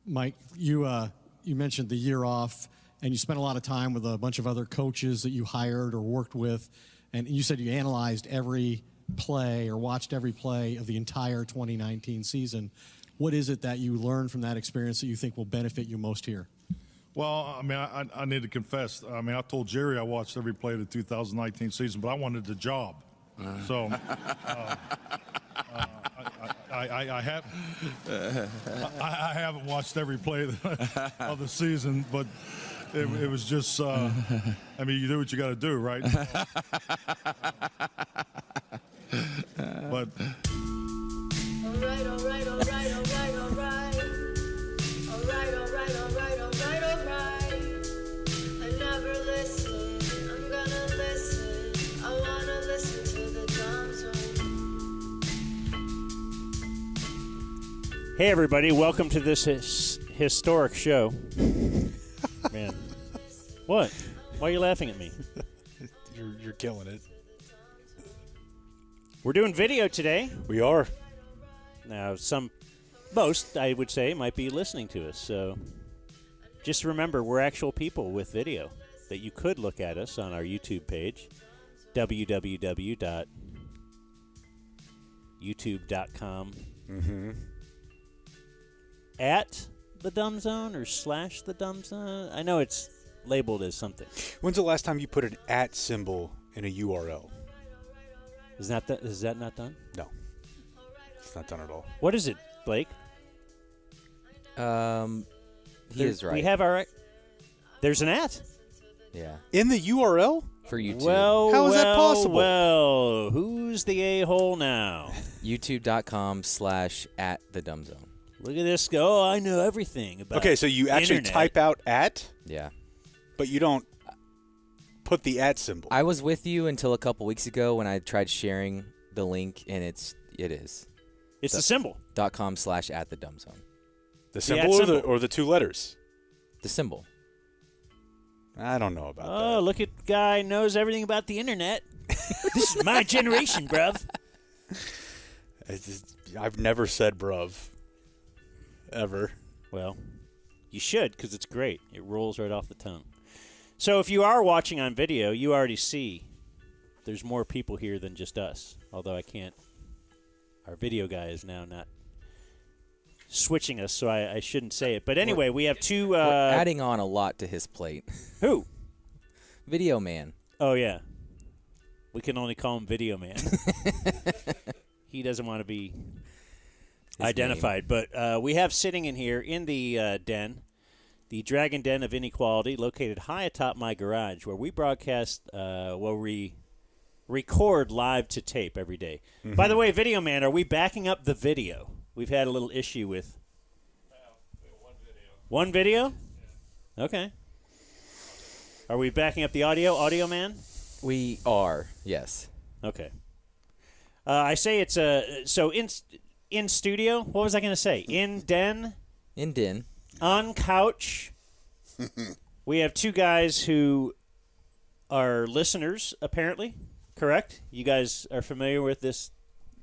Mike, you mentioned the year off, and you spent a lot of time with a bunch of other coaches that you hired or worked with, and you said you analyzed every play or watched every play of the entire 2019 season. What is it that you learned from that experience that you think will benefit you most here? Well, I mean, I need to confess. I mean, I told Jerry I watched every play of the 2019 season, but I wanted the job. So I haven't watched every play of the season, but it was just, I mean, you do what you got to do, right? But. All right. I never listen. I'm gonna listen. I wanna listen to the Dumb Zone. Hey, everybody. Welcome to this historic show. Man. What? Why are you laughing at me? You're killing it. We're doing video today. We are. Now, most, I would say, might be listening to us. So just remember, we're actual people with video that you could look at us on our YouTube page, www.youtube.com. At the Dumb Zone or / the Dumb Zone. I know it's labeled as something. When's the last time you put an @ symbol in a URL? Is that not done? No. It's not done at all. What is it, Blake? He is right. We have our. There's an @ Yeah. In the URL? For YouTube. Well, how is that possible? Well, who's the a-hole now? YouTube.com/ the Dumb Zone. Look at this go. Oh, I know everything about. Okay, so you actually internet. type out @ Yeah. but you don't put the @ symbol. I was with you until a couple weeks ago when I tried sharing the link, and it is. It's the symbol. .com / the Dumb Zone. The symbol, symbol. or the two letters? The symbol. I don't know about that. Oh, look at guy knows everything about the internet. This is my generation, bruv. I've never said bruv. Ever. Well, you should, because it's great. It rolls right off the tongue. So if you are watching on video, you already see there's more people here than just us. Although I can't. Our video guy is now not switching us, so I shouldn't say it. But anyway, we have two. We're adding on a lot to his plate. Who? Video Man. Oh, yeah. We can only call him Video Man. He doesn't want to be identified. But we have sitting in here in the den, the Dragon Den of Inequality, located high atop my garage, where we broadcast, we record live to tape every day. Mm-hmm. By the way, Video Man, are we backing up the video? We've had a little issue with. One video? Yeah. Okay. Are we backing up the audio Man? We are, yes. Okay. I say it's so in studio. What was I going to say? In den. In den. On couch. We have two guys who are listeners, apparently. Correct? You guys are familiar with this?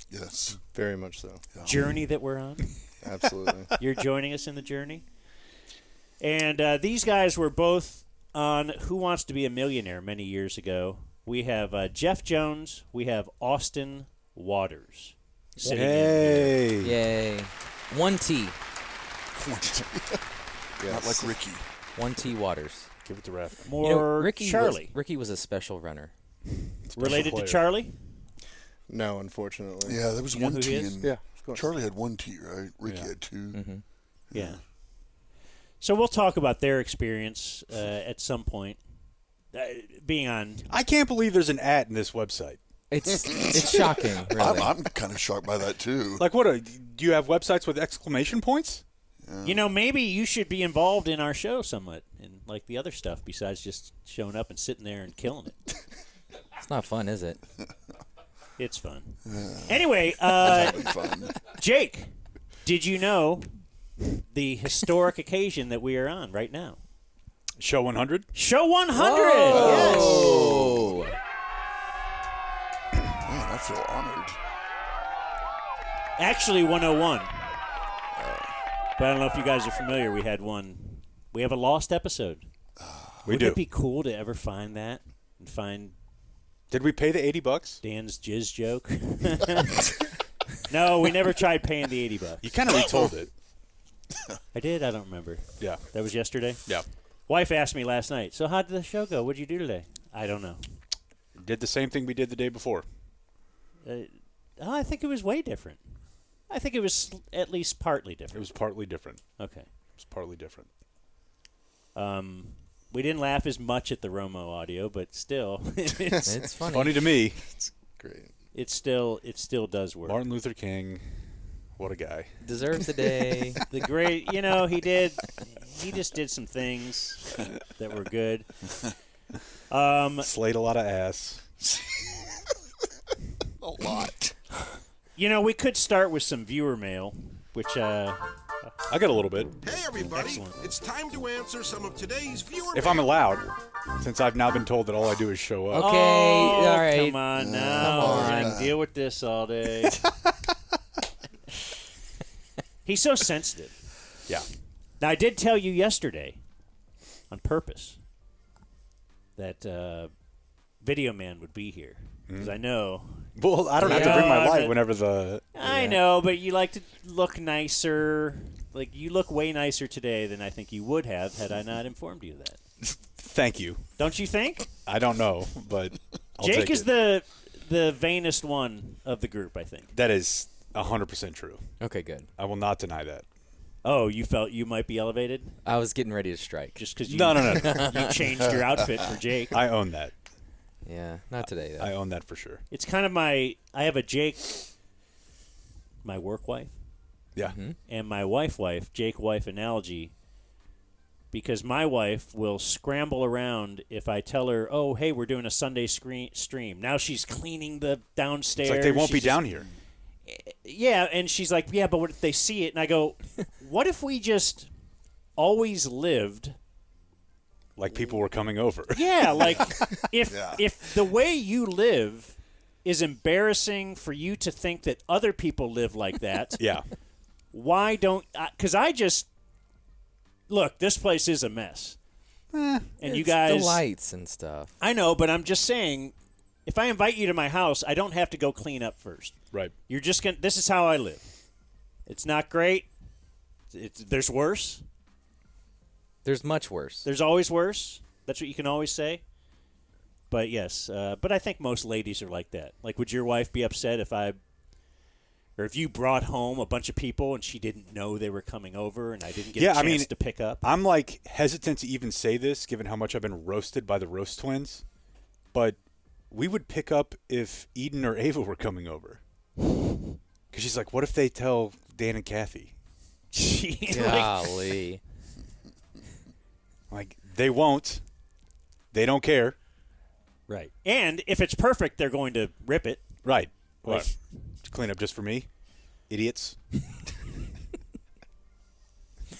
Yes, very much so. Yeah. Journey that we're on? Absolutely. You're joining us in the journey? And these guys were both on Who Wants to Be a Millionaire many years ago. We have Jeff Jones. We have Austin Waters. Yay. Yay. 1 T. Yes. Not like Ricky. 1 T Waters. Give it to Ref. More Ricky Charlie. Ricky was a special runner. Related player. to Charlie? No, unfortunately. Yeah, there was You know one who he T. is? And Yeah, of course. Charlie had 1 T, right? Ricky Yeah. had 2. Mm-hmm. Yeah. So we'll talk about their experience at some point. Being on. I can't believe there's an @ in this website. It's shocking, really. I'm kind of shocked by that, too. Like, do you have websites with exclamation points? You know, maybe you should be involved in our show somewhat, in like the other stuff, besides just showing up and sitting there and killing it. It's not fun, is it? It's fun. Anyway, Fun. Jake, did you know the historic occasion that we are on right now? Show 100? Show 100! Oh. Yes! Man, I feel honored. Actually, 101. But I don't know if you guys are familiar. We had one. We have a lost episode. We Wouldn't do. it be cool to ever find that and find Did we pay the $80? Dan's jizz joke? No, we never tried paying the $80. You kind of retold it. I did. I don't remember. Yeah. That was yesterday. Yeah. Wife asked me last night. So how did the show go? What'd you do today? I don't know. Did the same thing we did the day before. I think it was way different. I think it was at least partly It different. was partly different. Okay. It was partly different. We didn't laugh as much at the Romo audio, but still, it's It's funny. Funny to me. Great. it still does work. Martin Luther King, what a guy. Deserves a day. The great, he just did some things that were good. Slayed a lot of ass. A lot. We could start with some viewer mail, which I got a little bit. Hey everybody, Excellent. it's time to answer some of today's viewer If I'm allowed, since I've now been told that all I do is show up. Okay, Oh, all right. come on now. We're going to deal with this all day. He's so sensitive. Yeah. Now, I did tell you yesterday, on purpose, that Video Man would be here. Because I know. Well, I don't have to bring my Yeah, light but- whenever the. I know, but you like to look nicer. Like, you look way nicer today than I think you would have had I not informed you of that. Thank you. Don't you think? I don't know, but I'll Jake take is it. the vainest one of the group, I think. That is 100% true. Okay, good. I will not deny that. Oh, you felt you might be elevated I was getting ready to strike. just because you No. you changed your outfit for Jake. I own that. Yeah, not today, though. I own that for sure. It's kind of I have a Jake, my work wife, Yeah. and my wife, Jake wife analogy, because my wife will scramble around if I tell her, oh, hey, we're doing a Sunday stream. Now she's cleaning the downstairs. It's like they won't be She's just- down here. Yeah, and she's like, yeah, but what if they see it? And I go, what if we just always lived... Like people were coming over. Yeah, like if the way you live is embarrassing for you to think that other people live like that, Yeah. why don't? Because I just look. This place is a mess, and you It's guys. the lights and stuff. I know, but I'm just saying, if I invite you to my house, I don't have to go clean up first. Right. You're just gonna. This is how I live. It's not great. There's worse. There's much worse. There's always worse. That's what you can always say. But yes, but I think most ladies are like that. Like, would your wife be upset if you brought home a bunch of people and she didn't know they were coming over and I didn't get a chance to pick up? I'm like hesitant to even say this given how much I've been roasted by the Roast Twins, but we would pick up if Eden or Ava were coming over. Because she's like, what if they tell Dan and Kathy? Golly. Like, they won't. They don't care. Right. And if it's perfect, they're going to rip it. Right. Like- What? Clean up just for me? Idiots.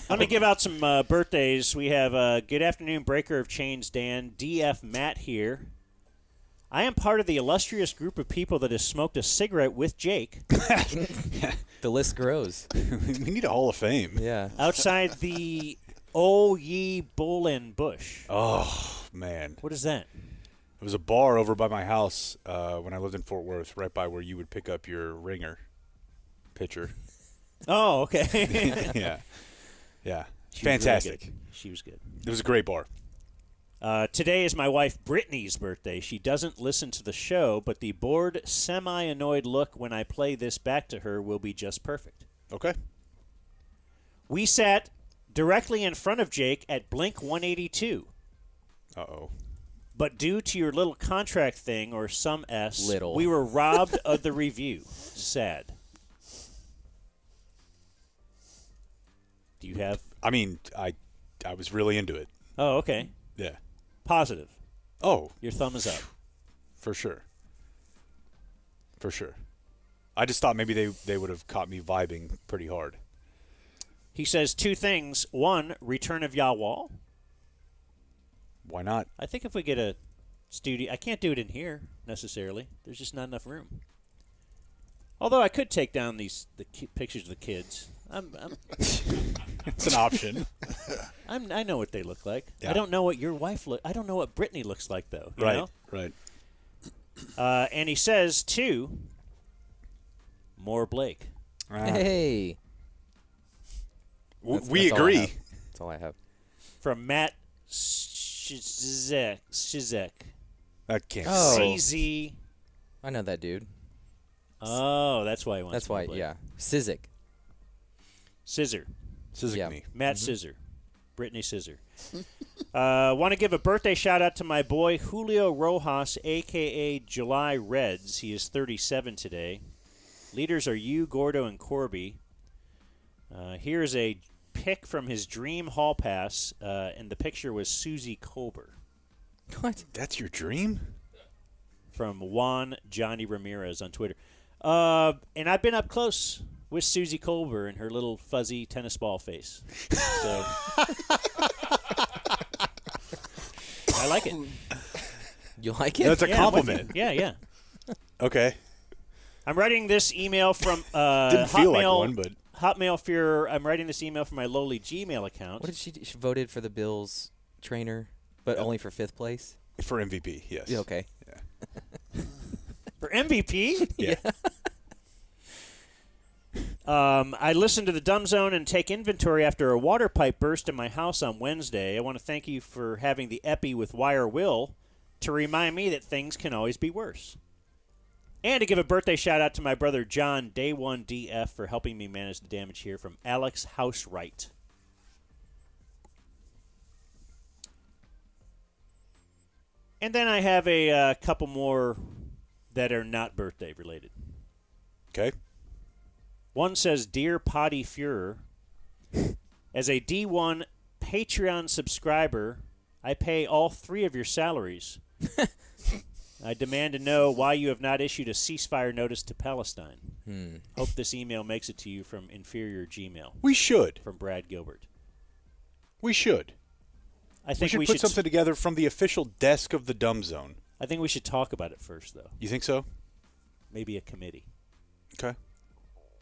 Let me give out some birthdays. We have good afternoon, Breaker of Chains, Dan. DF Matt here. I am part of the illustrious group of people that has smoked a cigarette with Jake The list grows. We need a Hall of Fame. Yeah. outside the Old Ye Bull and Bush. Oh, man. What is that? It was a bar over by my house when I lived in Fort Worth, right by where you would pick up your ringer pitcher. Oh, okay. Yeah. Yeah. She was really Fantastic. good. She was good. It was a great bar. Today is my wife Brittany's birthday. She doesn't listen to the show, but the bored, semi-annoyed look when I play this back to her will be just perfect. Okay. We sat directly in front of Jake at Blink 182, Uh-oh. but due to your little contract thing or some S, Little. we were robbed of the review. Sad. Do you have... I mean, I was really into it. Oh, okay. Yeah. Positive. Oh, Your thumb is up. for sure. For sure. I just thought maybe they would have caught me vibing pretty hard. He says two things. One, Return of Yawwall. Why not? I think if we get a studio, I can't do it in here necessarily. There's just not enough room. Although I could take down the pictures of the kids. It's an option. I know what they look like. Yeah. I don't know what your wife I don't know what Brittany looks like though. You know? Right. And he says too. More Blake. Hey. We That's all I agree. have. That's all I have. From Matt Shizek. That can't. Oh. CZ. I know that dude. Oh, that's why he wants. That's more why, Blake. yeah. Sizik. Scissor. Scissor Yeah. me. Matt Scissor. Brittany Scissor. Want to give a birthday shout out to my boy Julio Rojas, a.k.a. July Reds. He is 37 today. Leaders are you, Gordo, and Corby. Here's a pic from his dream hall pass, and the picture was Susie Colbert. What? That's your dream? From Juan Johnny Ramirez on Twitter. And I've been up close with Susie Colbert and her little fuzzy tennis ball face. So I like it. You like it? That's a Yeah, I'm with compliment. you. Yeah. Okay. I'm writing this email from Didn't feel like Hotmail. one, but Hotmail Fear. I'm writing this email from my lowly Gmail account. What did she do? She voted for the Bills trainer, but only for 5th place? for MVP, yes. Yeah, okay. For MVP? Yeah. I listened to the Dumb Zone and take inventory after a water pipe burst in my house on Wednesday. I want to thank you for having the Epi with Wire Will to remind me that things can always be worse. And to give a birthday shout out to my brother John, Day 1 DF, for helping me manage the damage here from Alex Housewright. And then I have a couple more that are not birthday related. Okay. One says, Dear Potty Fuhrer, as a D1 Patreon subscriber, I pay all 3 of your salaries. I demand to know why you have not issued a ceasefire notice to Palestine. Hope this email makes it to you from inferior Gmail. We should. From Brad Gilbert. We should. I think we should put something together from the official desk of the Dumb Zone. I think we should talk about it first, though. You think so? Maybe a committee. Okay.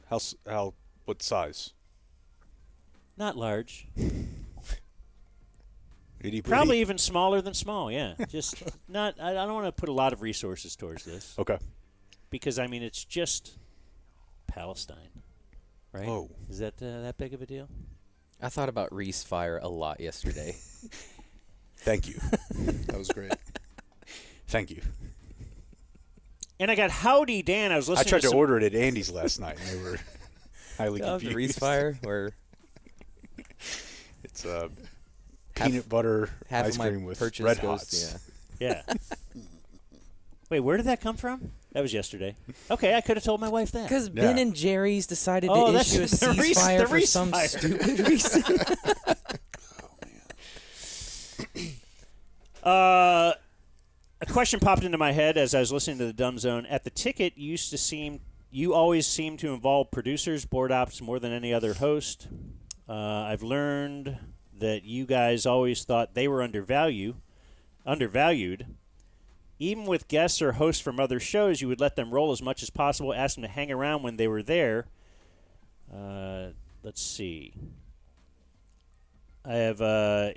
What size? Not large. Itty-bitty? Probably even smaller than small, yeah. Just not. I don't want to put a lot of resources towards this. Okay. Because, I mean, it's just Palestine, right? Oh. Is that that big of a deal? I thought about Reese Fire a lot yesterday. Thank you. That was great. Thank you. And I got Howdy Dan. I was listening I tried to some- order it at Andy's last night, and they were highly The confused. Reese Fire, where It's peanut butter half ice of my cream with purchase Red goes Hots. Yeah. Wait, where did that come from? That was yesterday. Okay, I could have told my wife that. Because Ben and Jerry's decided Oh, to that's issue a the Reese- ceasefire the for Reese some fire. stupid reason. A question popped into my head as I was listening to the Dumb Zone. At the ticket, you always seem to involve producers, board ops more than any other host. I've learned that you guys always thought they were undervalued. Even with guests or hosts from other shows, you would let them roll as much as possible, ask them to hang around when they were there. Let's see. I have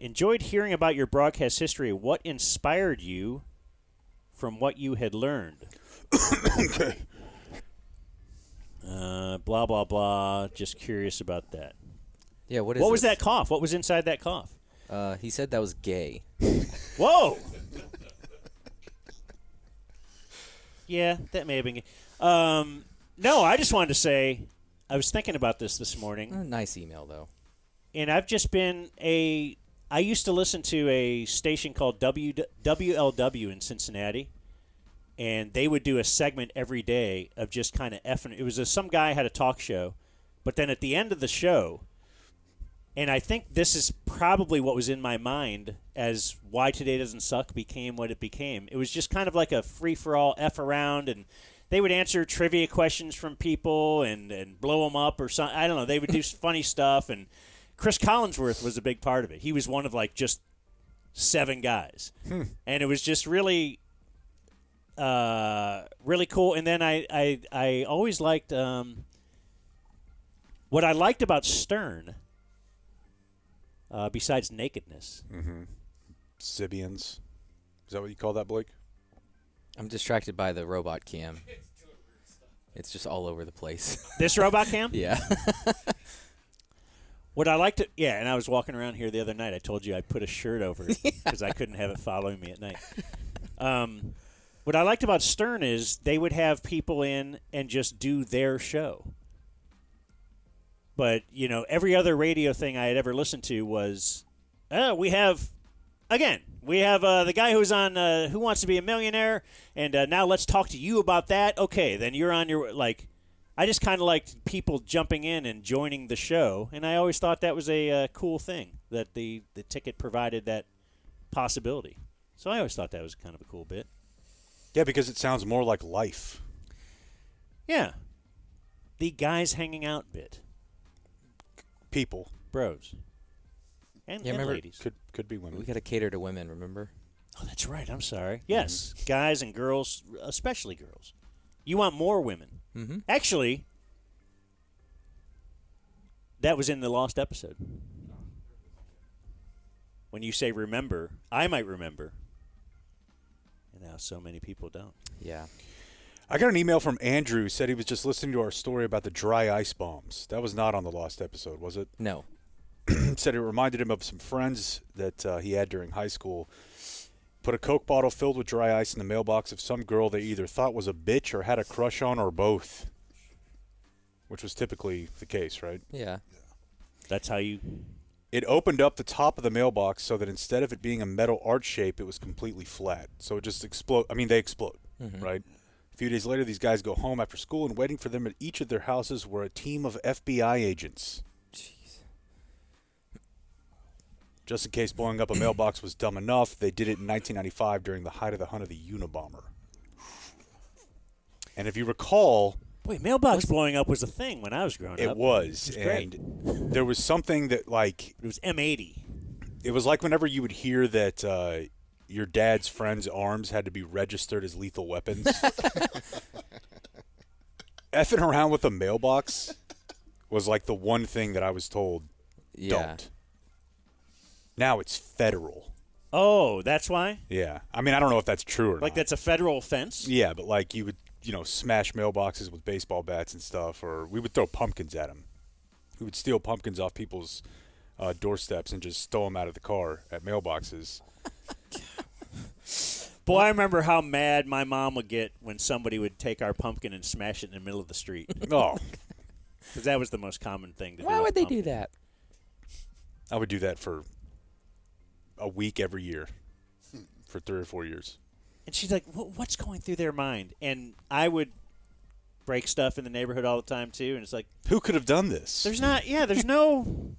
enjoyed hearing about your broadcast history. What inspired you from what you had learned? Okay. Blah, blah, blah. Just curious about that. Yeah, what is What was this? that cough? What was inside that cough? He said that was gay. Whoa! Yeah, that may have been. No, I just wanted to say I was thinking about this morning, Nice email, though. and I've just been I used to listen to a station called WLW in Cincinnati, and they would do a segment every day of just kind of effing. It was some guy had a talk show, but then at the end of the show, and I think this is probably what was in my mind as Why Today Doesn't Suck became what it became. It was just kind of like a free-for-all F around, and they would answer trivia questions from people and blow them up or something. I don't know. They would do funny stuff, and Chris Collinsworth was a big part of it. He was one of, like, just 7 guys. And it was just really really cool. And then I always liked What I liked about Stern, besides nakedness, Sibians. Is that what you call that, Blake? I'm distracted by the robot cam. It's just all over the place. this robot cam? Yeah. What I liked it, yeah, and I was walking around here the other night. I told you I put a shirt over it because I couldn't have it following me at night. What I liked about Stern is they would have people in and just do their show. But, you know, every other radio thing I had ever listened to was, we have the guy who's on Who Wants to Be a Millionaire, and now let's talk to you about that. Okay, then you're on your, like, I just kind of liked people jumping in and joining the show, and I always thought that was a cool thing, that the ticket provided that possibility. So I always thought that was kind of a cool bit. Yeah, because it sounds more like life. Yeah. The guys hanging out bit. People. Bros. And, Yeah, and remember- ladies. Could be women. We got to cater to women, remember? Oh, that's right. I'm sorry. Yes, guys and girls, especially girls. You want more women. Mm-hmm. Actually, that was in the lost episode. When you say remember, I might remember. And now so many people don't. Yeah. I got an email from Andrew who said he was just listening to our story about the dry ice bombs. That was not on the lost episode, was it? No. Said it reminded him of some friends that he had during high school. Put a Coke bottle filled with dry ice in the mailbox of some girl they either thought was a bitch or had a crush on or both. Which was typically the case, right? Yeah. That's how you... It opened up the top of the mailbox so that instead of it being a metal arch shape, it was completely flat. So it just explode. I mean, they explode, right? A few days later, these guys go home after school, and waiting for them at each of their houses were a team of FBI agents. Jeez. Just in case blowing up a mailbox was dumb enough, they did it in 1995 during the height of the hunt of the Unabomber. And if you recall, Wait, mailbox blowing up was a thing when I was growing up. it was. It was great. And there was something that, like, It was M80. it was like whenever you would hear that your dad's friend's arms had to be registered as lethal weapons. Effing around with a mailbox was like the one thing that I was told, Yeah. don't. Now it's federal. Oh, that's why? Yeah. I mean, I don't know if that's true or Like not. that's a federal offense? Yeah, but like you would, smash mailboxes with baseball bats and stuff, or we would throw pumpkins at them. We would steal pumpkins off people's doorsteps and just stow them out of the car at mailboxes. Boy, I remember how mad my mom would get when somebody would take our pumpkin and smash it in the middle of the street. Oh, Because that was the most common thing to do. Why with would they pumpkin. do that? I would do that for a week every year for 3 or 4 years. And she's like, what's going through their mind? And I would break stuff in the neighborhood all the time, too. And it's like, Who could have done this? there's no... no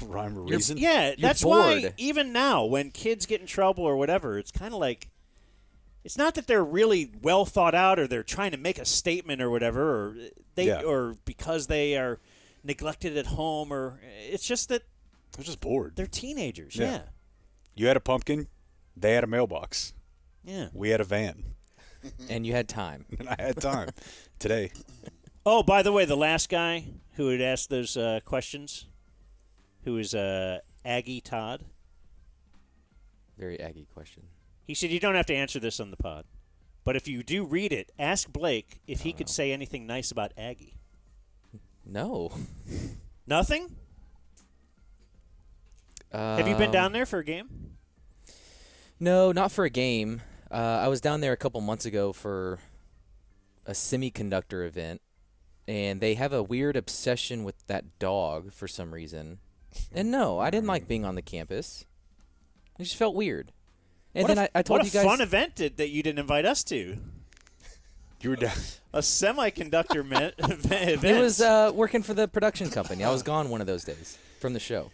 rhyme or reason. Yeah, that's why bored. even now when kids get in trouble or whatever, it's kind of like it's not that they're really well thought out or they're trying to make a statement or whatever, or or because they are neglected at home, or it's just that They're just bored. they're teenagers. Yeah. Yeah. You had a pumpkin, they had a mailbox. Yeah. We had a van, And you had time. and I had time today. Oh, by the way, the last guy who had asked those questions, who is Aggie Todd, Very Aggie question. he said, you don't have to answer this on the pod, but if you do read it, ask Blake if he could say anything nice about Aggie. No. Nothing? Have you been down there for a game? No, not for a game. I was down there a couple months ago for a semiconductor event, and they have a weird obsession with that dog for some reason. And no, I didn't like being on the campus. It just felt weird. And What then a- I told what you a guys. fun event that you didn't invite us to. You were down. A semiconductor event. It was working for the production company. I was gone one of those days from the show.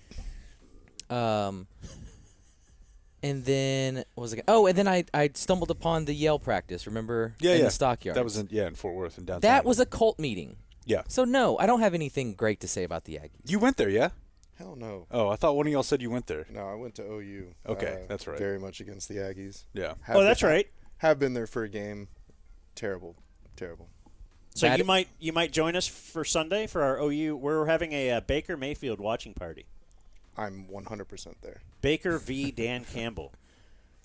And then what was it? Oh, and then I stumbled upon the Yale practice. Remember? Yeah, in yeah. the stockyards. That was in Fort Worth and downtown. That was a cult meeting. Yeah. So no, I don't have anything great to say about the Aggies. You went there, yeah? Hell no. Oh, I thought one of y'all said you went there. No, I went to OU. Okay, that's right. Very much against the Aggies. Yeah. Have Oh, that's been- right. Have been there for a game. Terrible. So That- you might join us for Sunday for our OU. We're having a Baker Mayfield watching party. I'm 100% there. Baker v. Dan Campbell.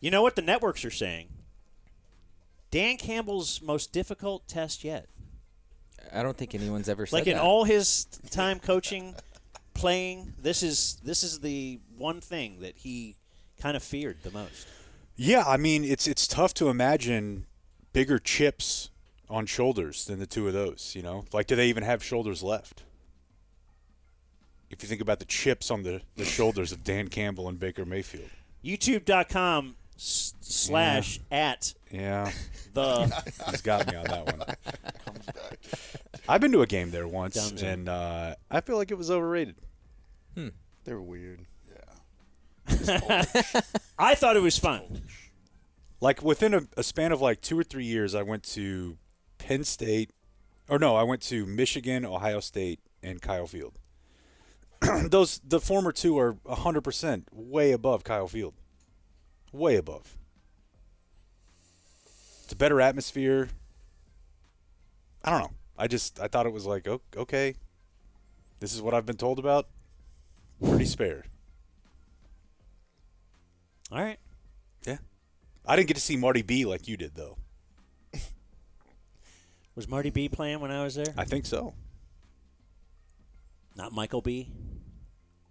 You know what the networks are saying? Dan Campbell's most difficult test yet. I don't think anyone's ever said Like in that. all his time coaching, playing, this is the one thing that he kind of feared the most. Yeah, I mean, it's tough to imagine bigger chips on shoulders than the two of those, you know? Like, do they even have shoulders left? If you think about the chips on the shoulders of Dan Campbell and Baker Mayfield. YouTube.com / at Yeah, the he's got me on that one. I've been to a game there once, Thumbs up. and I feel like it was overrated. They're weird. I thought it was fun. Like, within a span of like 2 or 3 years, I went to Penn State. Or no, I went to Michigan, Ohio State, and Kyle Field. The former two are 100% way above Kyle Field. Way above. It's a better atmosphere. I don't know. I thought it was like, okay, this is what I've been told about. Pretty spare. All right. Yeah. I didn't get to see Marty B like you did, though. Was Marty B playing when I was there? I think so. Not Michael B.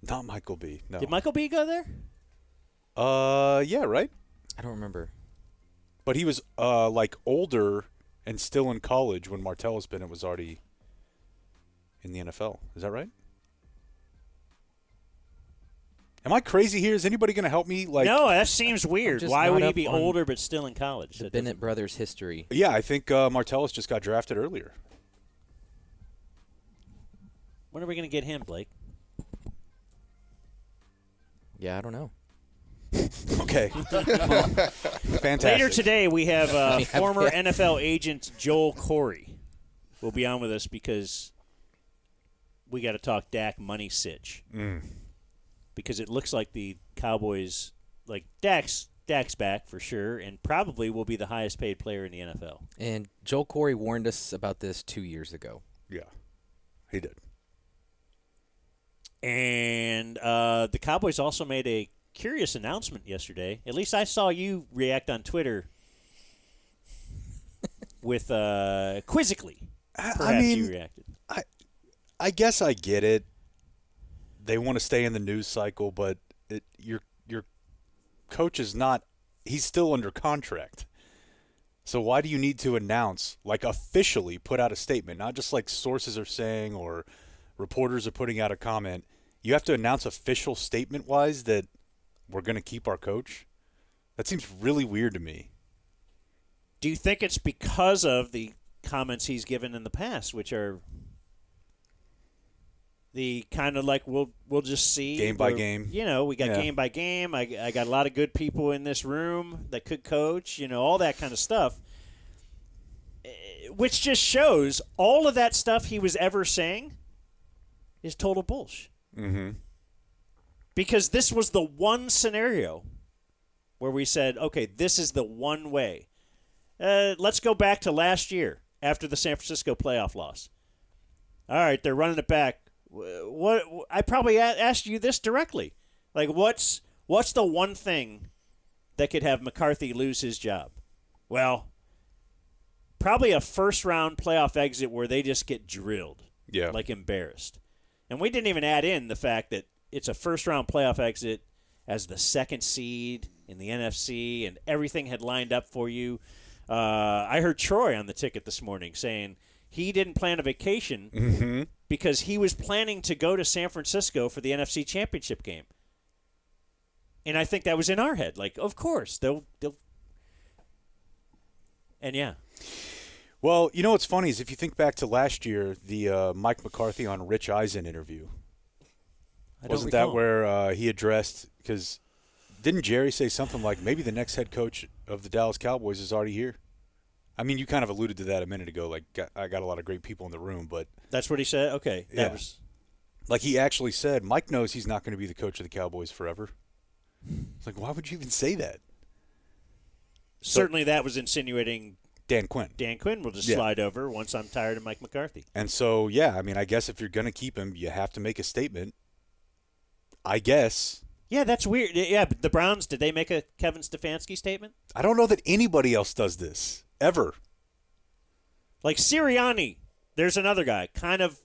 Not Michael B. No. Did Michael B go there? Yeah, right? I don't remember. But he was like older and still in college when Martellus Bennett was already in the NFL. Is that right? Am I crazy here? Is anybody going to help me? Like, No, that seems weird. just Why not would he up be on older but still in college? The That Bennett brothers' history. Yeah, I think Martellus just got drafted earlier. when are we going to get him, Blake? Yeah, I don't know. Okay. Fantastic. Later today, we have former yeah. NFL agent Joel Corry will be on with us because we got to talk Dak money sitch. Because it looks like the Cowboys, like Dak's back for sure, and probably will be the highest paid player in the NFL. And Joel Corey warned us about this 2 years ago. Yeah, he did. And the Cowboys also made a curious announcement yesterday. At least I saw you react on Twitter with quizzically. Perhaps I mean, you reacted. I guess I get it. They want to stay in the news cycle, but your coach is not. He's still under contract. So why do you need to announce, like officially put out a statement, not just like sources are saying or reporters are putting out a comment? You have to announce official statement-wise that we're going to keep our coach? That seems really weird to me. Do you think it's because of the comments he's given in the past, which are the kind of like we'll just see Game by game. You know, we got Yeah. game by game. I got a lot of good people in this room that could coach. You know, all that kind of stuff, which just shows all of that stuff he was ever saying is total bullshit. Mm-hmm. Because this was the one scenario where we said, okay, this is the one way. Let's go back to last year after the San Francisco playoff loss. All right, they're running it back. What I probably asked you this directly. Like, what's the one thing that could have McCarthy lose his job? Well, probably a first-round playoff exit where they just get drilled, Yeah. like embarrassed. And we didn't even add in the fact that it's a first-round playoff exit as the second seed in the NFC, and everything had lined up for you. I heard Troy on the ticket this morning saying he didn't plan a vacation because he was planning to go to San Francisco for the NFC Championship game. And I think that was in our head. Like, of course, they'll and yeah. Well, you know what's funny is if you think back to last year, the Mike McCarthy on Rich Eisen interview. Wasn't that where he addressed, because didn't Jerry say something like maybe the next head coach of the Dallas Cowboys is already here? I mean, you kind of alluded to that a minute ago. Like, I got a lot of great people in the room, but That's what he said? Okay. That Yeah. was like he actually said, Mike knows he's not going to be the coach of the Cowboys forever. It's like, why would you even say that? certainly that was insinuating Dan Quinn. Dan Quinn will just Yeah. slide over once I'm tired of Mike McCarthy. And so, yeah, I mean, I guess if you're going to keep him, you have to make a statement. I guess. Yeah, that's weird. Yeah, but the Browns, did they make a Kevin Stefanski statement? I don't know that anybody else does this, ever. Like Sirianni, there's another guy. Kind of,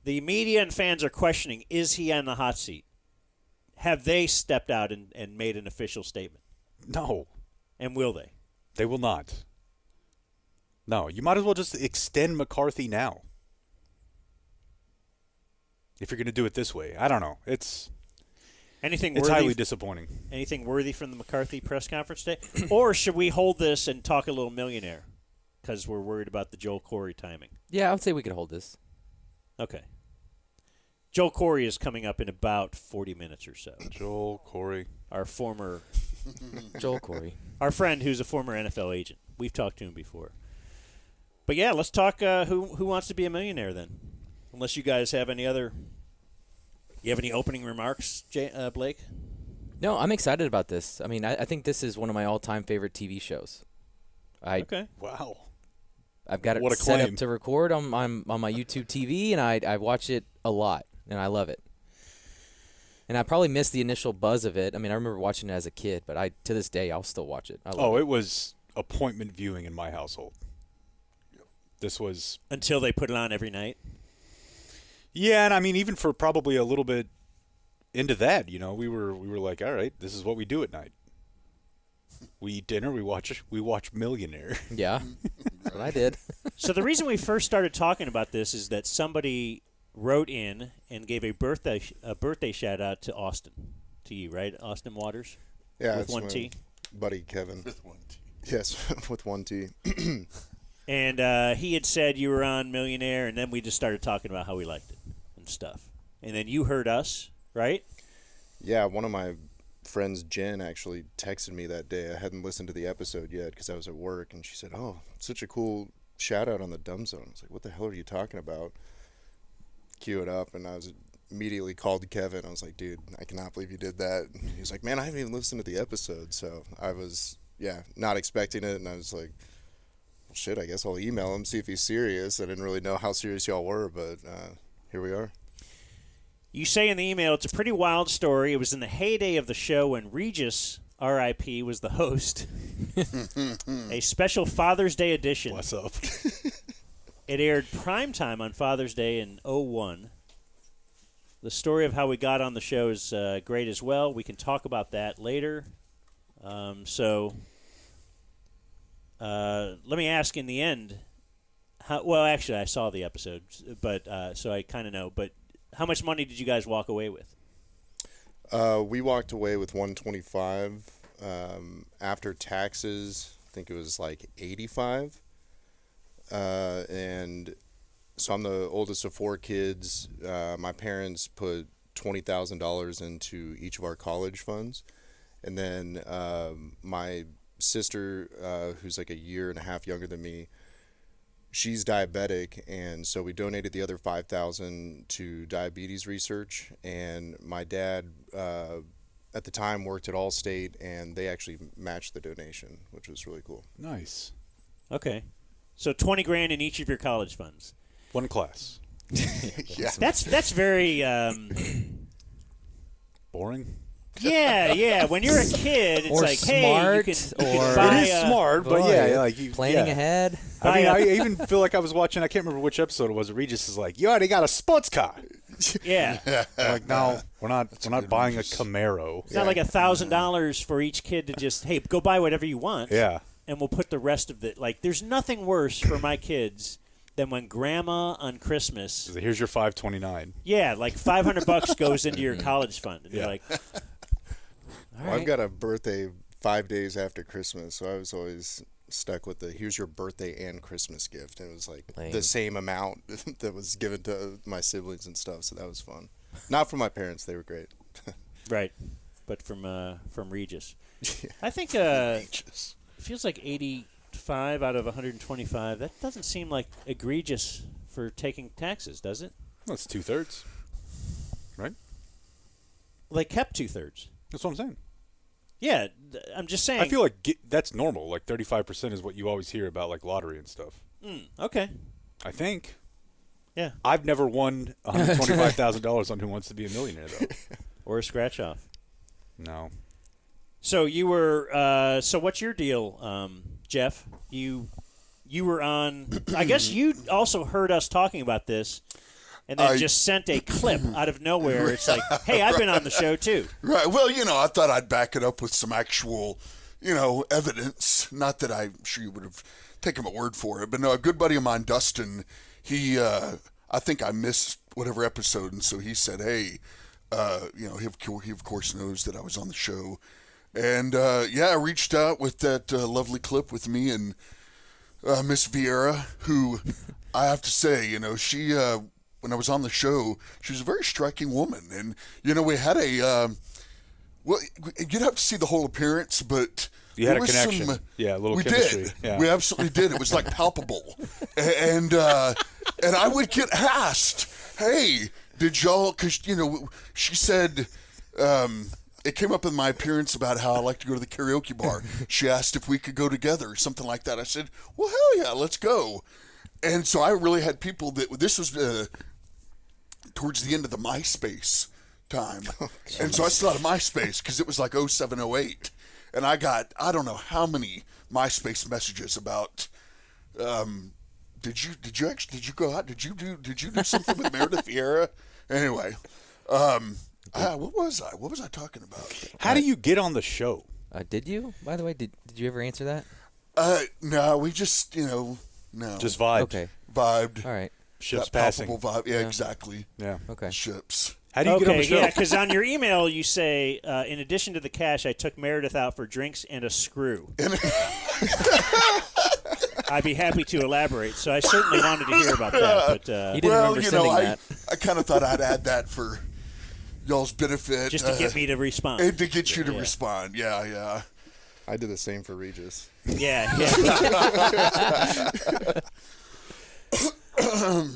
the media and fans are questioning, is he on the hot seat? Have they stepped out and made an official statement? No. And will they? They will not. No, you might as well just extend McCarthy now. If you're going to do it this way. I don't know. It's highly disappointing. Anything worthy from the McCarthy press conference today? Or should we hold this and talk a little Millionaire? Because we're worried about the Joel Corry timing. Yeah, I would say we could hold this. Okay. Joel Corry is coming up in about 40 minutes or so. Joel Corry. Our former Joel Corry. Our friend who's a former NFL agent. We've talked to him before. But yeah, let's talk who wants to be a millionaire then. Unless you guys have any other you have any opening remarks, Blake? No, I'm excited about this. I mean, I think this is one of my all-time favorite TV shows. Okay. Wow. I've got What it a set claim. up to record on my YouTube TV, and I watch it a lot, and I love it. And I probably missed the initial buzz of it. I mean, I remember watching it as a kid, but to this day, I'll still watch it. I love It was appointment viewing in my household. This was Until they put it on every night. Yeah, and I mean, even for probably a little bit into that, we were like, all right, this is what we do at night. We eat dinner, we watch Millionaire. Yeah, that's what I did. So the reason we first started talking about this is that somebody wrote in and gave a birthday shout out to Austin, to you, right? Austin Waters. Yeah, with it's one my T. buddy Kevin. With one T. Yes, with one T. And he had said you were on Millionaire, and then we just started talking about how we liked it and stuff. And then you heard us, right? Yeah, one of my friends, Jen, actually texted me that day. I hadn't listened to the episode yet because I was at work, and she said, "Oh, such a cool shout out on the Dumb Zone." I was like, "What the hell are you talking about?" Cue it up, and I was immediately called Kevin. I was like, "Dude, I cannot believe you did that." And he was like, "Man, I haven't even listened to the episode." So I was, not expecting it, and I was like, well, shit, I guess I'll email him, see if he's serious. I didn't really know how serious y'all were, but here we are. You say in the email, it's a pretty wild story. It was in the heyday of the show when Regis, R.I.P., was the host. A special Father's Day edition. What's up? It aired primetime on Father's Day in 2001. The story of how we got on the show is great as well. We can talk about that later. Let me ask in the end. Actually, I saw the episode, but so I kind of know. But how much money did you guys walk away with? We walked away with $125. After taxes, I think it was like $85. And so I'm the oldest of 4 kids. My parents put $20,000 into each of our college funds. And then my sister, who's like a year and a half younger than me, she's diabetic, and so we donated the other $5,000 to diabetes research. And my dad, at the time, worked at Allstate, and they actually matched the donation, which was really cool. Nice. Okay, so $20,000 in each of your college funds. One class. Yeah. That's very Boring. yeah. When you're a kid, it's Or like, hey, smart, you can or- buy It is smart, but Planning ahead. I mean, I even feel like I was watching. I can't remember which episode it was. Regis is like, "You already got a sports car." Yeah, I'm like, no, we're not buying a Camaro. it's not like $1,000 for each kid to just go buy whatever you want. Yeah. And we'll put the rest of it. Like, there's nothing worse for my kids than when Grandma on Christmas. Here's your $5.29. Yeah, like $500 goes into your college fund, and you're like, all Well, right. I've got a birthday 5 days after Christmas, so I was always stuck with here's your birthday and Christmas gift. And it was like Lame. the same amount that was given to my siblings and stuff, so that was fun. Not from my parents, they were great. Right, but from Regis. I think it feels like 85 out of 125. That doesn't seem like egregious for taking taxes, does it? That's 2/3, right? Well, they kept 2/3. That's what I'm saying. Yeah, I'm just saying. I feel like that's normal. Like 35% is what you always hear about, like lottery and stuff. Okay. I think. Yeah. I've never won $125,000 on Who Wants to Be a Millionaire, though. Or a scratch off. No. So you were. So what's your deal, Jeff? You were on. I guess you also heard us talking about this, and then just sent a clip out of nowhere. It's like, hey, I've been on the show too. Right. Well, I thought I'd back it up with some actual, evidence. Not that I'm sure you would have taken my word for it, but no, a good buddy of mine, Dustin, he, I think I missed whatever episode, and so he said, hey, he of course knows that I was on the show. And, I reached out with that lovely clip with me and Miss Vieira, who I have to say, she, when I was on the show, she was a very striking woman. And, we had a, you'd have to see the whole appearance, but you had a connection. A little chemistry. Did. Yeah. We absolutely did. It was like palpable. And I would get asked, hey, did y'all, because, she said, it came up in my appearance about how I like to go to the karaoke bar. She asked if we could go together or something like that. I said, well, hell yeah, let's go. And so I really had people this was towards the end of the MySpace time. And so I still had a MySpace because it was like 07, 08. And I got, I don't know how many MySpace messages about, did you go out? Did you do something with Meredith Vieira? Anyway, what was I talking about? How do you get on the show? Did you? By the way, did you ever answer that? No, we just, no. Just vibed. Okay. Vibed. All right. Ships That passing. palpable vibe. Yeah, exactly. Yeah. Okay. Ships. How do you get on the show? Yeah, because on your email you say, in addition to the cash, I took Meredith out for drinks and a screw. I'd be happy to elaborate. So I certainly wanted to hear about that. But You didn't remember sending that. I kind of thought I'd add that for y'all's benefit. just to get me to respond. And to get you to respond. Yeah. I did the same for Regis. Yeah.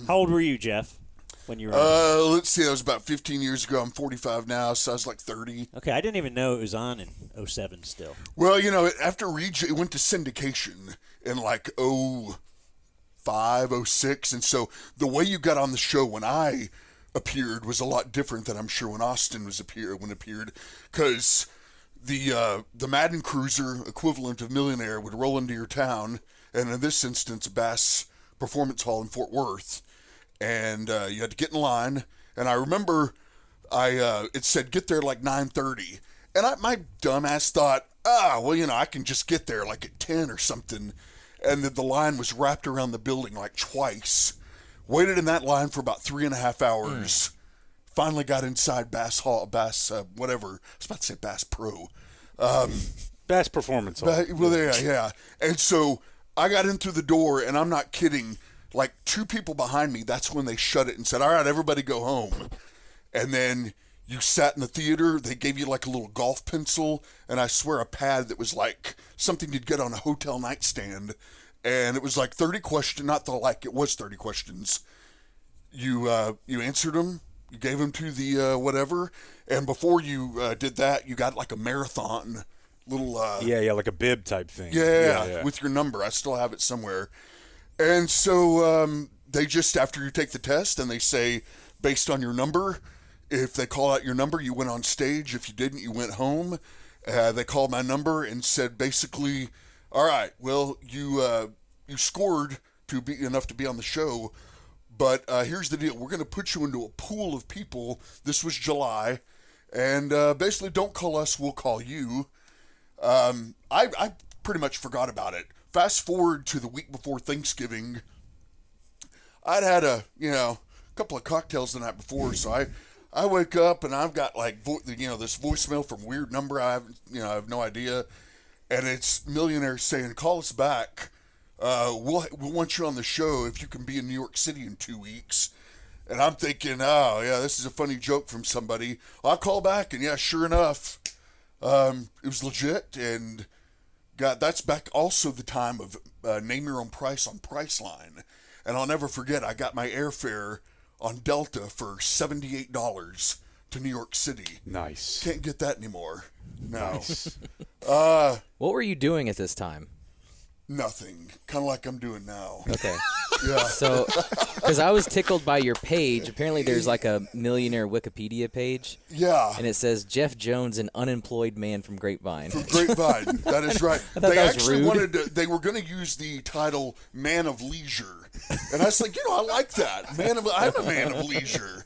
How old were you, Jeff, when you were let's see. That was about 15 years ago. I'm 45 now, so I was like 30. Okay, I didn't even know it was on in 07 still. Well, after Regis, it went to syndication in like 05, 06. And so the way you got on the show when I appeared was a lot different than I'm sure when Austin appeared. Because the Madden Cruiser equivalent of Millionaire would roll into your town, and in this instance, Bass Performance Hall in Fort Worth, and you had to get in line. And I remember it said get there like 9:30, and my dumbass thought, I can just get there like at 10 or something. And the line was wrapped around the building like twice. Waited in that line for about 3.5 hours. Finally got inside Bass Hall, whatever. I was about to say Bass Pro. Bass Performance Hall. Yeah. And so I got in through the door, and I'm not kidding, like 2 people behind me, that's when they shut it and said, all right, everybody go home. And then you sat in the theater. They gave you like a little golf pencil, and I swear a pad that was like something you'd get on a hotel nightstand. And it was like 30 questions, it was 30 questions. You answered them. You gave them to the whatever, and before you did that, you got like a marathon little like a bib type thing. Yeah, with your number. I still have it somewhere. And so they just, after you take the test, and they say, based on your number, if they call out your number, you went on stage. If you didn't, you went home. They called my number and said basically, all right, well, you scored to be enough to be on the show. But here's the deal. We're going to put you into a pool of people. This was July. And basically, don't call us. We'll call you. I pretty much forgot about it. Fast forward to the week before Thanksgiving. I'd had a couple of cocktails the night before. So I wake up and I've got like, this voicemail from weird number. I have no idea. And it's Millionaire saying, call us back. We'll want you on the show if you can be in New York City in 2 weeks. And I'm thinking, oh, yeah, this is a funny joke from somebody. I'll call back, and yeah, sure enough, it was legit. And that's back also the time of Name Your Own Price on Priceline. And I'll never forget, I got my airfare on Delta for $78 to New York City. Nice. Can't get that anymore. No. Nice. What were you doing at this time? Nothing. Kind of like I'm doing now. Okay. Yeah. So, because I was tickled by your page. Apparently, there's like a Millionaire Wikipedia page. Yeah. And it says Jeff Jones, an unemployed man from Grapevine. From Grapevine. That is right. I thought They that was actually rude. wanted to, they were going to use the title Man of Leisure. And I was like, I like that. I'm a man of leisure.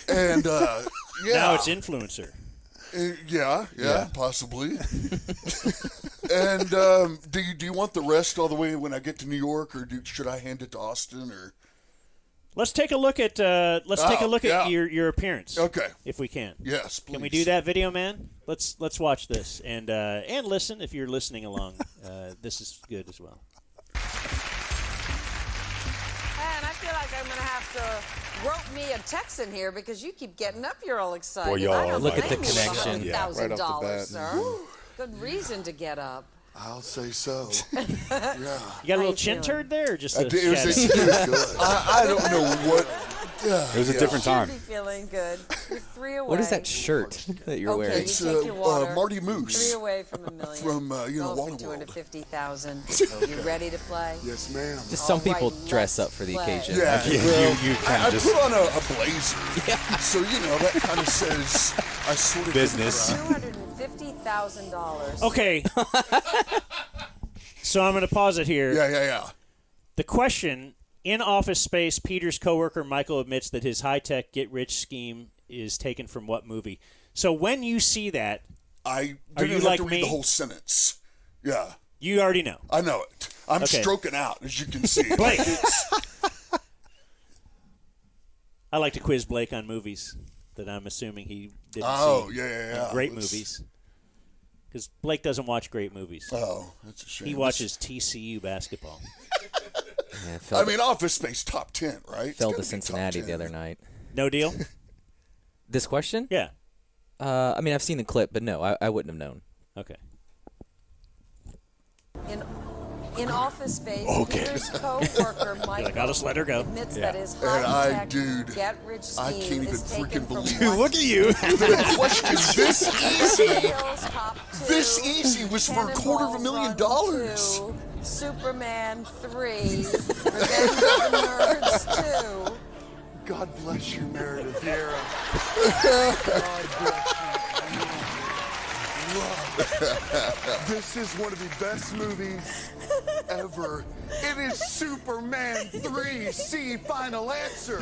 And, yeah. Now it's influencer. Yeah, possibly. And do you want the rest all the way when I get to New York, or should I hand it to Austin? Or Let's take a look at at your appearance. Okay. If we can. Yes, please. Can we do that, video man? Let's watch this and listen if you're listening along. This is good as well. Man, I feel like I'm going to have to rope me a Texan here because you keep getting up here all excited. Boy, y'all I don't look at the blame you for connection. Yeah, right off the $100,000, bat. sir. Good reason to get up. I'll say so. You got a How little you chin feeling? turd there, or just I a did- it was shadow? I don't know what. It was a different time. Should be feeling good. You're 3 away. What is that shirt that you're Okay, wearing? you It's take your water. Marty Moose. 3 away from $1 million. From, Go Wally for World. $250,000. You ready to play? Yes, ma'am. Just some All right, people dress let's up for the play. occasion. Yeah, Yeah, well, you I just put on a blazer, so that kind of says I sort of Business. $250,000. Okay. So I'm going to pause it here. Yeah. The question: in Office Space, Peter's coworker Michael admits that his high-tech get-rich scheme is taken from what movie? So when you see that, I Are didn't you have like to read me? the whole sentence. Yeah, you already know. I know it. I'm Okay. stroking out, as you can see. Blake. I like to quiz Blake on movies that I'm assuming he didn't see. Yeah. Great Let's- movies. Because Blake doesn't watch great movies. Oh, that's a shame. He watches TCU basketball. Yeah, I mean, Office Space top 10, right? It's fell gotta to be top Cincinnati 10. the other night. No deal? This question? Yeah. I mean, I've seen the clip, but no, I wouldn't have known. Okay. In Office Space, Okay. Peter's co-worker Michael like, I'll just let her go. admits that his And I, high-tech dude, get-rich scheme I can't even is taken freaking from believe what Look at you. The question this easy. Bill's top two, This easy was for Cannonball Run $250,000. 2, Superman 3, Revenge of the Nerds 2. God bless you, Meredith Vieira. This is one of the best movies ever. It is Superman 3. See, final answer.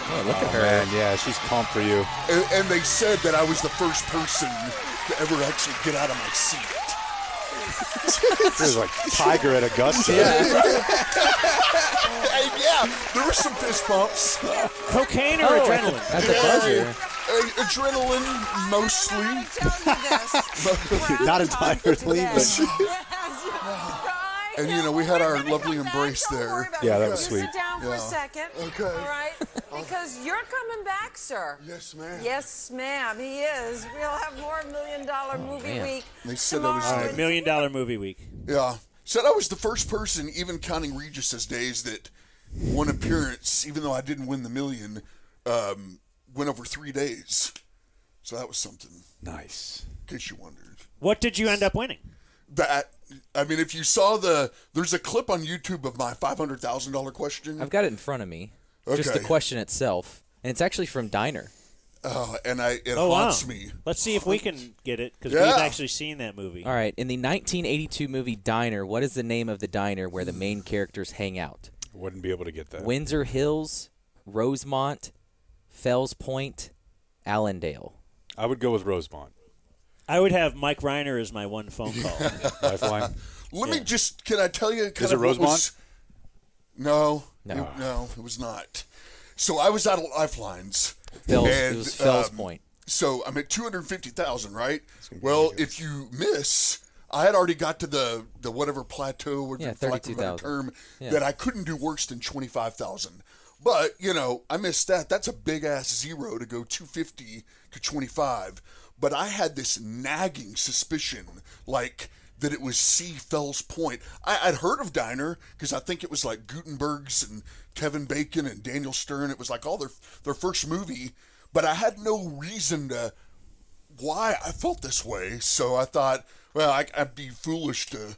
Oh, look at her. Man, yeah, she's pumped for you. And they said that I was the first person to ever actually get out of my seat. There's like Tiger at Augusta. And yeah, there were some fist bumps. Cocaine or adrenaline? At the buzzer. Adrenaline, mostly. Not entirely, but And, we had our lovely embrace there. Yeah, that was Sit sweet. down for Yeah. a second. Okay. All right? Because you're coming back, sir. Yes, ma'am. Yes, ma'am, he is. We'll have more $1 million movie man. week. They said I was tomorrow. All right, $1 million movie week. Yeah. Said I was the first person, even counting Regis's days, that one appearance, even though I didn't win the million, went over 3 days. So that was something, Nice. in case you wondered. What did you end up winning? If you saw there's a clip on YouTube of my $500,000 question. I've got it in front of me. Just the Okay. question itself. And it's actually from Diner. And it Oh, wow. haunts me. Let's see if we can get it, because Yeah. we've actually seen that movie. All right. In the 1982 movie Diner, what is the name of the diner where the main characters hang out? Wouldn't be able to get that. Windsor Hills, Rosemont, Fells Point, Allendale. I would go with Rosemont. I would have Mike Reiner as my one phone call. Lifeline. Let me just, can I tell you? Is it Rosemont? No, No. it was not. So I was out of lifelines. Fells, and, it was Fells Point. So I'm at 250,000, right? Well, if you miss, I had already got to the whatever plateau, or Yeah, for lack of a better 32,000. term, Yeah. that I couldn't do worse than 25,000. But I missed that. That's a big ass zero to go 250 to 25. But I had this nagging suspicion, like that it was C. Fells Point. I'd heard of Diner because I think it was like Gutenberg's and Kevin Bacon and Daniel Stern. It was like all their first movie, but I had no reason to why I felt this way. So I thought, well, I'd be foolish to,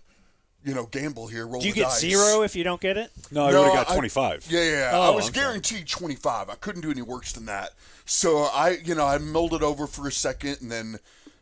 gamble here, roll Do you the get dice. 0 if you don't get it? No, I would have got 25. Yeah. Oh, I was okay. guaranteed 25. I couldn't do any worse than that. So I mulled it over for a second and then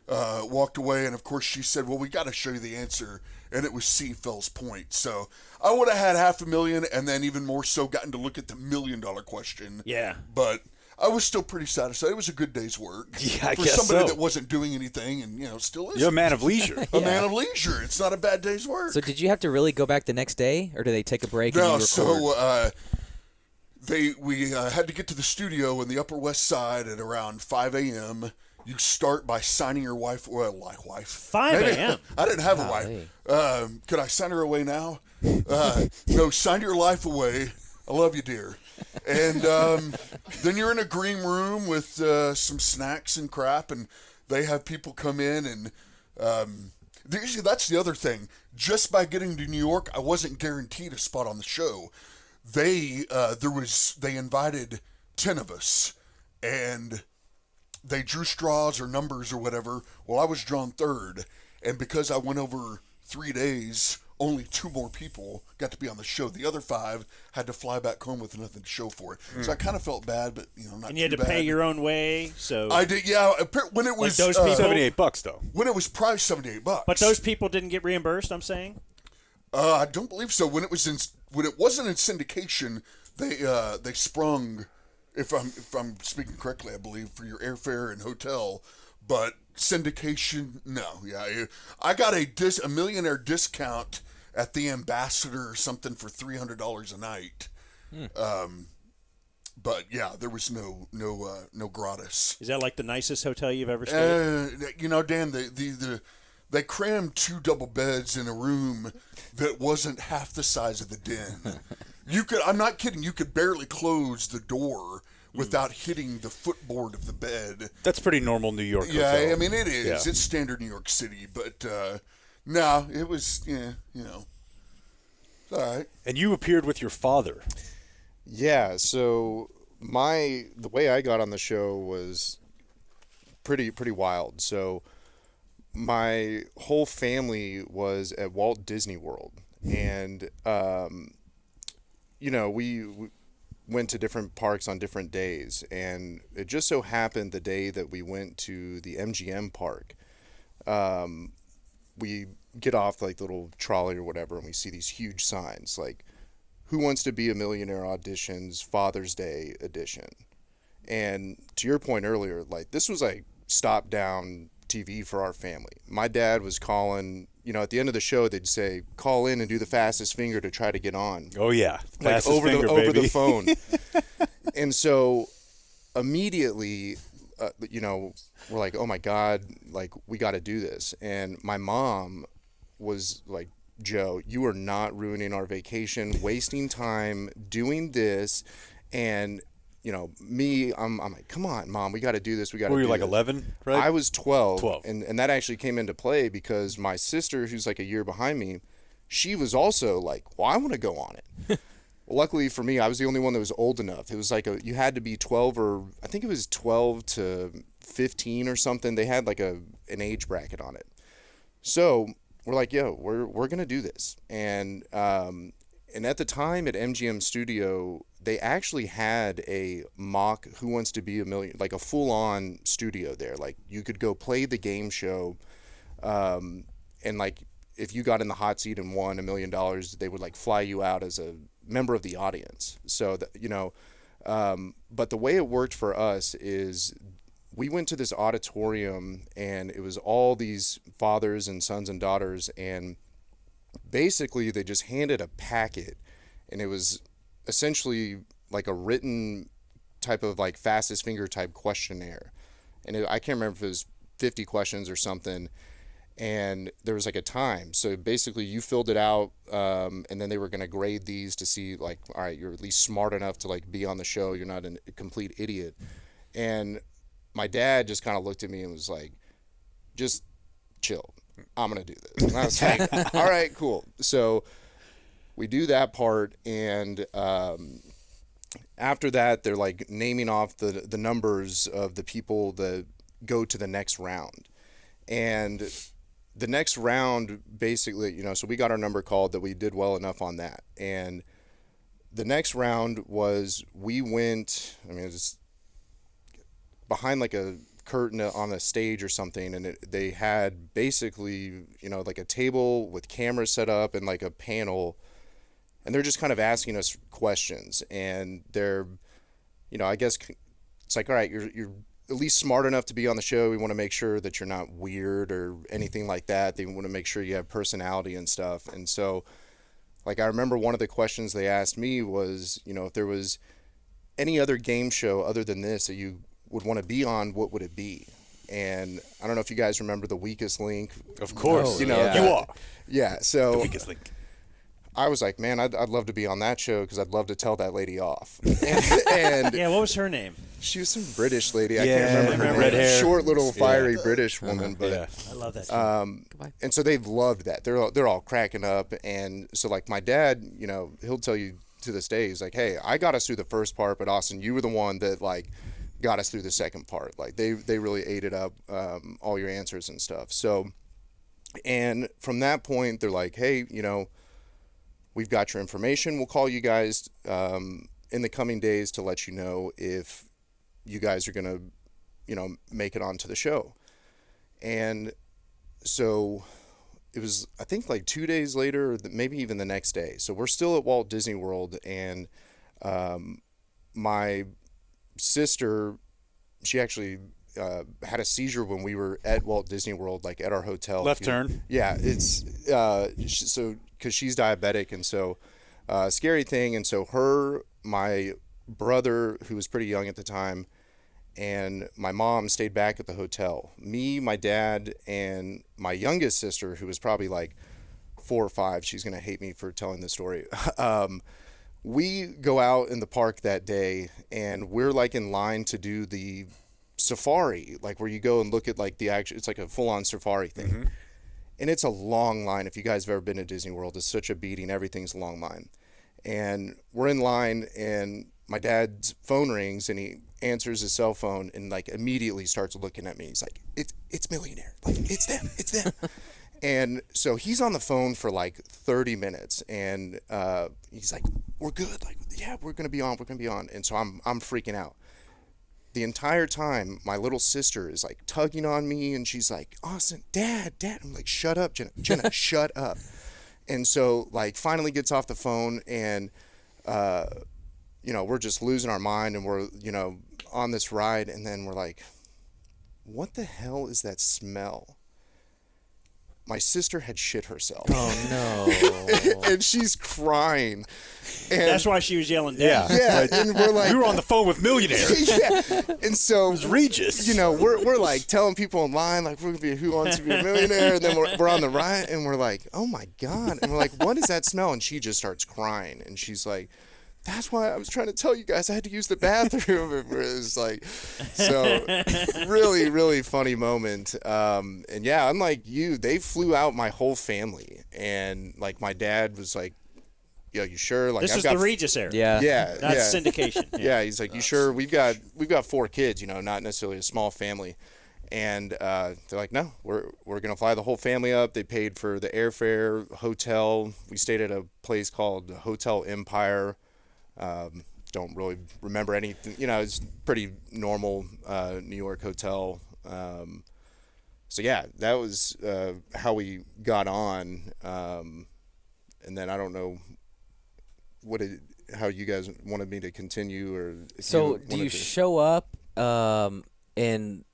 walked away. And of course she said, well, we got to show you the answer. And it was C, Fells Point. So I would have had $500,000 and then even more so gotten to look at the $1 million question. Yeah. But I was still pretty satisfied. It was a good day's work. Yeah, I for guess somebody so. that wasn't doing anything and, still is. You're a man of leisure. A man of leisure. It's not a bad day's work. So did you have to really go back the next day, or did they take a break and you No, record? so we had to get to the studio in the Upper West Side at around 5 a.m. You start by signing your wife. 5 a.m. I didn't have a Golly. wife. Could I sign her away now? No, sign your life away. I love you, dear. And then you're in a green room with some snacks and crap, and they have people come in, and that's the other thing. Just by getting to New York, I wasn't guaranteed a spot on the show. They invited 10 of us, and they drew straws or numbers or whatever. Well, I was drawn third, and because I went over 3 days, only 2 more people got to be on the show. The other 5 had to fly back home with nothing to show for it. So I kind of felt bad, but not. And you had too to pay bad. your own way, so. I did, yeah. When it was those people- $78 though. when it was priced $78. But those people didn't get reimbursed, I'm saying? I don't believe so. When it wasn't in syndication, they sprung, if I'm speaking correctly, I believe, for your airfare and hotel. But syndication, no. Yeah, I got a Millionaire discount at the Ambassador or something for $300 a night. But yeah, there was no gratis. Is that like the nicest hotel you've ever stayed? Dan, they crammed 2 double beds in a room that wasn't half the size of the den. I'm not kidding, you could barely close the door without hitting the footboard of the bed. That's pretty normal New York Yeah, hotel. I mean, it is. Yeah. It's standard New York City, but no, it was, all right. And you appeared with your father. Yeah, so the way I got on the show was pretty wild. So my whole family was at Walt Disney World, and we went to different parks on different days, and it just so happened the day that we went to the MGM park, we get off like the little trolley or whatever, and we see these huge signs like Who Wants to Be a Millionaire auditions Father's Day edition. And to your point earlier, like this was like stop down TV for our family. My dad was calling, at the end of the show they'd say call in and do the fastest finger to try to get on. Oh yeah, Like fastest over finger, the baby. phone. And so immediately we're like, oh my God, like we got to do this. And my mom was like, Joe, you are not ruining our vacation, wasting time doing this. And me, I'm like, come on, Mom, we got to do this. We got to. Were you do like this. 11, right? I was 12. 12. And that actually came into play because my sister, who's like a year behind me, she was also like, well, I want to go on it. Well, luckily for me, I was the only one that was old enough. It was like you had to be 12 or I think it was 12 to 15 or something. They had like an age bracket on it. So we're like, yo, we're gonna do this. And at the time at MGM Studio, they actually had a mock Who Wants to Be a Million, like a full-on studio there. Like you could go play the game show, and like if you got in the hot seat and won $1 million, they would like fly you out as a member of the audience. So but the way it worked for us is we went to this auditorium and it was all these fathers and sons and daughters, and basically they just handed a packet, and it was essentially like a written type of like fastest finger type questionnaire. And I can't remember if it was 50 questions or something. And there was like a time. So basically you filled it out, and then they were going to grade these to see like, all right, you're at least smart enough to like be on the show. You're not a complete idiot. And my dad just kind of looked at me and was like, just chill. I'm going to do this. And I was like, all right, cool. So we do that part. And after that, they're like naming off the numbers of the people that go to the next round. And the next round, basically, you know, so we got our number called that we did well enough on that. And the next round was we went, I mean, it was behind like a curtain on a stage or something, and they had basically, you know, like a table with cameras set up and like a panel, and they're just kind of asking us questions. And they're, you know, I guess it's like, all right, you're at least smart enough to be on the show. We want to make sure that you're not weird or anything like that. They want to make sure you have personality and stuff. And so, like, I remember one of the questions they asked me was, you know, if there was any other game show other than this that you would want to be on, what would it be? And I don't know if you guys remember The Weakest Link. Of course. You know, yeah. You are. Yeah. So The Weakest Link. I was like, man, I'd love to be on that show because I'd love to tell that lady off. And Yeah, what was her name? she was some British lady. I Yeah, can't remember her red name. hair. Short little fiery British woman. But Yeah. I love that. and so they've loved that. They're all cracking up. And so like my dad, you know, he'll tell you to this day, he's like, hey, I got us through the first part, but Austin, you were the one that like got us through the second part. Like they really ate it up, all your answers and stuff. So, and from that point, they're like, hey, you know, we've got your information. We'll call you guys in the coming days to let you know if you guys are going to, you know, make it onto the show. And so it was, I think, like 2 days later, or maybe even the next day. So we're still at Walt Disney World, and my sister, she actually had a seizure when we were at Walt Disney World, like at our hotel. Left turn. Yeah, it's so because she's diabetic, and so scary thing. And so my brother, who was pretty young at the time, and my mom stayed back at the hotel. Me, my dad, and my youngest sister, who was probably like 4 or 5. She's gonna hate me for telling this story. We go out in the park that day, and we're like in line to do the safari, like where you go and look at like the actual, it's like a full-on safari thing. Mm-hmm. And it's a long line. If you guys have ever been to Disney World, it's such a beating. Everything's a long line. And we're in line, and my dad's phone rings, and he answers his cell phone and like immediately starts looking at me. He's like, it's Millionaire. Like, it's them. And so he's on the phone for like 30 minutes, and he's like, we're good. Like, yeah, we're going to be on. And so I'm freaking out. The entire time, my little sister is like tugging on me, and she's like, Austin, Dad. I'm like, shut up, Jenna, shut up. And so like finally gets off the phone, and you know, we're just losing our mind, and we're, you know, on this ride, and then we're like, what the hell is that smell? My sister had shit herself. Oh no. And she's crying. And That's why she was yelling down. yeah, and we're like, We were on the phone with Millionaire. yeah. And so It was Regis. you know, we're like telling people in line, like, we're gonna be Who Wants to Be a Millionaire, and then we're on the ride, and we're like, oh my god, and we're like, what is that smell? And she just starts crying, and she's like, that's why I was trying to tell you guys I had to use the bathroom. It was like, so really, really funny moment. And yeah, unlike you, they flew out my whole family, and like my dad was like, yo, you sure? Like, This I've is got the Regis era. Yeah. yeah, That's yeah. syndication. Yeah, he's like, you sure? We've got 4 kids, you know, not necessarily a small family. And they're like, no, we're gonna fly the whole family up. They paid for the airfare, hotel. We stayed at a place called Hotel Empire. Don't really remember anything. You know, it's pretty normal New York hotel. So yeah, that was how we got on. And then I don't know how you guys wanted me to continue, or if So do wanted you to- show up and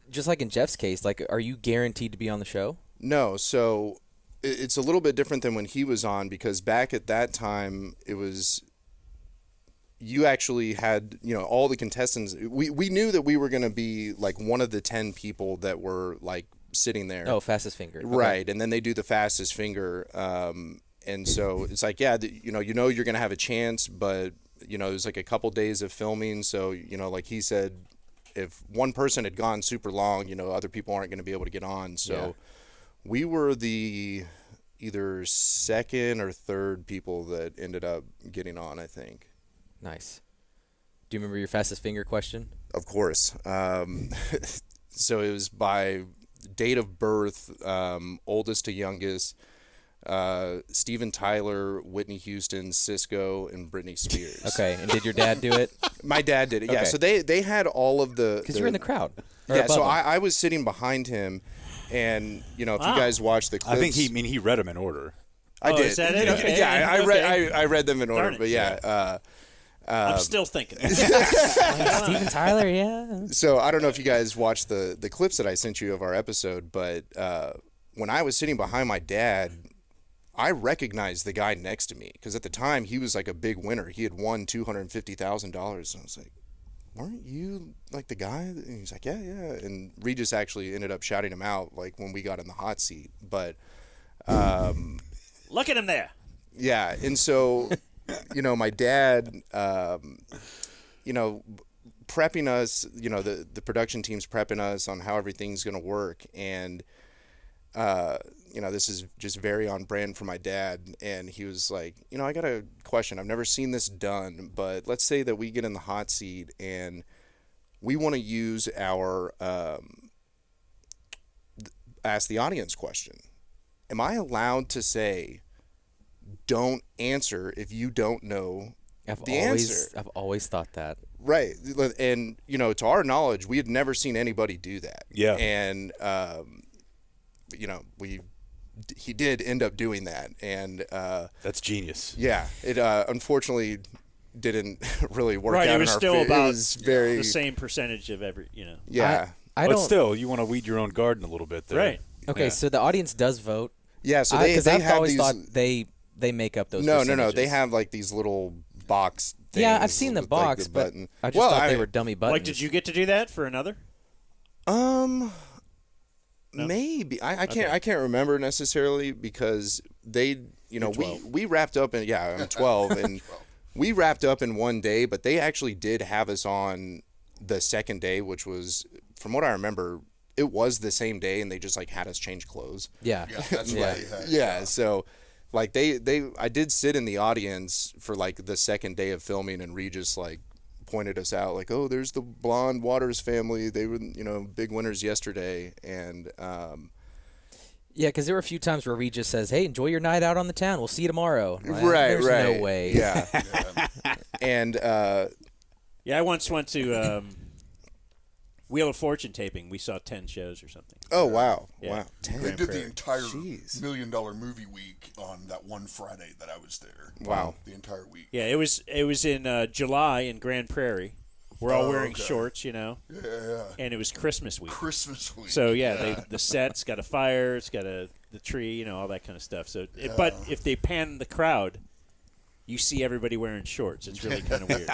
just like in Jeff's case, like, are you guaranteed to be on the show? No, so it's a little bit different than when he was on, because back at that time it was, you actually had, you know, all the contestants. We knew that we were going to be like one of the 10 people that were like sitting there. Oh, fastest finger. Okay. Right, and then they do the fastest finger, and so it's like, yeah, you know you're gonna have a chance, but you know there's like a couple days of filming, so you know, like he said, if one person had gone super long, you know, other people aren't gonna be able to get on. So we were the either second or third people that ended up getting on, I think. Nice. Do you remember your fastest finger question? Of course. So it was by date of birth, oldest to youngest. Steven Tyler, Whitney Houston, Cisco, and Britney Spears. Okay, and did your dad do it? My dad did it. Yeah. Okay. So they had all of the Because you're in the crowd. Or Yeah. above So him. I was sitting behind him, and if you guys watch the clips, I think he read them in order. I Oh, did. is that it? Okay. Yeah, I read. Okay. I read them in order, Darn it. but yeah. I'm still thinking. Steven Tyler, yeah. So I don't know if you guys watched the clips that I sent you of our episode, but when I was sitting behind my dad, I recognized the guy next to me because at the time he was like a big winner. He had won $250,000, and I was like, "Weren't you like the guy?" And he's like, "Yeah, yeah." And Regis actually ended up shouting him out like when we got in the hot seat, but. Look at him there. Yeah, and so, my dad, prepping us, the production team's prepping us on how everything's going to work. And, this is just very on brand for my dad. And he was like, I got a question. I've never seen this done, but let's say that we get in the hot seat and we want to use our ask the audience question. Am I allowed to say, don't answer if you don't know the answer? I've always thought that. Right. And, to our knowledge, we had never seen anybody do that. Yeah. And, he did end up doing that. And that's genius. Yeah. It unfortunately didn't really work Right, out it was in our still favor. about It was very, the same percentage of every, Yeah. I But don't. still, you want to weed your own garden a little bit there. Right. Okay, Yeah. so the audience does vote. Yeah. So Because they I've have always these. thought they make up those. No. percentages. They have like these little box things. Yeah, I've seen the with, like, box, but button. I just Well, thought they were dummy buttons. Like, did you get to do that for another? No? Maybe I Okay. can't remember necessarily because they we wrapped up in I'm 12 and we wrapped up in one day, but they actually did have us on the second day, which was from what I remember it was the same day, and they just like had us change clothes. Yeah. Yeah, that's Yeah. what they had. Yeah, so like I did sit in the audience for like the second day of filming, and Regis like pointed us out like, oh, there's the blonde Waters family. They were big winners yesterday, and Yeah, because there were a few times where Regis says, "Hey, enjoy your night out on the town. We'll see you tomorrow." Like, right, There's right, no way. yeah, and Yeah, I once went to Wheel of Fortune taping. We saw 10 shows or something. oh wow, Yeah. wow, They Grand did Prairie. the entire Jeez. $1 Million Movie Week on that one Friday that I was there. Wow. The entire week. Yeah, it was in July in Grand Prairie. We're all Oh, wearing okay. shorts, Yeah. and it was Christmas week. Christmas week. So yeah, the set's got a fire, it's got the tree, all that kind of stuff. So, but if they pan the crowd, you see everybody wearing shorts. It's really kind of weird.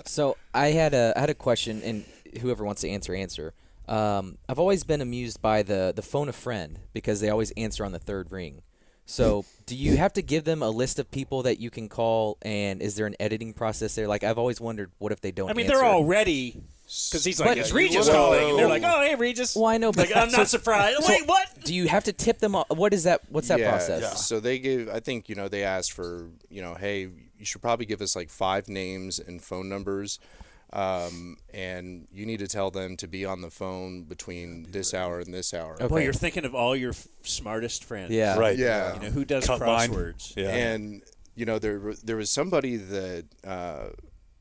So I had a question, and whoever wants to answer. I've always been amused by the phone a friend because they always answer on the third ring. So do you have to give them a list of people that you can call, and is there an editing process there? Like I've always wondered, what if they don't? I mean, answer? they're all ready because he's like, But- "It's Regis Whoa. calling," and they're like, "Oh, hey, Regis." Well, I know, but Like, I'm not surprised. Wait, what? Do you have to tip them off? What is that? What's that yeah, process? Yeah. So they gave, I think they asked for hey, you should probably give us like 5 names and phone numbers. And you need to tell them to be on the phone between this hour and this hour. Okay. Boy, you're thinking of all your smartest friends. Yeah. Right. Yeah. Who does Cut line. crosswords? Yeah. And there was somebody that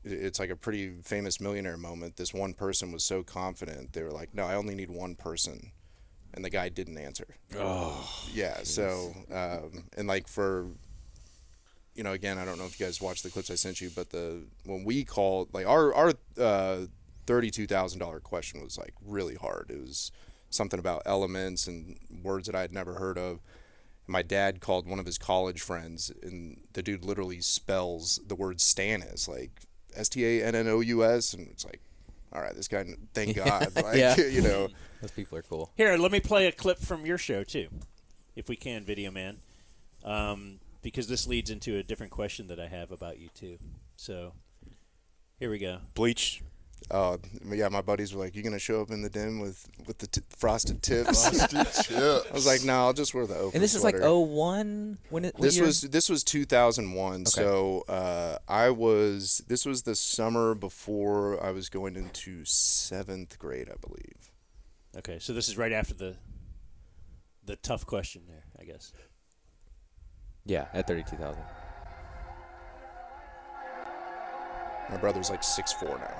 it's like a pretty famous Millionaire moment. This one person was so confident they were like, "No, I only need one person," and the guy didn't answer. Oh. Yeah. So and like for again, I don't know if you guys watched the clips I sent you, but when we called, like our $32,000 question was like really hard. It was something about elements and words that I had never heard of. My dad called one of his college friends, and the dude literally spells the word Stannis like Stannous, and it's like, all right, this guy, thank God, like, Yeah. Those people are cool. Here, let me play a clip from your show too, if we can, Video Man, because this leads into a different question that I have about you too. So, here we go. Bleach. Yeah, my buddies were like, "You gonna show up in the den with the frosted tips?" Chips. I was like, "No, I'll just wear the Oprah And this is like sweater." 01? This was 2001. So this was the summer before I was going into 7th grade, I believe. Okay, so this is right after the tough question there, I guess. Yeah, at 32,000. My brother's like 6'4" now.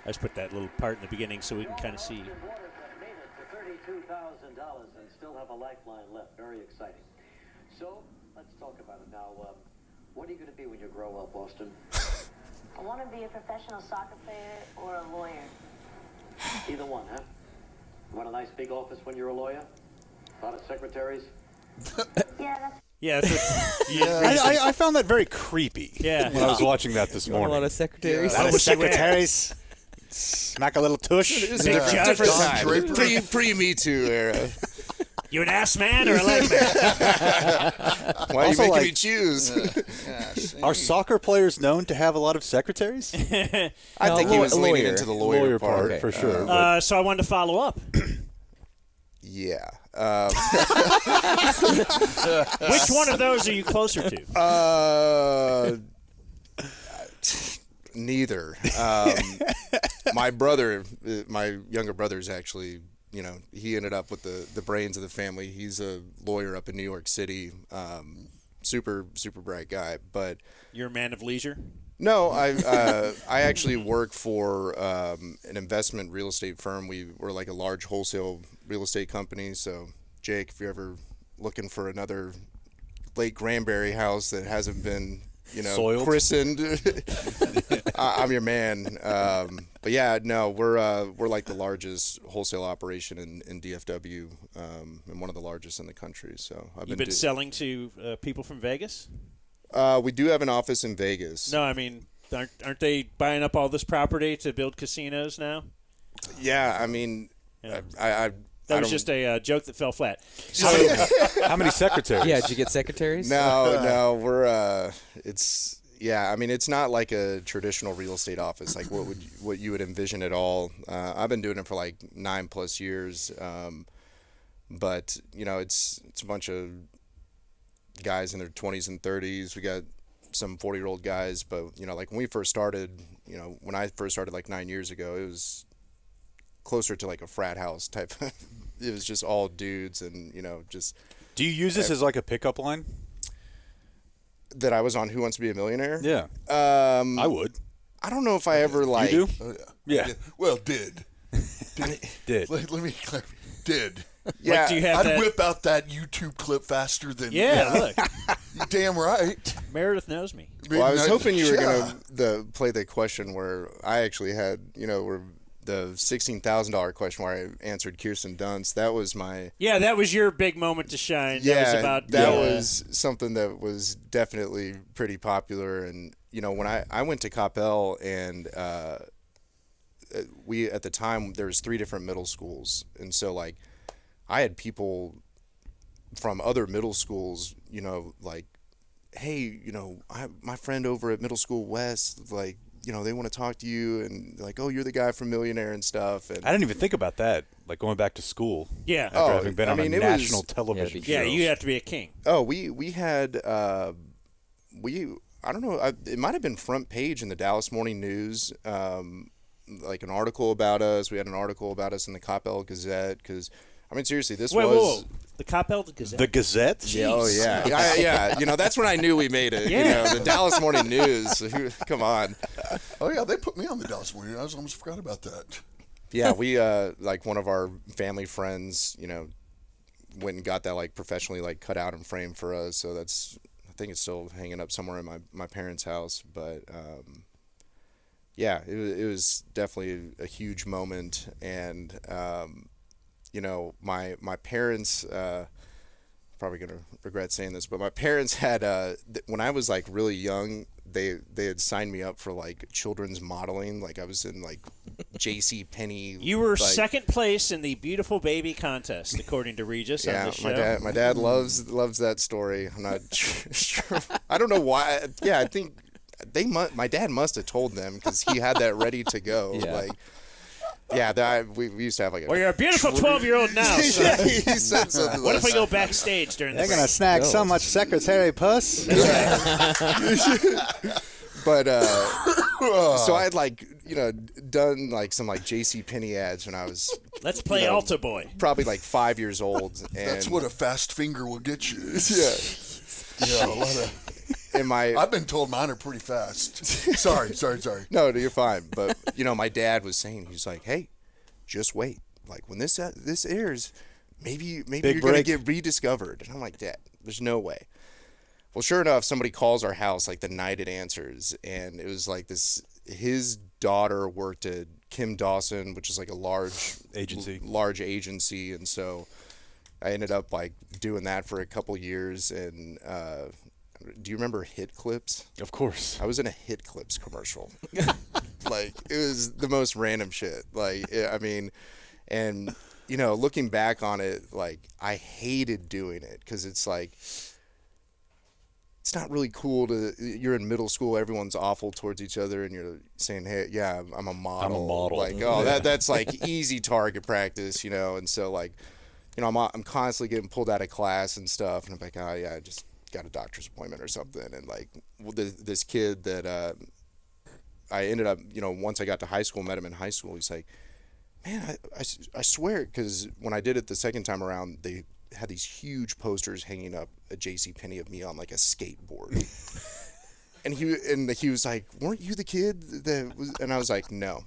I just put that little part in the beginning so we can kind of see. $32,000 and still have a lifeline left. Very exciting. So let's talk about it now. What are you going to be when you grow up, Austin? I want to be a professional soccer player or a lawyer. Either one, huh? You want a nice big office when you're a lawyer? A lot of secretaries? Yeah, that's Yeah, I found that very creepy. Yeah. When I was watching that this morning. A lot of secretaries. A lot of secretaries. Smack a little tush. It was a different time. Pre-Me Too era. You an ass man or a leg man? Why are you Also, making like- me choose? Are soccer players known to have a lot of secretaries? I think he was leaning lawyer. into the lawyer part. Okay. for sure. So I wanted to follow up. Yeah. Which one of those are you closer to? Neither. My brother, my younger brother's actually, he ended up with the brains of the family. He's a lawyer up in New York City. Super bright guy. But You're a man of leisure? no, I actually work for an investment real estate firm. We're like a large wholesale real estate company. So, Jake, if you're ever looking for another Lake Granbury house that hasn't been, Soiled? christened, I'm your man. But yeah, no, we're like the largest wholesale operation in DFW, and one of the largest in the country. So You've been selling to people from Vegas? We do have an office in Vegas. No, I mean, aren't they buying up all this property to build casinos now? Yeah, I mean, Yeah. That was just a joke that fell flat. How many secretaries? Yeah, did you get secretaries? No, we're it's not like a traditional real estate office, like what you would envision at all. I've been doing it for like 9+ years, but it's a bunch of guys in their 20s and 30s. We got some 40-year-old guys, but like when we first started, when I first started like 9 years ago, it was closer to like a frat house type. It was just all dudes and just. Do you use this as like a pickup line? That I was on Who Wants to Be a Millionaire? Yeah. I would. I don't know if I ever like. You do? Yeah. Well, did. Did. Let me clarify. Did. Yeah. Like, do you have I'd that? whip out that YouTube clip faster than. Yeah, look. You're damn right. Meredith knows me. Well, I was hoping you were gonna play the question where I actually had where the $16,000 question where I answered Kirsten Dunst. That was my. Yeah, that was your big moment to shine. Yeah, that was something that was definitely pretty popular. And when I went to Coppell and we at the time there was 3 different middle schools, and so like I had people from other middle schools, like, hey, my friend over at Middle School West, like, they want to talk to you, and like, oh, you're the guy from Millionaire and stuff. And I didn't even think about that, like going back to school. Yeah. After having been on a national television show. Yeah, you have to be a king. Oh, we had I don't know, it might have been front page in the Dallas Morning News, like an article about us. We had an article about us in the Coppell Gazette because, I mean, seriously, this was. Whoa. The Coppell Gazette? The Gazette? Yeah, oh, yeah. Yeah, that's when I knew we made it. Yeah. The Dallas Morning News. Come on. Oh, yeah, they put me on the Dallas Morning. I almost forgot about that. Yeah, we, like, one of our family friends, went and got that, like, professionally, like, cut out and framed for us. So that's, I think it's still hanging up somewhere in my parents' house. But, yeah, it was definitely a huge moment. And, my parents, probably going to regret saying this, but my parents had, when I was like really young, they had signed me up for like children's modeling. Like I was in like J.C. Penney. You were like, second place in the Beautiful Baby contest, according to Regis on the show. my dad loves that story. I'm not sure. I don't know why. Yeah, I think my dad must have told them because he had that ready to go. Yeah. Like, yeah, we used to have like a. Well, you're a beautiful 12-year-old now. So. Yeah, he said something. What if we go backstage during the They're going to snag so much secretary puss. But so I had like done like some like JCPenney ads when I was Let's play Alta Boy. Probably like 5 years old. And That's what a fast finger will get you. Yeah. Yeah, a lot of. I've been told mine are pretty fast. Sorry. No, you're fine. But my dad was saying, he's like, hey, just wait. Like when this airs, maybe you're gonna get rediscovered. And I'm like, Dad, there's no way. Well, sure enough, somebody calls our house like the night it answers, and it was like this. His daughter worked at Kim Dawson, which is like a large agency, and so I ended up like doing that for a couple years. And do you remember Hit Clips? Of course. I was in a Hit Clips commercial. Like it was the most random shit. Like and looking back on it, like I hated doing it because it's like. It's not really cool you're in middle school, everyone's awful towards each other, and you're saying, hey, yeah, I'm a model. Like, that's like easy target practice, and so like, I'm constantly getting pulled out of class and stuff, and I'm like, oh yeah, I just got a doctor's appointment or something. And like this kid that I ended up, once I got to high school, met him in high school, he's like, man, I swear, because when I did it the second time around, they had these huge posters hanging up at JCPenney of me on like a skateboard. and he was like, weren't you the kid that was, and I was like, no.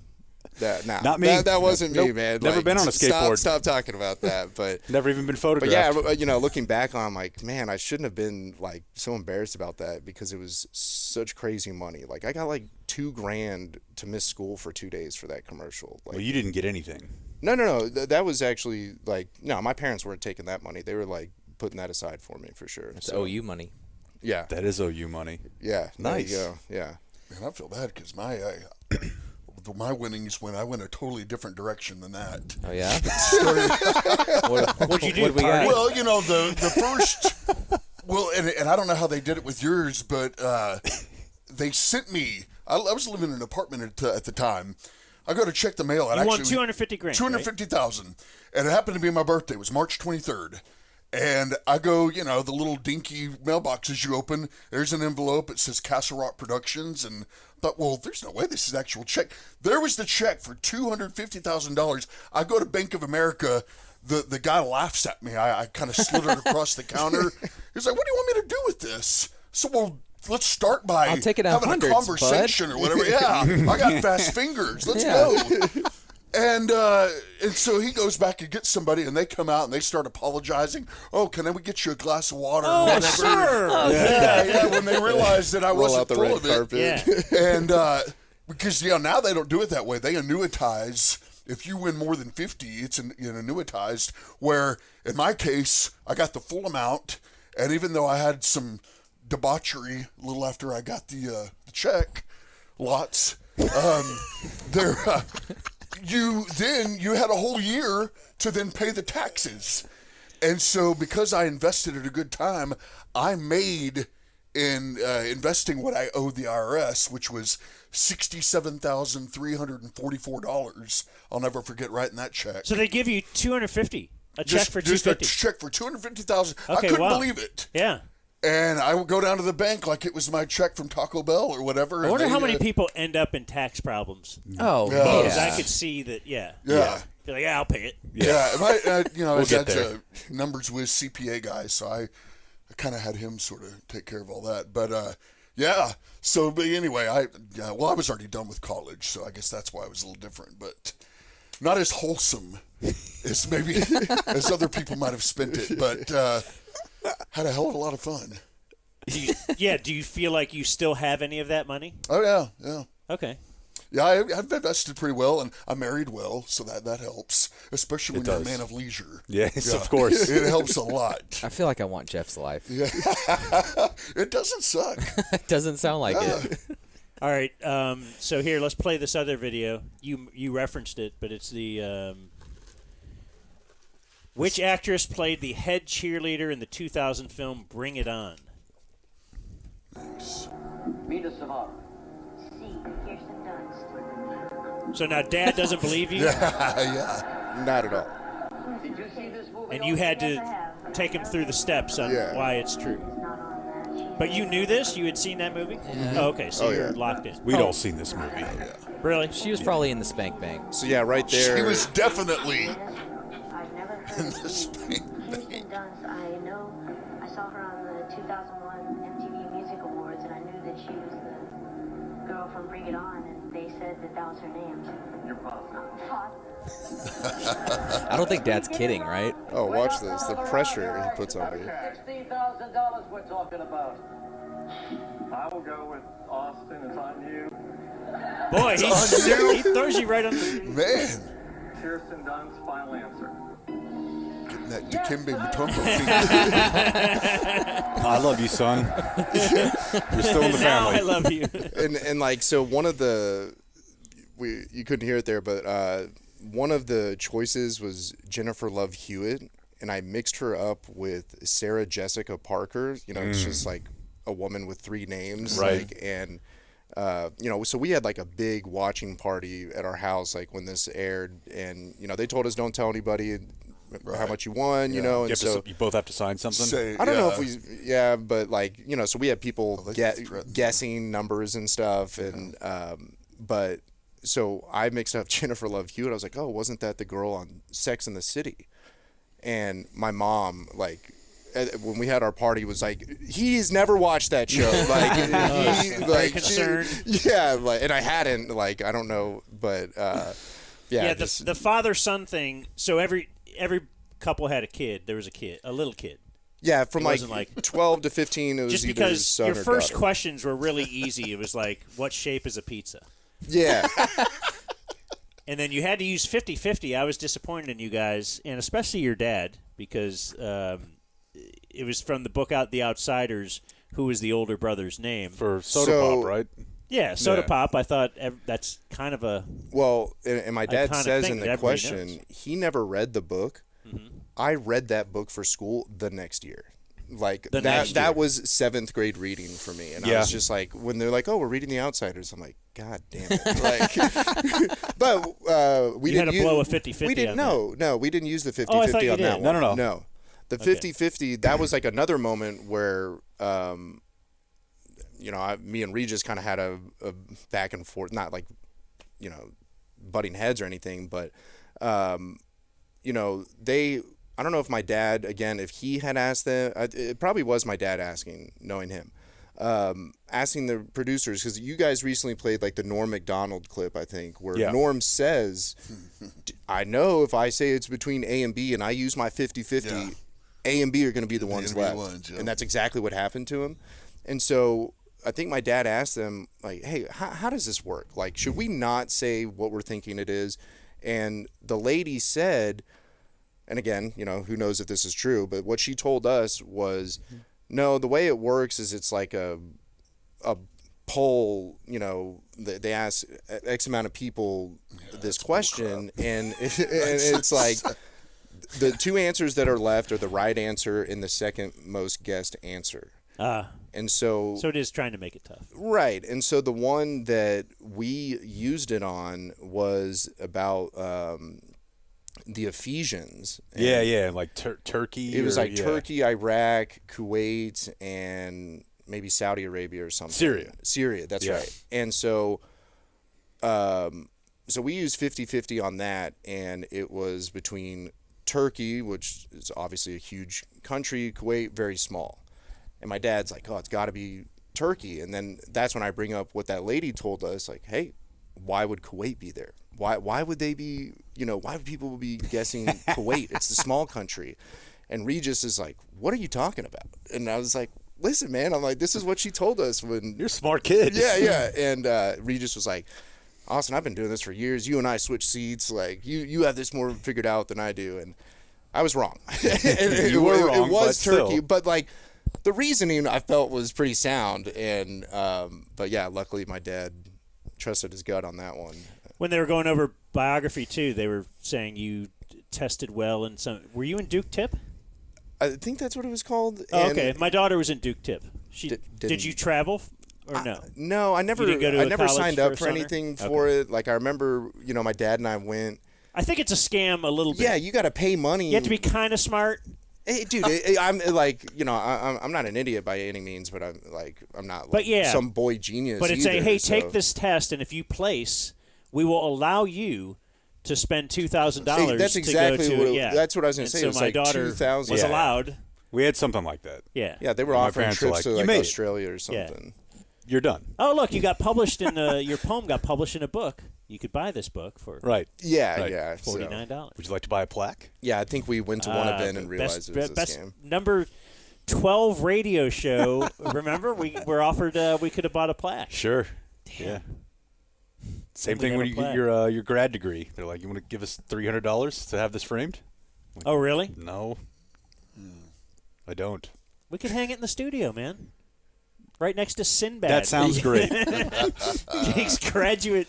Not me. That wasn't me, man. Never been on a skateboard. Stop talking about that. But never even been photographed. But yeah, looking back on, I'm like, man, I shouldn't have been like so embarrassed about that because it was such crazy money. Like I got like $2,000 to miss school for 2 days for that commercial. Like, well, you didn't get anything. No. That was actually like my parents weren't taking that money. They were like putting that aside for me for sure. It's OU money. Yeah, that is OU money. Yeah, nice. There you go. Yeah, man, I feel bad because my winnings went. I went a totally different direction than that. Oh yeah. What'd you do? What we got? Well, the first. Well, and I don't know how they did it with yours, but they sent me. I was living in an apartment at the time. I go to check the mail. You won $250,000. $250,000, and it happened to be my birthday. It was March 23rd. And I go, the little dinky mailboxes you open, there's an envelope. It says Castle Rock Productions. And I thought, well, there's no way this is an actual check. There was the check for $250,000. I go to Bank of America. The guy laughs at me. I kind of slid it across the counter. He's like, what do you want me to do with this? So, well, let's start by I'll take it having hundreds, a conversation or whatever. Yeah, I got fast fingers. Let's go. And so he goes back and gets somebody, and they come out and they start apologizing. Oh, can we get you a glass of water? Oh, or whatever? sure. Yeah. When they realized that I wasn't out the full red of it. carpet. Yeah. And because now they don't do it that way. They annuitize. If you win more than 50, it's an annuitized. Where in my case, I got the full amount, and even though I had some debauchery a little after I got the check, lots. You had a whole year to then pay the taxes, and so because I invested at a good time, I made in investing what I owed the IRS, which was $67,344. I'll never forget writing that check. So they give you $250,000, a check for $250,000. Just a check for $250,000. Okay, I couldn't wow. believe it. Yeah. And I would go down to the bank like it was my check from Taco Bell or whatever. I wonder how many people end up in tax problems. Oh, Yeah. Because I could see that, Yeah. You're like, I'll pay it. Yeah. I was get at there. numbers with CPA guy, so I kind of had him sort of take care of all that. But, So, but anyway, I was already done with college, so I guess that's why I was a little different. But not as wholesome as maybe as other people might have spent it. But had a hell of a lot of fun. Do you feel like you still have any of that money? Oh, yeah. Okay. Yeah, I've invested pretty well, and I married well, so that helps, especially when you're a man of leisure. Yes, of course. It helps a lot. I feel like I want Jeff's life. Yeah. It doesn't suck. It doesn't sound like it. All right. So here, let's play this other video. You referenced it, but it's the which actress played the head cheerleader in the 2000 film Bring It On? Nice. Mina Samara. C. Kirsten Dunst. So now Dad doesn't believe you? Yeah. Not at all. Did you see this movie? And you had to take him through the steps on Yeah. why it's true. Not on that. She's But you knew this? You had seen that movie? Yeah. Oh, okay, so Oh, you're yeah. locked in. We'd all seen this movie. Really? She was probably in the Spank Bank. So yeah, right there. She was definitely I've never heard in of the Spank Kirsten Dunst. I know I saw her on the 2001 MTV Music Awards, and I knew that she was the girl from Bring It On, and they said that was her name. Your father. I don't think Dad's kidding, right? Oh, watch this. The pressure he puts on me. $16,000 we're talking about. I will go with Austin. It's on you. Boy, he throws you right on the... Man, Kirsten Dunst, final answer. getting that Dikembe Mutombo I love you, son. You're still in the Now family. I love you. And like, so one of the, you couldn't hear it there, but one of the choices was Jennifer Love Hewitt, and I mixed her up with Sarah Jessica Parker. You know, it's just like a woman with three names. Right. Like, and, you know, so we had like a big watching party at our house, like when this aired, and, you know, they told us don't tell anybody how much you won, you know, and so you both have to sign something. I don't know if we, but like, you know, so we had people guessing numbers and stuff, and but so I mixed up Jennifer Love Hewitt. I was like, oh, wasn't that the girl on Sex and the City? And my mom, like, when we had our party, was like, he's never watched that show. Like, very concerned. Like, and I hadn't, like, I don't know, but yeah. The father-son thing. So every couple had a kid. There was a little kid. Yeah, from It like wasn't 12 to 15, it was just either because son your or first daughter. questions were really easy. It was like, what shape is a pizza? Yeah. And then you had to use 50-50. I was disappointed in you guys, and especially your dad, because it was from the book The Outsiders, who was the older brother's name. For Soda Pop, right? Yeah, Soda Yeah. Pop. I thought that's kind of a... Well, and my dad iconic says thing in that the everybody question, knows. he never read the book. Mm-hmm. I read that book for school the next year. Like, The next year. that was 7th grade reading for me. And I Yeah. was just like, when they're like, oh, we're reading The Outsiders, I'm like, God damn it. Like, but we You had didn't to blow a 50-50 We didn't, on no, we didn't use the 50-50 Oh, I thought you on that did. one. No. The Okay. 50-50, that was like another moment where, you know, me and Regis kind of had a back and forth, not like, you know, butting heads or anything, but, you know, I don't know if my dad, again, if he had asked them, it probably was my dad asking, knowing him, asking the producers, because you guys recently played like the Norm Macdonald clip, I think, where Yeah. Norm says, I know if I say it's between A and B and I use my 50-50, Yeah. A and B are going to be the ones gonna be left. the ones, yeah. And that's exactly what happened to him. And so I think my dad asked them, like, hey, how does this work? Like, should we not say what we're thinking it is? And the lady said, and again, you know, who knows if this is true, but what she told us was, no, the way it works is it's like a poll, you know, they ask X amount of people this question, and it's like the two answers that are left are the right answer and the second most guessed answer. And so it is trying to make it tough. Right. And so the one that we used it on was about the Ephesians. Yeah, like Turkey. It was like yeah. Turkey, Iraq, Kuwait, and maybe Saudi Arabia or something. Syria, that's Yeah. right. And so so we used 50-50 on that, and it was between Turkey, which is obviously a huge country, Kuwait, very small. And my dad's like, oh, it's got to be Turkey. And then that's when I bring up what that lady told us, like, hey, why would Kuwait be there? Why would they be, you know, why would people be guessing Kuwait? It's the small country. And Regis is like, what are you talking about? And I was like, listen, man, I'm like, this is what she told us when. You're a smart kid. Yeah. And Regis was like, Austin, I've been doing this for years. You and I switch seats. Like, you have this more figured out than I do. And I was wrong. You were wrong, It was but Turkey. still. But, like, the reasoning I felt was pretty sound. And, but yeah, luckily my dad trusted his gut on that one. When they were going over biography, too, they were saying you tested well in some. Were you in Duke Tip? I think that's what it was called. Oh, And okay. My daughter was in Duke Tip. Did didn't- you travel or no? No, I never. You didn't go to I a never college signed for up a for summer? anything for it. Like I remember, you know, my dad and I went. I think it's a scam a little bit. Yeah, you got to pay money. You have to be kind of smart. Hey, dude, I'm like, I'm not an idiot by any means, but I'm not like some boy genius. But it's either, hey, so. take this test, and if you place, we will allow you to spend $2,000. That's exactly to go to, that's what I was going to say. So it was my like daughter 2,000 was allowed. We had something like that. Yeah. Yeah, they were My offering parents were trips like, to "You made it." Australia or something. You're done. Oh, look, you got published in your poem got published in a book. You could buy this book for Yeah. $49. Would you like to buy a plaque? Yeah, I think we went to one event and realized it was a scam. Number 12 radio show. Remember, we were offered. We could have bought a plaque. Sure. Damn. Yeah. Same We thing got when a you plaque. get your grad degree. They're like, you want to give us $300 to have this framed? Like, Oh, really? No. I don't. We could hang it in the studio, man. Right next to Sinbad. That sounds great. Jake's graduate.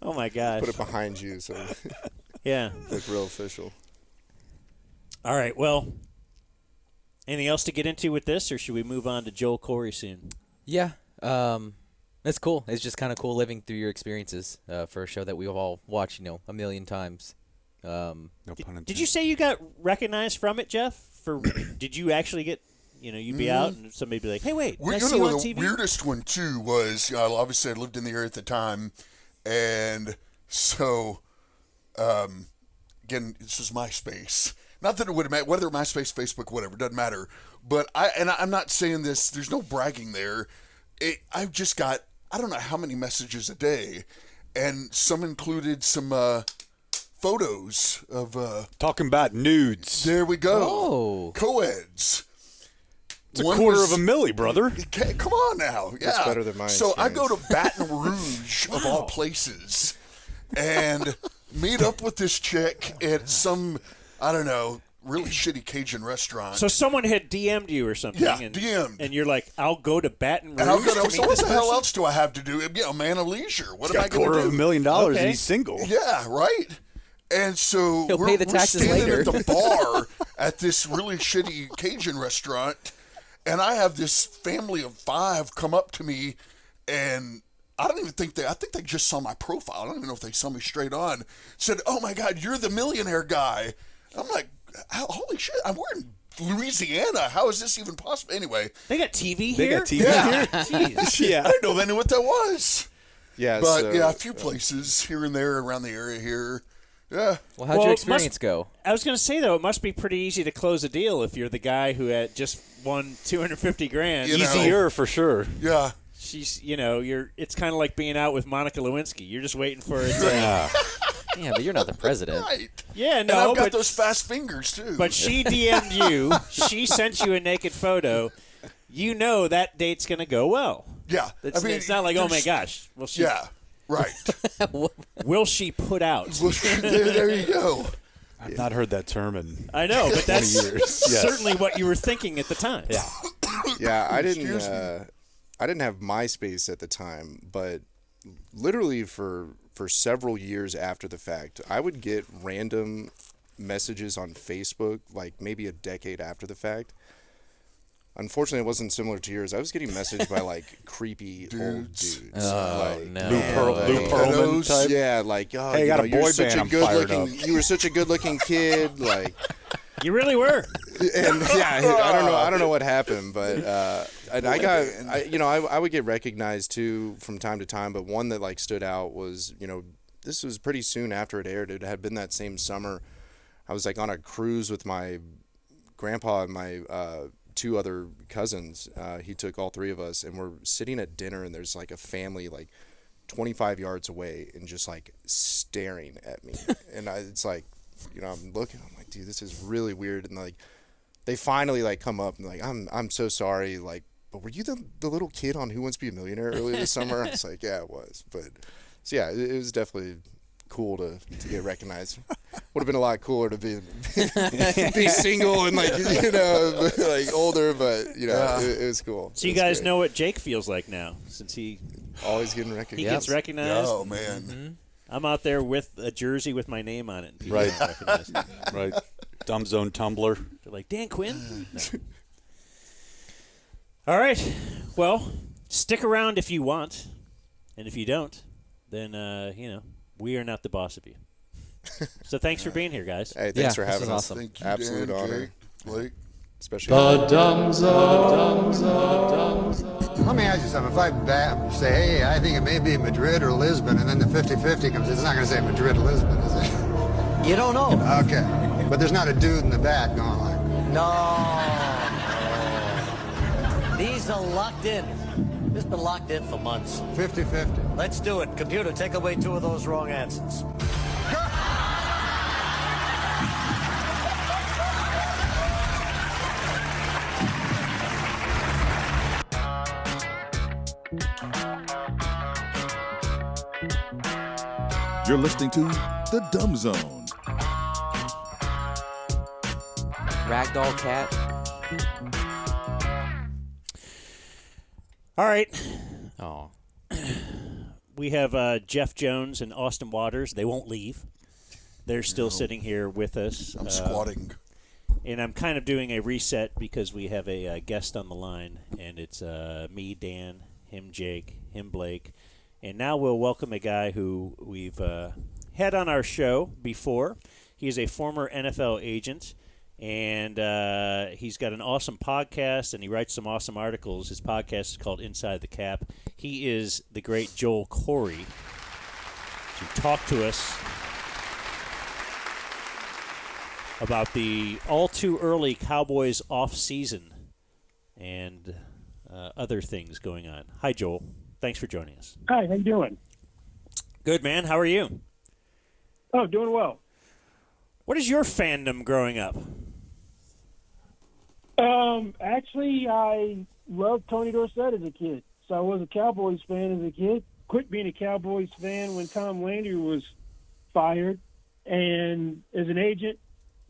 Oh my gosh. Put it behind you, so Yeah. look real official. All right. Well, anything else to get into with this, or should we move on to Joel Corry soon? Yeah. That's cool. It's just kind of cool living through your experiences for a show that we've all watched, a million times. No pun intended. Did you say you got recognized from it, Jeff? Did you actually get? You'd be out and somebody be like, "Hey, wait, can I see you on the TV?" weirdest one too was obviously I lived in the area at the time, and so again, this was MySpace. Not that it would have mattered whether MySpace, Facebook, whatever, doesn't matter. But I'm not saying this. There's no bragging there. I've just got I don't know how many messages a day, and some included some photos of talking about nudes. There we go. Oh, co-eds. It's a quarter of a milli, brother. Come on now. Yeah. That's better than mine. So I go to Baton Rouge, of all places, and meet up with this chick at some, I don't know, really shitty Cajun restaurant. So someone had DM'd you or something. Yeah, and, DM'd. And you're like, I'll go to Baton Rouge. And I'll go to so meet what this the hell person? else do I have to do? A man of leisure. What He's am got I going to $250,000 do? and Okay. he's single. Yeah, right. And so He'll pay the we're taxes standing later. at the bar at this really shitty Cajun restaurant, and I have this family of 5 come up to me, and I don't even think I think they just saw my profile. I don't even know if they saw me straight on. Said, "Oh my God, you're the Millionaire guy." I'm like, "Holy shit! I'm wearing Louisiana. How is this even possible?" Anyway, They got TV They here. got TV Yeah. Jeez. Yeah. I didn't know they knew what that was. Yeah, But so, yeah, a few places here and there around the area here. Yeah. well, how'd Well, your it must- experience go? I was going to say though, it must be pretty easy to close a deal if you're the guy who had just won $250,000. You know. Easier for sure. Yeah. She's, you're. It's kind of like being out with Monica Lewinsky. You're just waiting for it. Yeah. Yeah, but you're not the president. Right. Yeah, And no, I've got but those fast fingers too. but she DM'd you. She sent you a naked photo. You know that date's going to go well. yeah, It's not like, oh my gosh. Well, she, Yeah, right. Will she put out? Well, there you go. I've not heard that term in I know, but that's 20 years. Yes. certainly what you were thinking at the time. Yeah. Yeah, I didn't. Excuse me. I didn't have MySpace at the time, but literally for several years after the fact, I would get random messages on Facebook, like maybe a decade after the fact. Unfortunately, it wasn't similar to yours. I was getting messaged by like creepy old dudes. Oh, like, no. Lou Pearlman type. Yeah, like, oh, Hey, you got know, a you're boy such band, a I'm good fired looking. You were such a good looking kid, like. You really were. And yeah, I don't know what happened, but and I would get recognized too from time to time. But one that like stood out was, this was pretty soon after it aired. It had been that same summer. I was like on a cruise with my grandpa and my 2 other cousins. He took all 3 of us, and we're sitting at dinner, and there's like a family like 25 yards away and just like staring at me, and it's like. I'm looking. I'm like, dude, this is really weird. And like, they finally like come up and like, I'm so sorry. Like, but were you the little kid on Who Wants to Be a Millionaire earlier this summer? I was like, yeah, it was. But so yeah, it was definitely cool to get recognized. Would have been a lot cooler to be single and like like older, but it was cool. So you guys know what Jake feels like now, since he always getting recognized. He gets recognized. Oh man. Mm-hmm. I'm out there with a jersey with my name on it. And people Right. recognize me. Right. Dumb Zone Tumblr. They're like, Dan Quinn? No. All right. Well, stick around if you want. And if you don't, then, we are not the boss of you. So thanks for being here, guys. Hey, thanks for having us. Awesome. Thank you, Absolute Dan, honor. Jake, Blake. especially. Let me ask you something. If I say, hey, I think it may be Madrid or Lisbon, and then the 50-50 comes, it's not going to say Madrid or Lisbon, is it? You don't know. Okay. But there's not a dude in the back going like, No. These are locked in. This has been locked in for months. 50-50. Let's do it. Computer, take away 2 of those wrong answers. You're listening to The Dumb Zone. Ragdoll cat. All right. Oh. We have Jeff Jones and Austin Waters. They won't leave. They're still sitting here with us. I'm squatting. And I'm kind of doing a reset because we have a guest on the line, and it's me, Dan, him, Jake, him, Blake. And now we'll welcome a guy who we've had on our show before. He is a former NFL agent, and he's got an awesome podcast, and he writes some awesome articles. His podcast is called Inside the Cap. He is the great Joel Corry to talk to us about the all-too-early Cowboys off-season and other things going on. Hi, Joel. Thanks for joining us. Hi, how you doing? Good, man. How are you? Oh, doing well. What is your fandom growing up? Actually, I loved Tony Dorsett as a kid. So I was a Cowboys fan as a kid. Quit being a Cowboys fan when Tom Landry was fired. And as an agent,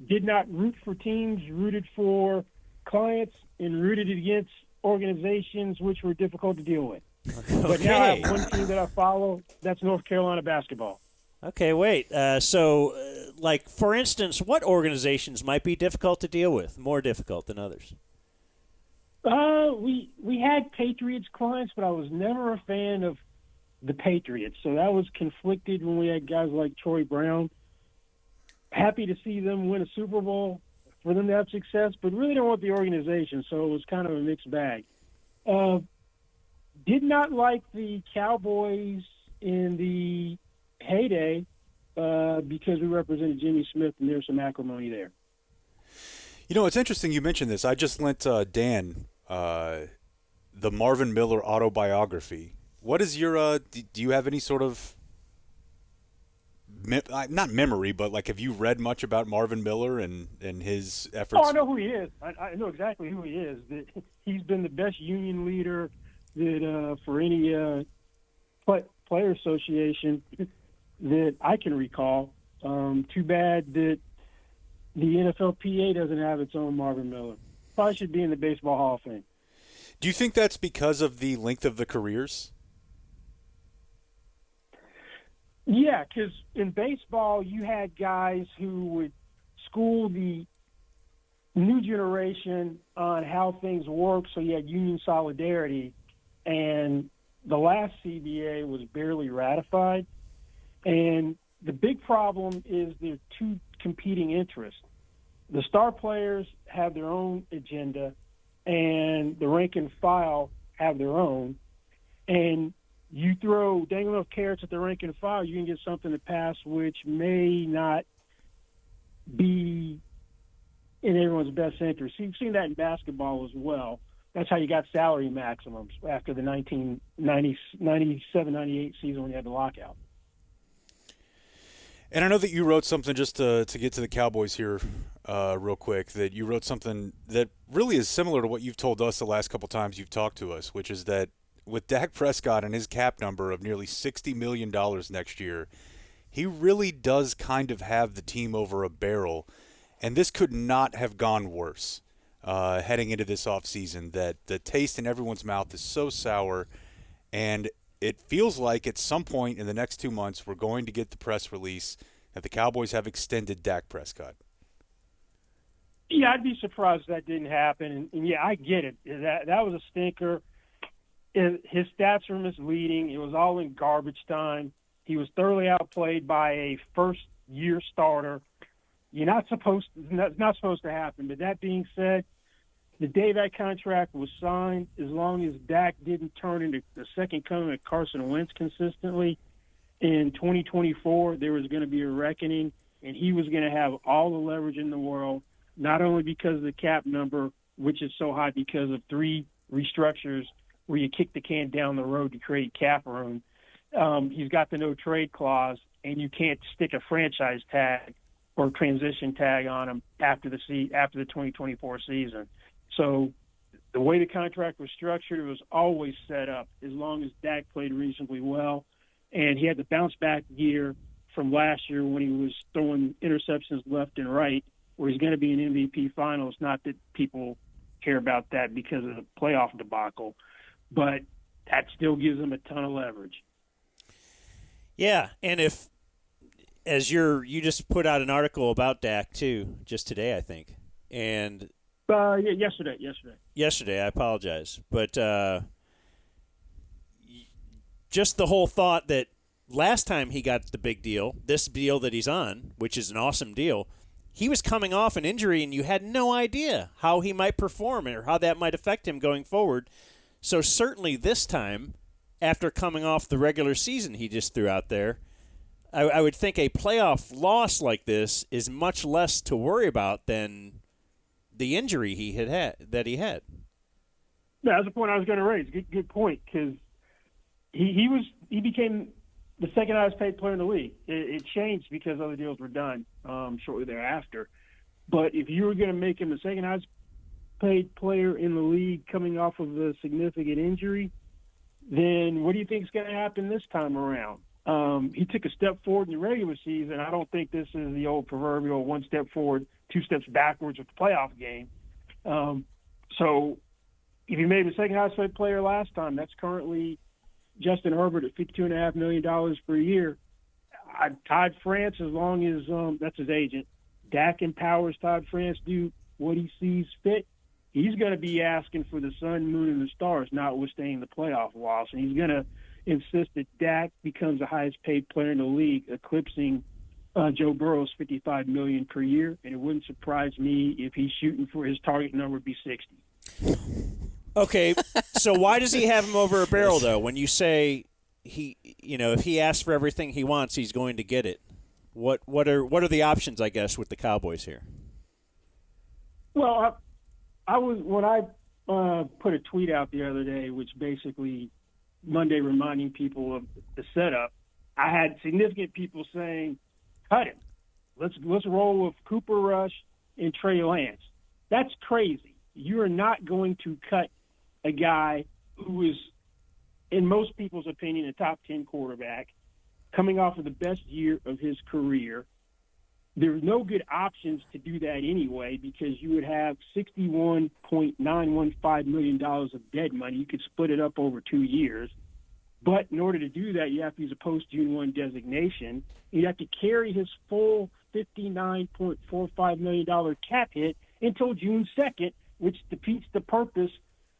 did not root for teams, rooted for clients, and rooted against organizations which were difficult to deal with. But now I have one team that I follow. That's North Carolina basketball. Okay, wait. Like, for instance, what organizations might be difficult to deal with, more difficult than others? We had Patriots clients, but I was never a fan of the Patriots. So that was conflicted when we had guys like Troy Brown. Happy to see them win a Super Bowl, for them to have success, but really don't want the organization. So it was kind of a mixed bag. Did not like the Cowboys in the heyday because we represented Jimmy Smith, and there's some acrimony there. You know, it's interesting you mentioned this. I just lent Dan the Marvin Miller autobiography. What is your do you have any sort of not memory, but like, have you read much about Marvin Miller and his efforts? Oh, I know who he is. I know exactly who he is. That he's been the best union leader that for any player association that I can recall. Too bad that the NFLPA doesn't have its own Marvin Miller. Probably should be in the Baseball Hall of Fame. Do you think that's because of the length of the careers? Yeah, because in baseball, you had guys who would school the new generation on how things work, so you had union solidarity, and the last CBA was barely ratified. And the big problem is there are two competing interests. The star players have their own agenda, and the rank and file have their own. And you throw dangling enough carrots at the rank and file, you can get something to pass which may not be in everyone's best interest. You've seen that in basketball as well. That's how you got salary maximums after the 1997-98 season when you had the lockout. And I know that you wrote something, just to get to the Cowboys here real quick, that you wrote something that really is similar to what you've told us the last couple times you've talked to us, which is that with Dak Prescott and his cap number of nearly $60 million next year, he really does kind of have the team over a barrel. And this could not have gone worse heading into this offseason, that the taste in everyone's mouth is so sour. And it feels like at some point in the next 2 months, we're going to get the press release that the Cowboys have extended Dak Prescott. Yeah, I'd be surprised if that didn't happen. And yeah, I get it. That was a stinker. His stats were misleading. It was all in garbage time. He was thoroughly outplayed by a first-year starter. It's not supposed to happen. But that being said, the day that contract was signed, as long as Dak didn't turn into the second coming of Carson Wentz consistently in 2024, there was going to be a reckoning, and he was going to have all the leverage in the world, not only because of the cap number, which is so high because of 3 restructures where you kick the can down the road to create cap room. He's got the no trade clause, and you can't stick a franchise tag or transition tag on him after the 2024 season. So the way the contract was structured, it was always set up as long as Dak played reasonably well. And he had the bounce back year from last year when he was throwing interceptions left and right, where he's going to be an MVP finalist. Not that people care about that because of the playoff debacle, but that still gives him a ton of leverage. Yeah, and if, as you just put out an article about Dak too, just today, I think, and yesterday. Yesterday, I apologize, but just the whole thought that last time he got the big deal, this deal that he's on, which is an awesome deal, he was coming off an injury, and you had no idea how he might perform or how that might affect him going forward. So certainly this time, after coming off the regular season he just threw out there, I would think a playoff loss like this is much less to worry about than the injury he had. Yeah, that's the point I was going to raise. Good point, because he became the second highest paid player in the league. It changed because other deals were done shortly thereafter. But if you were going to make him the second highest paid player in the league coming off of a significant injury, then what do you think is going to happen this time around? He took a step forward in the regular season. I don't think this is the old proverbial 1 step forward, 2 steps backwards with the playoff game. So if you made him the second highest paid player last time, that's currently Justin Herbert at $52.5 million per year. Todd France, as long as that's his agent, Dak empowers Todd France do what he sees fit, he's going to be asking for the sun, moon, and the stars, notwithstanding the playoff loss. And he's going to insist that Dak becomes the highest paid player in the league, eclipsing Joe Burrow's $55 million per year. And it wouldn't surprise me if he's shooting for his target number to be 60. Okay, so why does he have him over a barrel, though? When you say if he asks for everything he wants, he's going to get it. What are the options, I guess, with the Cowboys here? Well, when I put a tweet out the other day, which basically Monday reminding people of the setup, I had significant people saying, "Cut him. Let's roll with Cooper Rush and Trey Lance." That's crazy. You are not going to cut a guy who is, in most people's opinion, a top 10 quarterback, coming off of the best year of his career. There's no good options to do that anyway, because you would have $61.915 million of dead money. You could split it up over 2 years. But in order to do that, you have to use a post-June 1 designation. You have to carry his full $59.45 million cap hit until June 2nd, which defeats the purpose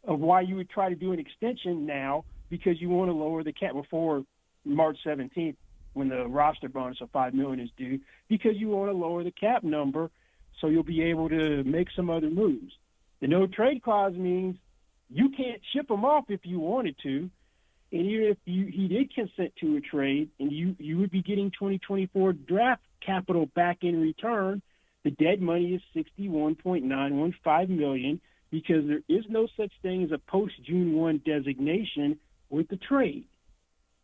of why you would try to do an extension now, because you want to lower the cap before March 17th, when the roster bonus of $5 million is due, because you want to lower the cap number so you'll be able to make some other moves. The no trade clause means you can't ship him off if you wanted to, and even if he did consent to a trade, and you would be getting 2024 draft capital back in return, the dead money is $61.915 million, because there is no such thing as a post-June 1 designation with the trade.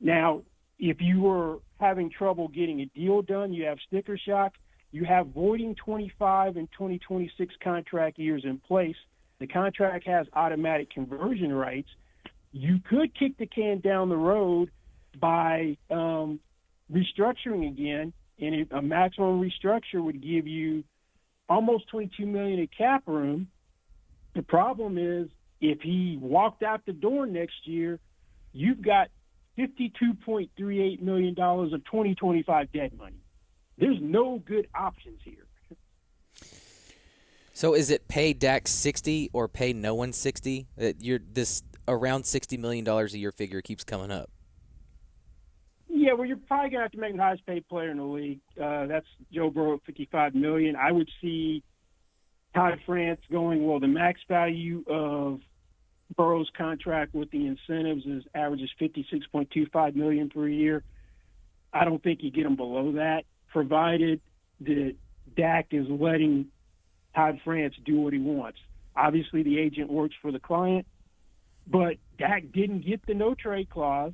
Now, if you were having trouble getting a deal done, you have sticker shock, you have voiding 25 and 2026 contract years in place. The contract has automatic conversion rights. You could kick the can down the road by restructuring again, and a maximum restructure would give you almost $22 million in cap room. The problem is, if he walked out the door next year, you've got $52.38 million of 2025 dead money. There's no good options here. So is it pay Dak 60 or pay no one 60? This around $60 million a year figure keeps coming up. Yeah, well, you're probably going to have to make the highest paid player in the league. That's Joe Burrow at $55 million. I would see Todd France going, well, the max value of Burrow's contract with the incentives averages $56.25 million per year. I don't think you get him below that, provided that Dak is letting Todd France do what he wants. Obviously, the agent works for the client, but Dak didn't get the no-trade clause,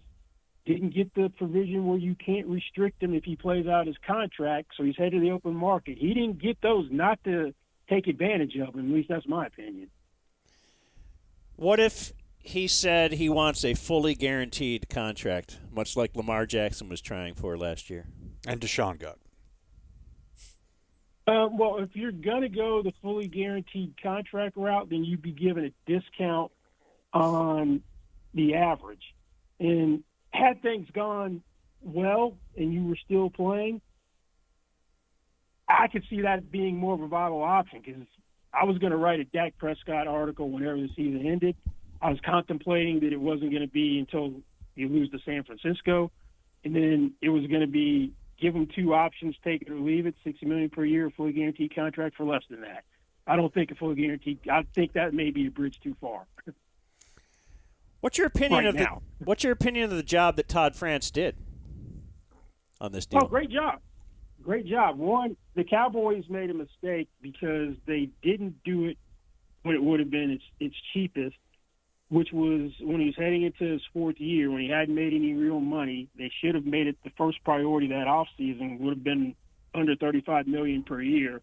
didn't get the provision where you can't restrict him if he plays out his contract, so he's headed to the open market. He didn't get those not to take advantage of him. At least that's my opinion. What if he said he wants a fully guaranteed contract, much like Lamar Jackson was trying for last year? And Deshaun got. Well, if you're going to go the fully guaranteed contract route, then you'd be given a discount on the average. And had things gone well and you were still playing, I could see that being more of a viable option, because I was going to write a Dak Prescott article whenever the season ended. I was contemplating that it wasn't going to be until you lose to San Francisco, and then it was going to be give them two options, take it or leave it, $60 million per year, a fully guaranteed contract for less than that. I don't think a fully guaranteed. I think that may be a bridge too far. What's your opinion Right now. What's your opinion of the job that Todd France did on this deal? Oh, great job. Great job. One, the Cowboys made a mistake because they didn't do it when it would have been its cheapest, which was when he was heading into his fourth year, when he hadn't made any real money. They should have made it the first priority that offseason, would have been under $35 million per year.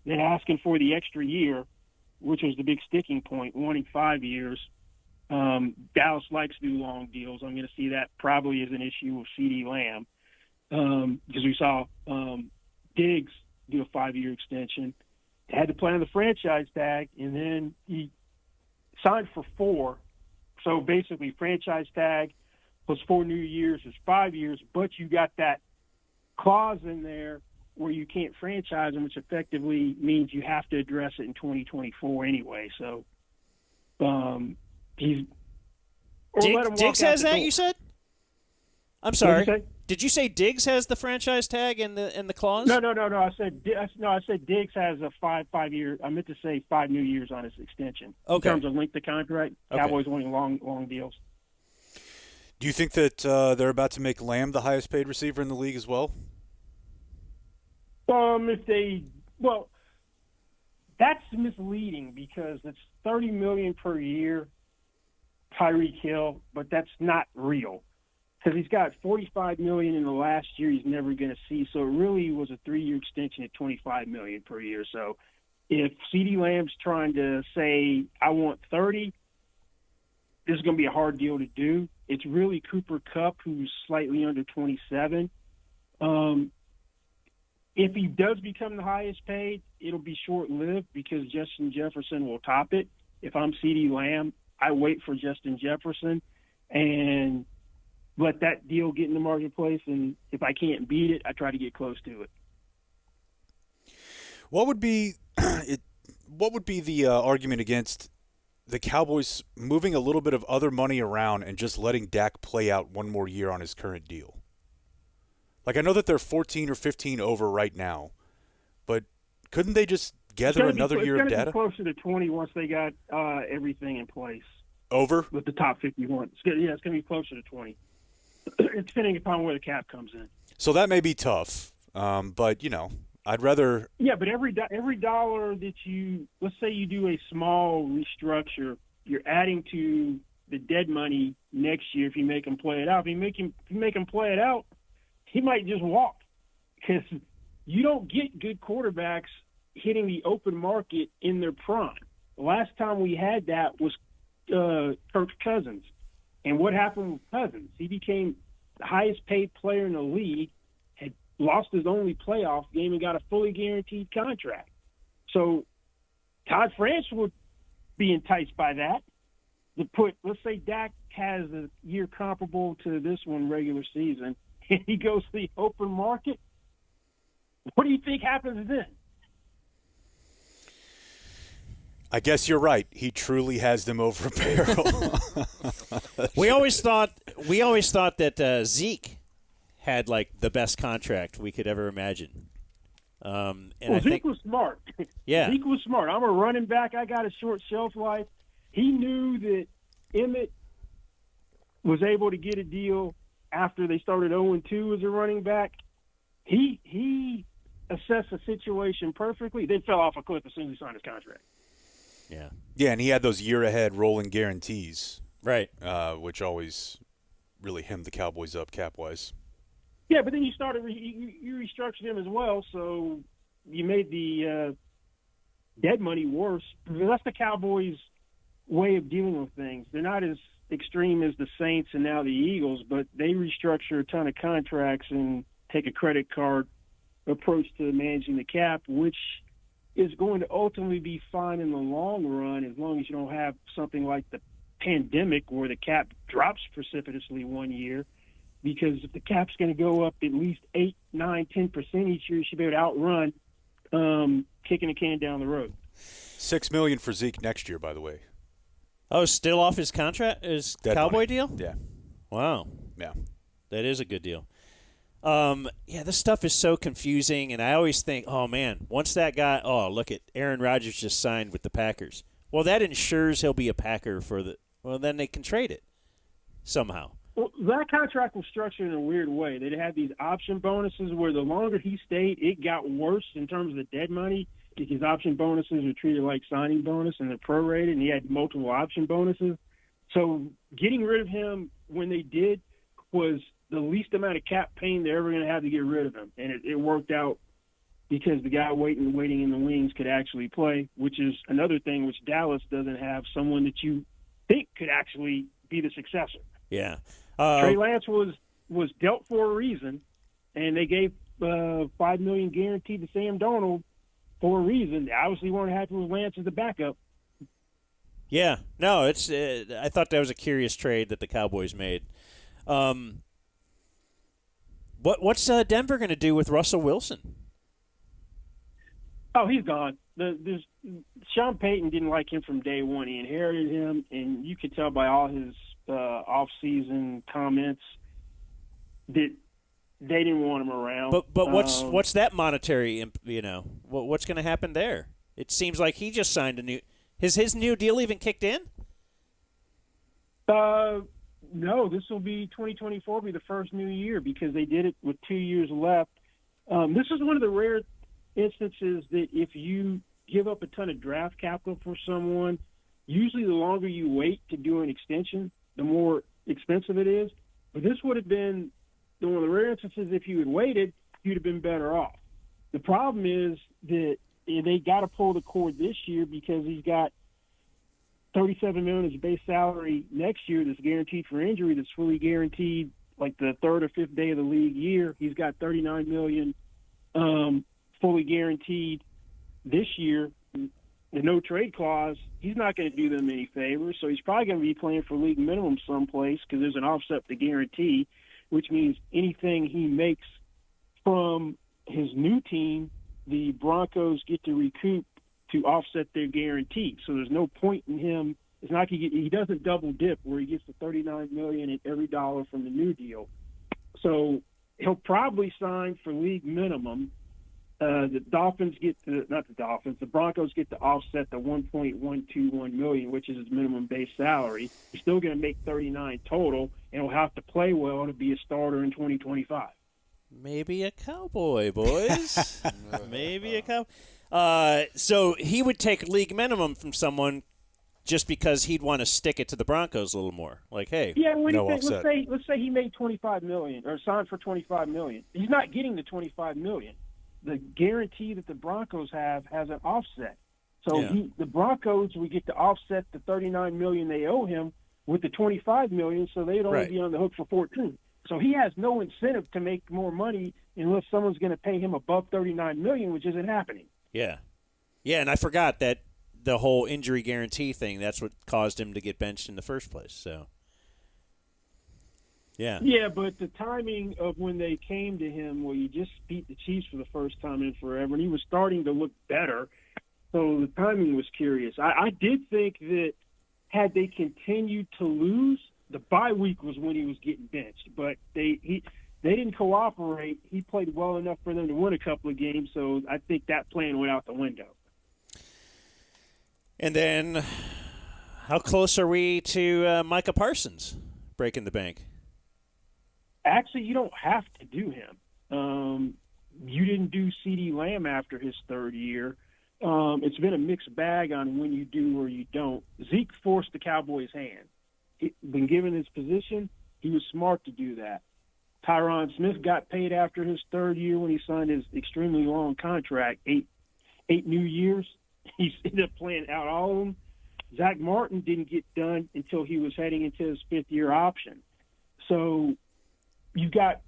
Then asking for the extra year, which was the big sticking point, wanting 5 years. Dallas likes to do long deals. I'm going to see that probably as an issue with CeeDee Lamb, because we saw Diggs do a 5-year extension. They had to play on the franchise tag, and then he signed for 4. So basically, franchise tag plus 4 new years is 5 years, but you got that clause in there where you can't franchise him, which effectively means you have to address it in 2024 anyway. So he's Diggs has that, you said? I'm sorry. Did you say Diggs has the franchise tag in the clause? No. I said Diggs has a 5 year. I meant to say 5 new years on his extension. Okay. In terms of length of contract, Okay. Cowboys wanting long deals. Do you think that they're about to make Lamb the highest paid receiver in the league as well? That's misleading because it's $30 million per year, Tyreek Hill, but that's not real. Because he's got $45 million in the last year he's never going to see. So it really was a 3-year extension at $25 million per year. So if CeeDee Lamb's trying to say, I want 30, this is going to be a hard deal to do. It's really Cooper Kupp, who's slightly under 27. If he does become the highest paid, it'll be short-lived because Justin Jefferson will top it. If I'm CeeDee Lamb, I wait for Justin Jefferson and let that deal get in the marketplace, and if I can't beat it, I try to get close to it. What would be the argument against the Cowboys moving a little bit of other money around and just letting Dak play out one more year on his current deal? Like, I know that they're 14 or 15 over right now, but couldn't they just gather another year of data? It's going to be closer to 20 once they got everything in place. Over? With the top 51. It's going to be closer to 20. It's depending upon where the cap comes in. So that may be tough, but, I'd rather – Yeah, but every dollar that you – let's say you do a small restructure, you're adding to the dead money next year if you make him play it out. If you make him play it out, he might just walk because you don't get good quarterbacks hitting the open market in their prime. The last time we had that was Kirk Cousins. And what happened with Cousins? He became the highest paid player in the league, had lost his only playoff game, and got a fully guaranteed contract. So Todd France would be enticed by that. Let's say Dak has a year comparable to this one regular season, and he goes to the open market. What do you think happens then? I guess you're right. He truly has them over a barrel. We always thought that Zeke had like the best contract we could ever imagine. And well, I Zeke think was smart. Yeah. Zeke was smart. I'm a running back. I got a short shelf life. He knew that Emmett was able to get a deal after they started 0-2 as a running back. He assessed the situation perfectly, then fell off a cliff as soon as he signed his contract. Yeah. Yeah, and he had those year-ahead rolling guarantees. Right. Which always really hemmed the Cowboys up cap-wise. Yeah, but then you started you restructured him as well, so you made the dead money worse. That's the Cowboys' way of dealing with things. They're not as extreme as the Saints and now the Eagles, but they restructure a ton of contracts and take a credit card approach to managing the cap, which is going to ultimately be fine in the long run as long as you don't have something like the pandemic where the cap drops precipitously one year. Because if the cap's going to go up at least 8, 9, 10% each year, you should be able to outrun kicking a can down the road. $6 million for Zeke next year, by the way. Oh, still off his contract, his Dead Cowboy money. deal? Yeah. Wow. Yeah. That is a good deal. Yeah, this stuff is so confusing, and I always think, oh, man, once that guy, look at Aaron Rodgers just signed with the Packers. Well, that ensures he'll be a Packer well, then they can trade it somehow. Well, that contract was structured in a weird way. They had these option bonuses where the longer he stayed, it got worse in terms of the dead money because option bonuses are treated like signing bonus and they're prorated, and he had multiple option bonuses. So getting rid of him when they did was the least amount of cap pain they're ever going to have to get rid of him. And it worked out because the guy waiting in the wings could actually play, which is another thing which Dallas doesn't have, someone that you think could actually be the successor. Yeah. Trey Lance was dealt for a reason, and they gave $5 million guaranteed to Sam Darnold for a reason. They obviously weren't happy with Lance as the backup. Yeah. No, it's. I thought that was a curious trade that the Cowboys made. What's Denver going to do with Russell Wilson? Oh, he's gone. Sean Payton didn't like him from day one. He inherited him, and you could tell by all his off-season comments that they didn't want him around. But what's that monetary? What's going to happen there? It seems like he just signed a new. Has his new deal even kicked in? No, this will be 2024. Be the first new year because they did it with 2 years left. This is one of the rare instances that if you give up a ton of draft capital for someone, usually the longer you wait to do an extension, the more expensive it is. But this would have been one of the rare instances if you had waited, you'd have been better off. The problem is that they got to pull the cord this year because he's got $37 million as base salary next year that's guaranteed for injury, that's fully guaranteed like the third or fifth day of the league year. He's got $39 million fully guaranteed this year. The no trade clause, he's not going to do them any favors, so he's probably going to be playing for league minimum someplace because there's an offset to guarantee, which means anything he makes from his new team, the Broncos get to recoup to offset their guarantee. So there's no point in him. It's not he doesn't double dip where he gets the $39 million in every dollar from the new deal. So he'll probably sign for league minimum. The Broncos get to offset the $1.121 million, which is his minimum base salary. He's still going to make $39 total, and he'll have to play well to be a starter in 2025. Maybe a Cowboy, boys. Maybe a Cowboy. So he would take league minimum from someone just because he'd want to stick it to the Broncos a little more. Like, hey, no offset. Let's say he made $25 million or signed for $25 million. He's not getting the $25 million. The guarantee that the Broncos has an offset. So the Broncos would get to offset the $39 million they owe him with the $25 million, so they'd only be on the hook for $14. So he has no incentive to make more money unless someone's going to pay him above $39 million, which isn't happening. Yeah. Yeah, and I forgot that the whole injury guarantee thing, that's what caused him to get benched in the first place. So, yeah. Yeah, but the timing of when they came to him, well, you just beat the Chiefs for the first time in forever, and he was starting to look better. So the timing was curious. I did think that had they continued to lose, the bye week was when he was getting benched. But they didn't cooperate. He played well enough for them to win a couple of games, so I think that plan went out the window. And then, how close are we to Micah Parsons breaking the bank? Actually, you don't have to do him. You didn't do CeeDee Lamb after his third year. It's been a mixed bag on when you do or you don't. Zeke forced the Cowboys' hand. When given his position, he was smart to do that. Tyron Smith got paid after his third year when he signed his extremely long contract, eight new years. He ended up playing out all of them. Zach Martin didn't get done until he was heading into his fifth-year option. So you got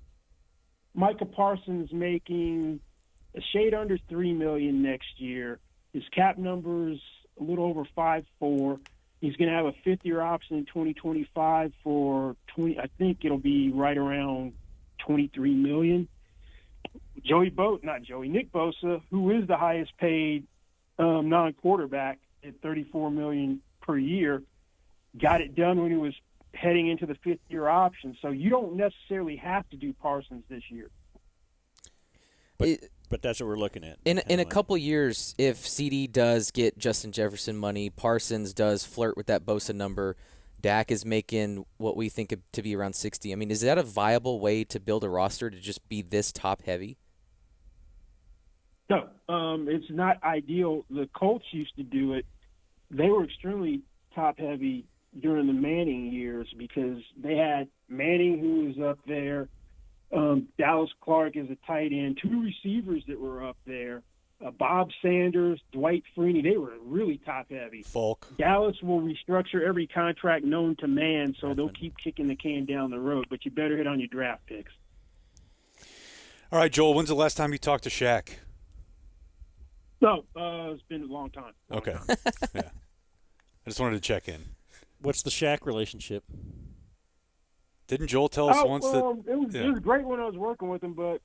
Micah Parsons making a shade under $3 million next year. His cap number's a little over 5.4. He's going to have a fifth-year option in 2025 for I think it'll be right around $23 million. Nick Bosa, who is the highest-paid non-quarterback at $34 million per year, got it done when he was heading into the fifth-year option. So you don't necessarily have to do Parsons this year. But that's what we're looking at. In a couple years, if CD does get Justin Jefferson money, Parsons does flirt with that Bosa number, Dak is making what we think to be around 60. I mean, is that a viable way to build a roster to just be this top-heavy? No, it's not ideal. The Colts used to do it. They were extremely top-heavy during the Manning years because they had Manning, who was up there, Dallas Clark as a tight end, two receivers that were up there, Bob Sanders, Dwight Freeney. They were really top-heavy. Falk. Dallas will restructure every contract known to man, so they'll keep kicking the can down the road, but you better hit on your draft picks. All right, Joel, when's the last time you talked to Shaq? No, it's been a long time. Okay. Yeah. I just wanted to check in. What's the Shaq relationship? Didn't Joel tell us once that it was great when I was working with him, but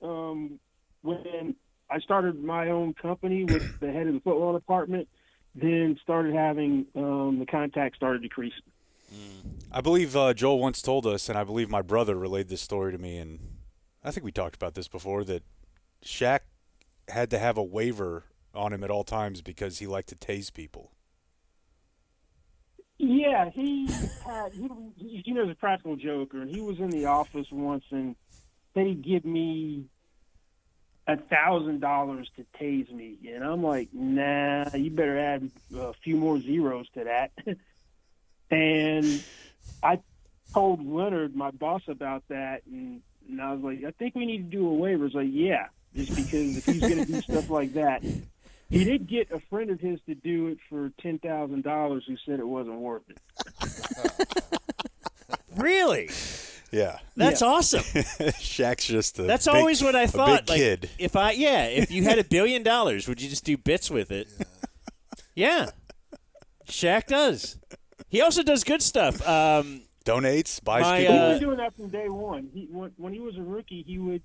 when I started my own company with the head of the football department, then started having the contact started decreasing. I believe Joel once told us, and I believe my brother relayed this story to me, and I think we talked about this before, that Shaq had to have a waiver on him at all times because he liked to tase people. Yeah, he was a practical joker, and he was in the office once, and said he'd give me $1,000 to tase me, and I'm like, nah, you better add a few more zeros to that. And I told Leonard, my boss, about that, and I was like, I think we need to do a waiver. He's like, yeah, just because if he's going to do stuff like that. He did get a friend of his to do it for $10,000 who said it wasn't worth it. Really? Yeah. That's awesome. Shaq's just a That's big, always what I thought. A big kid. If you had $1 billion, would you just do bits with it? Yeah. Shaq does. He also does good stuff. Donates, buys people. He's been doing that from day one. When he was a rookie, he would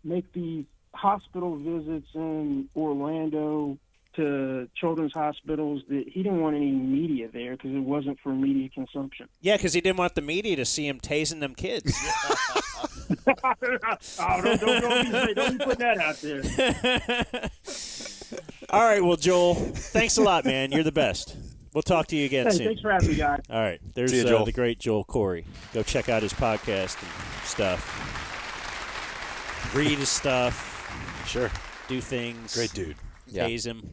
make these hospital visits in Orlando to children's hospitals that he didn't want any media there because it wasn't for media consumption. Yeah, because he didn't want the media to see him tasing them kids. Don't be putting that out there. All right, well, Joel, thanks a lot, man. You're the best. We'll talk to you again soon. Thanks for having me, guys. All right, there's the great Joel Corry. Go check out his podcast and stuff. Read his stuff. Sure. Do things. Great dude. Tase him.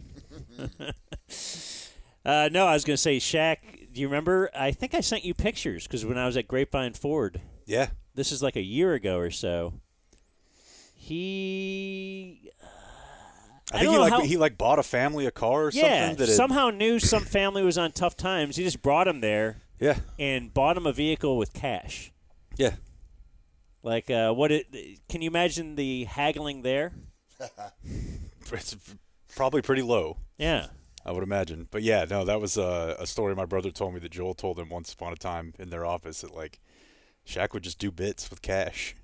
No, I was going to say, Shaq, do you remember? I think I sent you pictures because when I was at Grapevine Ford. Yeah. This is like a year ago or so. He bought a family a car or something. Yeah, somehow knew some family was on tough times. He just brought him there. Yeah. And bought him a vehicle with cash. Yeah. Like, can you imagine the haggling there? It's probably pretty low. Yeah. I would imagine. But, yeah, no, that was a story my brother told me that Joel told him once upon a time in their office that, like, Shaq would just do bits with cash.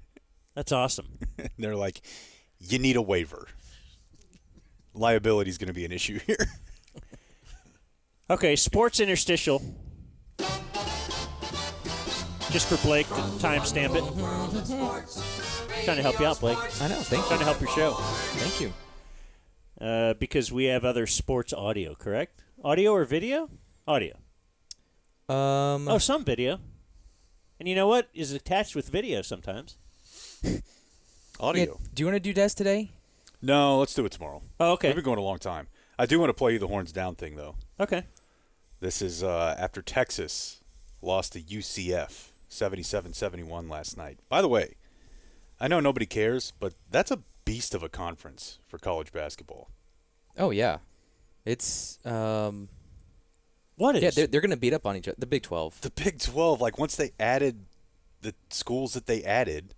That's awesome. And they're like, you need a waiver. Liability's going to be an issue here. Okay, sports interstitial. Just for Blake to timestamp it. Trying to help you out, Blake. I know. Thank you. Trying to help your show. Thank you. Because we have other sports audio, correct? Audio or video? Audio. Some video. And you know what is attached with video sometimes? Audio. Yeah, do you want to do Des today? No, let's do it tomorrow. Oh, okay. We've been going a long time. I do want to play you the horns down thing, though. Okay. This is after Texas lost to UCF 77-71 last night. By the way, I know nobody cares, but that's a beast of a conference for college basketball. Oh, yeah. It's what is? Yeah, they're going to beat up on each other. The Big 12. The Big 12, like once they added the schools that they added.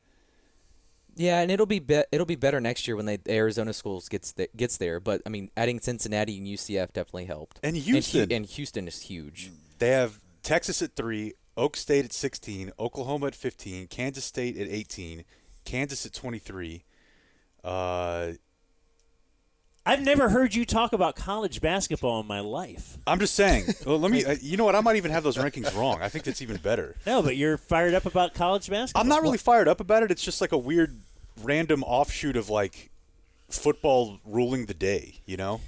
Yeah, and it'll be better next year when the Arizona schools gets there. But I mean, adding Cincinnati and UCF definitely helped. And Houston. And Houston is huge. They have Texas at 3, Oak State at 16, Oklahoma at 15, Kansas State at 18, Kansas at 23. I've never heard you talk about college basketball in my life. I'm just saying. Well, let me. You know what? I might even have those rankings wrong. I think that's even better. No, but you're fired up about college basketball. I'm not really fired up about it. It's just like a weird, random offshoot of like football ruling the day. You know.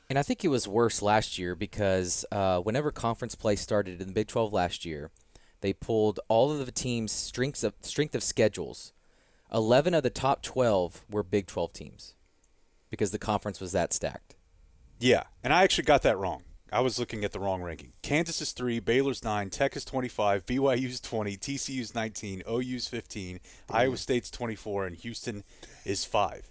And I think it was worse last year because whenever conference play started in the Big 12 last year, they pulled all of the teams' strength of schedules. 11 of the top 12 were Big 12 teams because the conference was that stacked. Yeah, and I actually got that wrong. I was looking at the wrong ranking. Kansas is 3, Baylor's 9, Tech is 25, BYU's 20, TCU's 19, OU's 15, Iowa State's 24, and Houston is 5.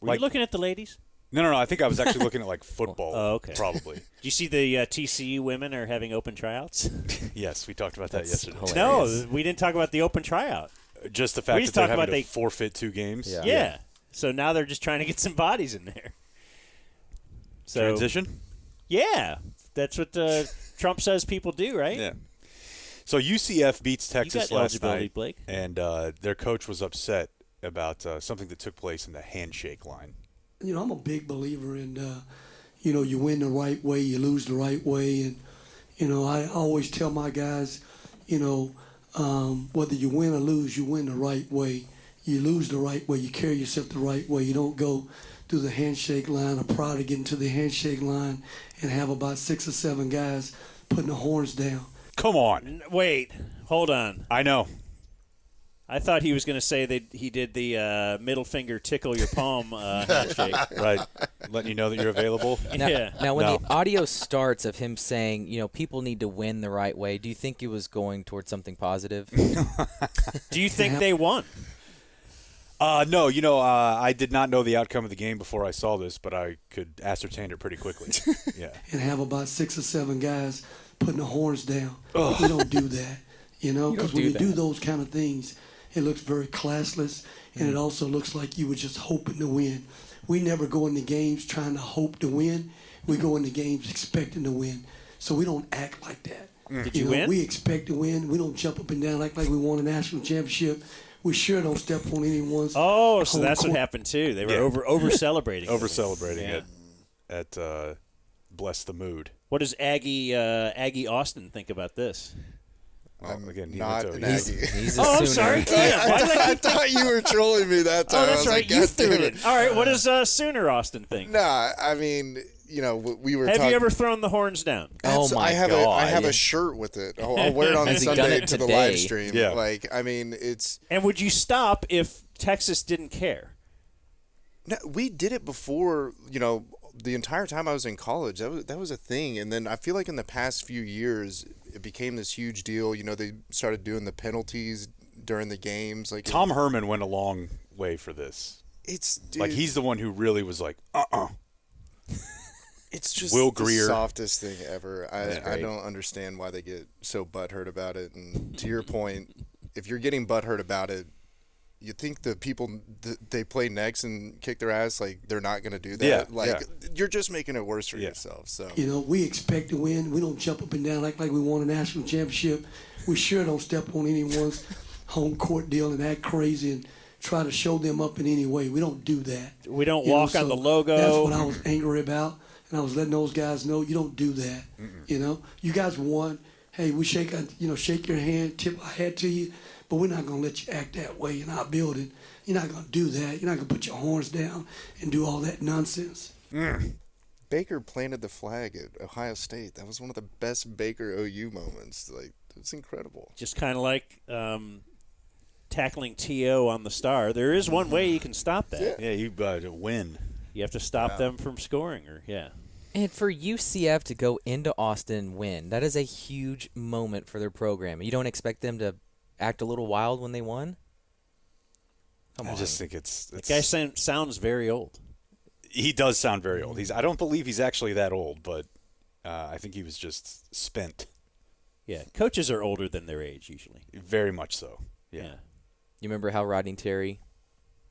Were you looking at the ladies? No. I think I was actually looking at like football. Oh, okay. Probably. Do you see the TCU women are having open tryouts? Yes, we talked about that yesterday. Hilarious. No, we didn't talk about the open tryout. Just the fact that they're having to forfeit 2 games. Yeah. So now they're just trying to get some bodies in there. So, transition? Yeah. That's what Trump says people do, right? Yeah. So UCF beats Texas last night, Blake. And their coach was upset about something that took place in the handshake line. You know, I'm a big believer in, you win the right way, you lose the right way. And, I always tell my guys, whether you win or lose, you win the right way. You lose the right way. You carry yourself the right way. You don't go through the handshake line or prior to getting to the handshake line and have about 6 or 7 guys putting the horns down. Come on. Wait. Hold on. I know. I thought he was going to say that he did the middle finger tickle your palm handshake. Right. Letting you know that you're available. Now, when the audio starts of him saying, people need to win the right way, do you think he was going towards something positive? Do you think they won? No, I did not know the outcome of the game before I saw this, but I could ascertain it pretty quickly. Yeah. And have about 6 or 7 guys putting the horns down. We don't do that, because when you do those kind of things, it looks very classless, and it also looks like you were just hoping to win. We never go into games trying to hope to win. We go into games expecting to win. So we don't act like that. Did you win? We expect to win. We don't jump up and down like we won a national championship. We sure don't step on anyone's. Oh, so that's what happened too. They were over celebrating. Over celebrating at Bless the Mood. What does Aggie Austin think about this? I'm again, not an Aggie. He's a I'm Sooner. sorry. Damn, I thought you were trolling me that time. Oh, that's right. You threw it it. in. All right. What does Sooner Austin think? Nah, I mean, we were. Have you ever thrown the horns down? Oh my I have God! I have a shirt with it. I'll wear it on Has he done Sunday it to the today? live stream. Yeah. It's. And would you stop if Texas didn't care? No, we did it before. The entire time I was in college, that was a thing. And then I feel like in the past few years, it became this huge deal. They started doing the penalties during the games. Like Tom Herman went a long way for this. Like he's the one who really was like, It's just Will Greer. the softest thing ever. I don't understand why they get so butthurt about it. And to your point, if you're getting butthurt about it, you think the people they play next and kick their ass, like they're not going to do that. You're just making it worse for yourself. So we expect to win. We don't jump up and down like we won a national championship. We sure don't step on anyone's home court deal and act crazy and try to show them up in any way. We don't do that. We don't walk on the logo. That's what I was angry about, and I was letting those guys know you don't do that. You guys won. Hey, we shake your hand, tip our hat to you, but we're not going to let you act that way in our building. You're not going to do that. You're not going to put your horns down and do all that nonsense. Baker planted the flag at Ohio State. That was one of the best Baker OU moments. Like, it's incredible. Just kind of like tackling T.O. on the star. There is one way you can stop that. Yeah, you win. You have to stop them from scoring. And for UCF to go into Austin and win, that is a huge moment for their program. You don't expect them to act a little wild when they won? Come on. I just think it's That guy sounds very old. He does sound very old. I don't believe he's actually that old, but I think he was just spent. Yeah, coaches are older than their age usually. Very much so. Yeah. You remember how Rodney Terry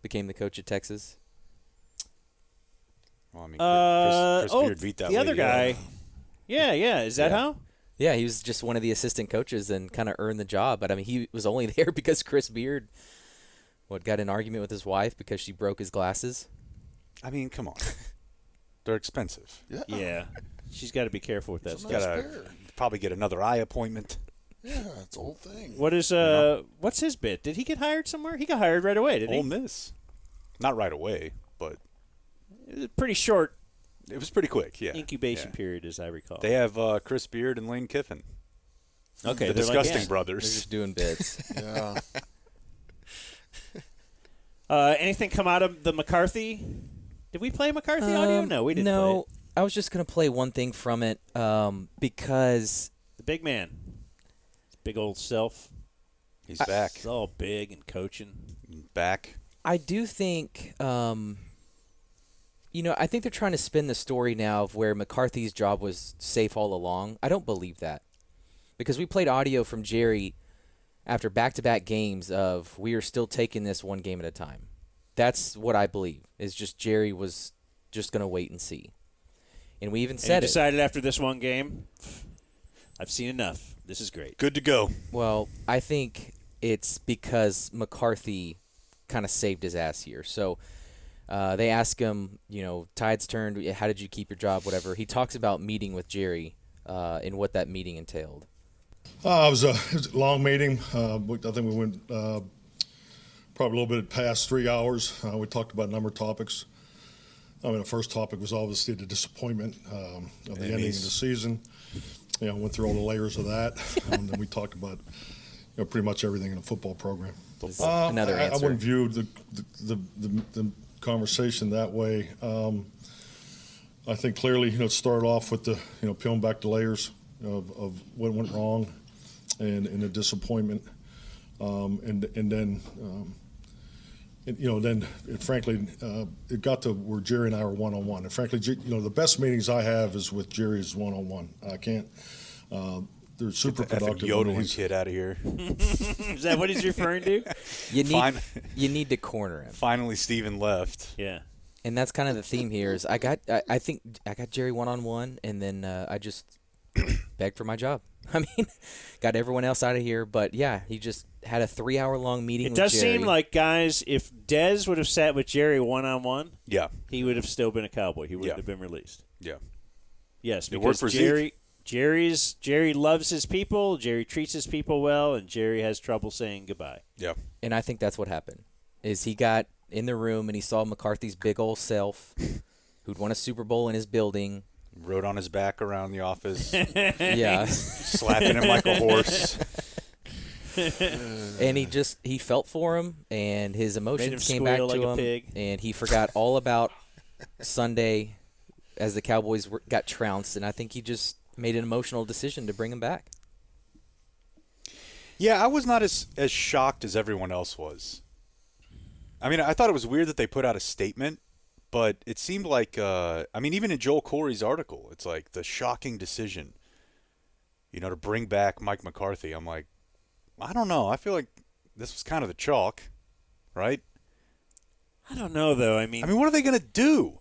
became the coach at Texas? Well, I mean, Chris Beard beat that the other lady guy. up. Yeah. Is that how? Yeah, he was just one of the assistant coaches and kind of earned the job. But, I mean, he was only there because Chris Beard got in an argument with his wife because she broke his glasses. I mean, come on. They're expensive. Yeah. She's got to be careful with that It's a stuff. nice Gotta pair. probably get another eye appointment. Yeah, it's the whole thing. What's his bit? Did he get hired somewhere? He got hired right away, didn't he? Ole Miss. Not right away, but It was a pretty short it was pretty quick, yeah. incubation period, as I recall. They have Chris Beard and Lane Kiffin. Okay, the they're like, Disgusting yeah. Brothers. They're just doing bits. Yeah. Anything come out of the McCarthy? Did we play McCarthy audio? No, we didn't play No, it. I was just going to play one thing from it because The big man. His big old self. He's back. He's all big and coaching. Back. I do think, I think they're trying to spin the story now of where McCarthy's job was safe all along. I don't believe that because we played audio from Jerry after back-to-back games of we are still taking this one game at a time. That's what I believe, is just Jerry was just going to wait and see. And we even said he decided after this one game, I've seen enough. This is great. Good to go. Well, I think it's because McCarthy kind of saved his ass here. So they ask him, tide's turned, how did you keep your job, whatever. He talks about meeting with Jerry and what that meeting entailed. It was a long meeting. I think we went probably a little bit past 3 hours. We talked about a number of topics. I mean, the first topic was obviously the disappointment of the ending of the season. Went through all the layers of that. And then we talked about pretty much everything in the football program. Another answer. I wouldn't view the conversation that way. I think clearly, it started off with the, peeling back the layers of what went wrong and the disappointment. And then, frankly, it got to where Jerry and I were one-on-one. And frankly, the best meetings I have is with Jerry's one-on-one. I can't. They're super Get the productive. effing yodeling kid out of here. Is that what he's referring to? You need to corner him. Finally, Steven left. Yeah. And that's kind of the theme here is I think I got Jerry one-on-one, and then I just begged for my job. I mean, got everyone else out of here. But, yeah, he just had a 3-hour-long meeting with Jerry. It does seem like, guys, if Dez would have sat with Jerry one-on-one, he would have still been a Cowboy. He wouldn't have been released. Yeah. Yes, It worked because for Zeke. Jerry loves his people, Jerry treats his people well, and Jerry has trouble saying goodbye. Yeah. And I think that's what happened, is he got in the room and he saw McCarthy's big old self who'd won a Super Bowl in his building. Rode on his back around the office. Yeah. Slapping him like a horse. And he felt for him, and his emotions came back to like him, a pig. and he forgot all about Sunday as the Cowboys got trounced, and I think he just made an emotional decision to bring him back. Yeah, I was not as shocked as everyone else was. I mean, I thought it was weird that they put out a statement, but it seemed like, even in Joel Corry's article, it's like the shocking decision, to bring back Mike McCarthy. I'm like, I don't know. I feel like this was kind of the chalk, right? I don't know, though. I mean, what are they going to do?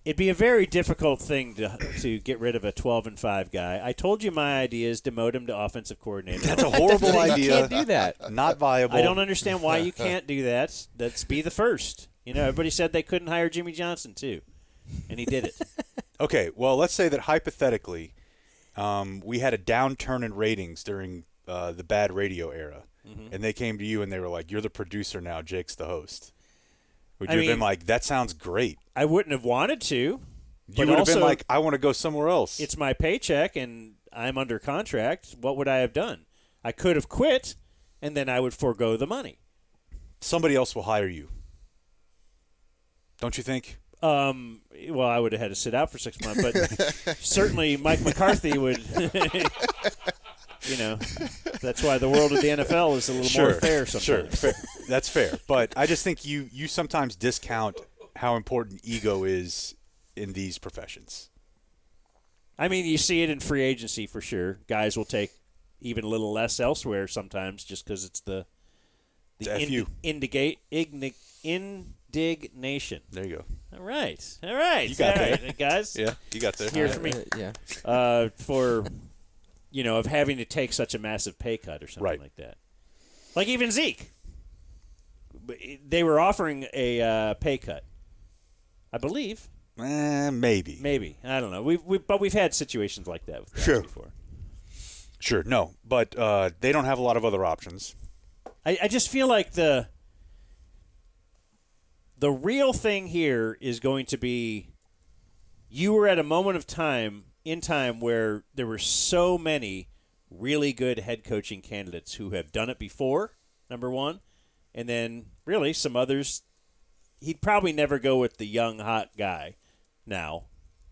It'd be a very difficult thing to get rid of a 12-5 guy. I told you my idea is demote him to offensive coordinator. That's a horrible idea. You can't do that. Not viable. I don't understand why you can't do that. Let's be the first. Everybody said they couldn't hire Jimmy Johnson, too. And he did it. Okay, well, let's say that hypothetically we had a downturn in ratings during the bad radio era. and they came to you and they were like, "You're the producer now, Jake's the host," would I you have been mean, like, "That sounds great"? I wouldn't have wanted to. You but would have been also, like, "I want to go somewhere else." it's my paycheck and I'm under contract. What would I have done? I could have quit, and then I would forego the money. Somebody else will hire you. Don't you think? Well, I would have had to sit out for 6 months, but certainly Mike McCarthy would. That's why the world of the NFL is a little more fair sometimes. Sure, that's fair. But I just think you sometimes discount how important ego is in these professions. I mean, you see it in free agency for sure. Guys will take even a little less elsewhere sometimes just because it's the indignation. There you go. All right. You got there, guys. Yeah, you got there. Hear from me. For of having to take such a massive pay cut or something like that. Like even Zeke, they were offering a pay cut, I believe. Maybe. I don't know. But we've had situations like that with guys before. Sure. No, but they don't have a lot of other options. I just feel like the real thing here is going to be you were at a moment of time where there were so many really good head coaching candidates who have done it before, number one, and then really some others. He'd probably never go with the young, hot guy now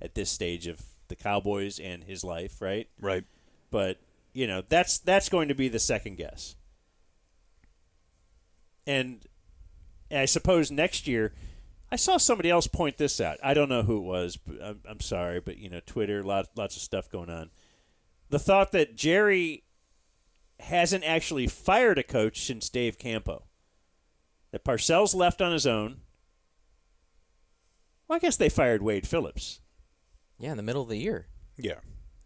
at this stage of the Cowboys and his life, right? Right. But, that's going to be the second guess. And I suppose next year, I saw somebody else point this out. I don't know who it was. But I'm sorry, but Twitter, lots of stuff going on. The thought that Jerry hasn't actually fired a coach since Dave Campo. That Parcells left on his own. Well, I guess they fired Wade Phillips. Yeah, in the middle of the year. Yeah.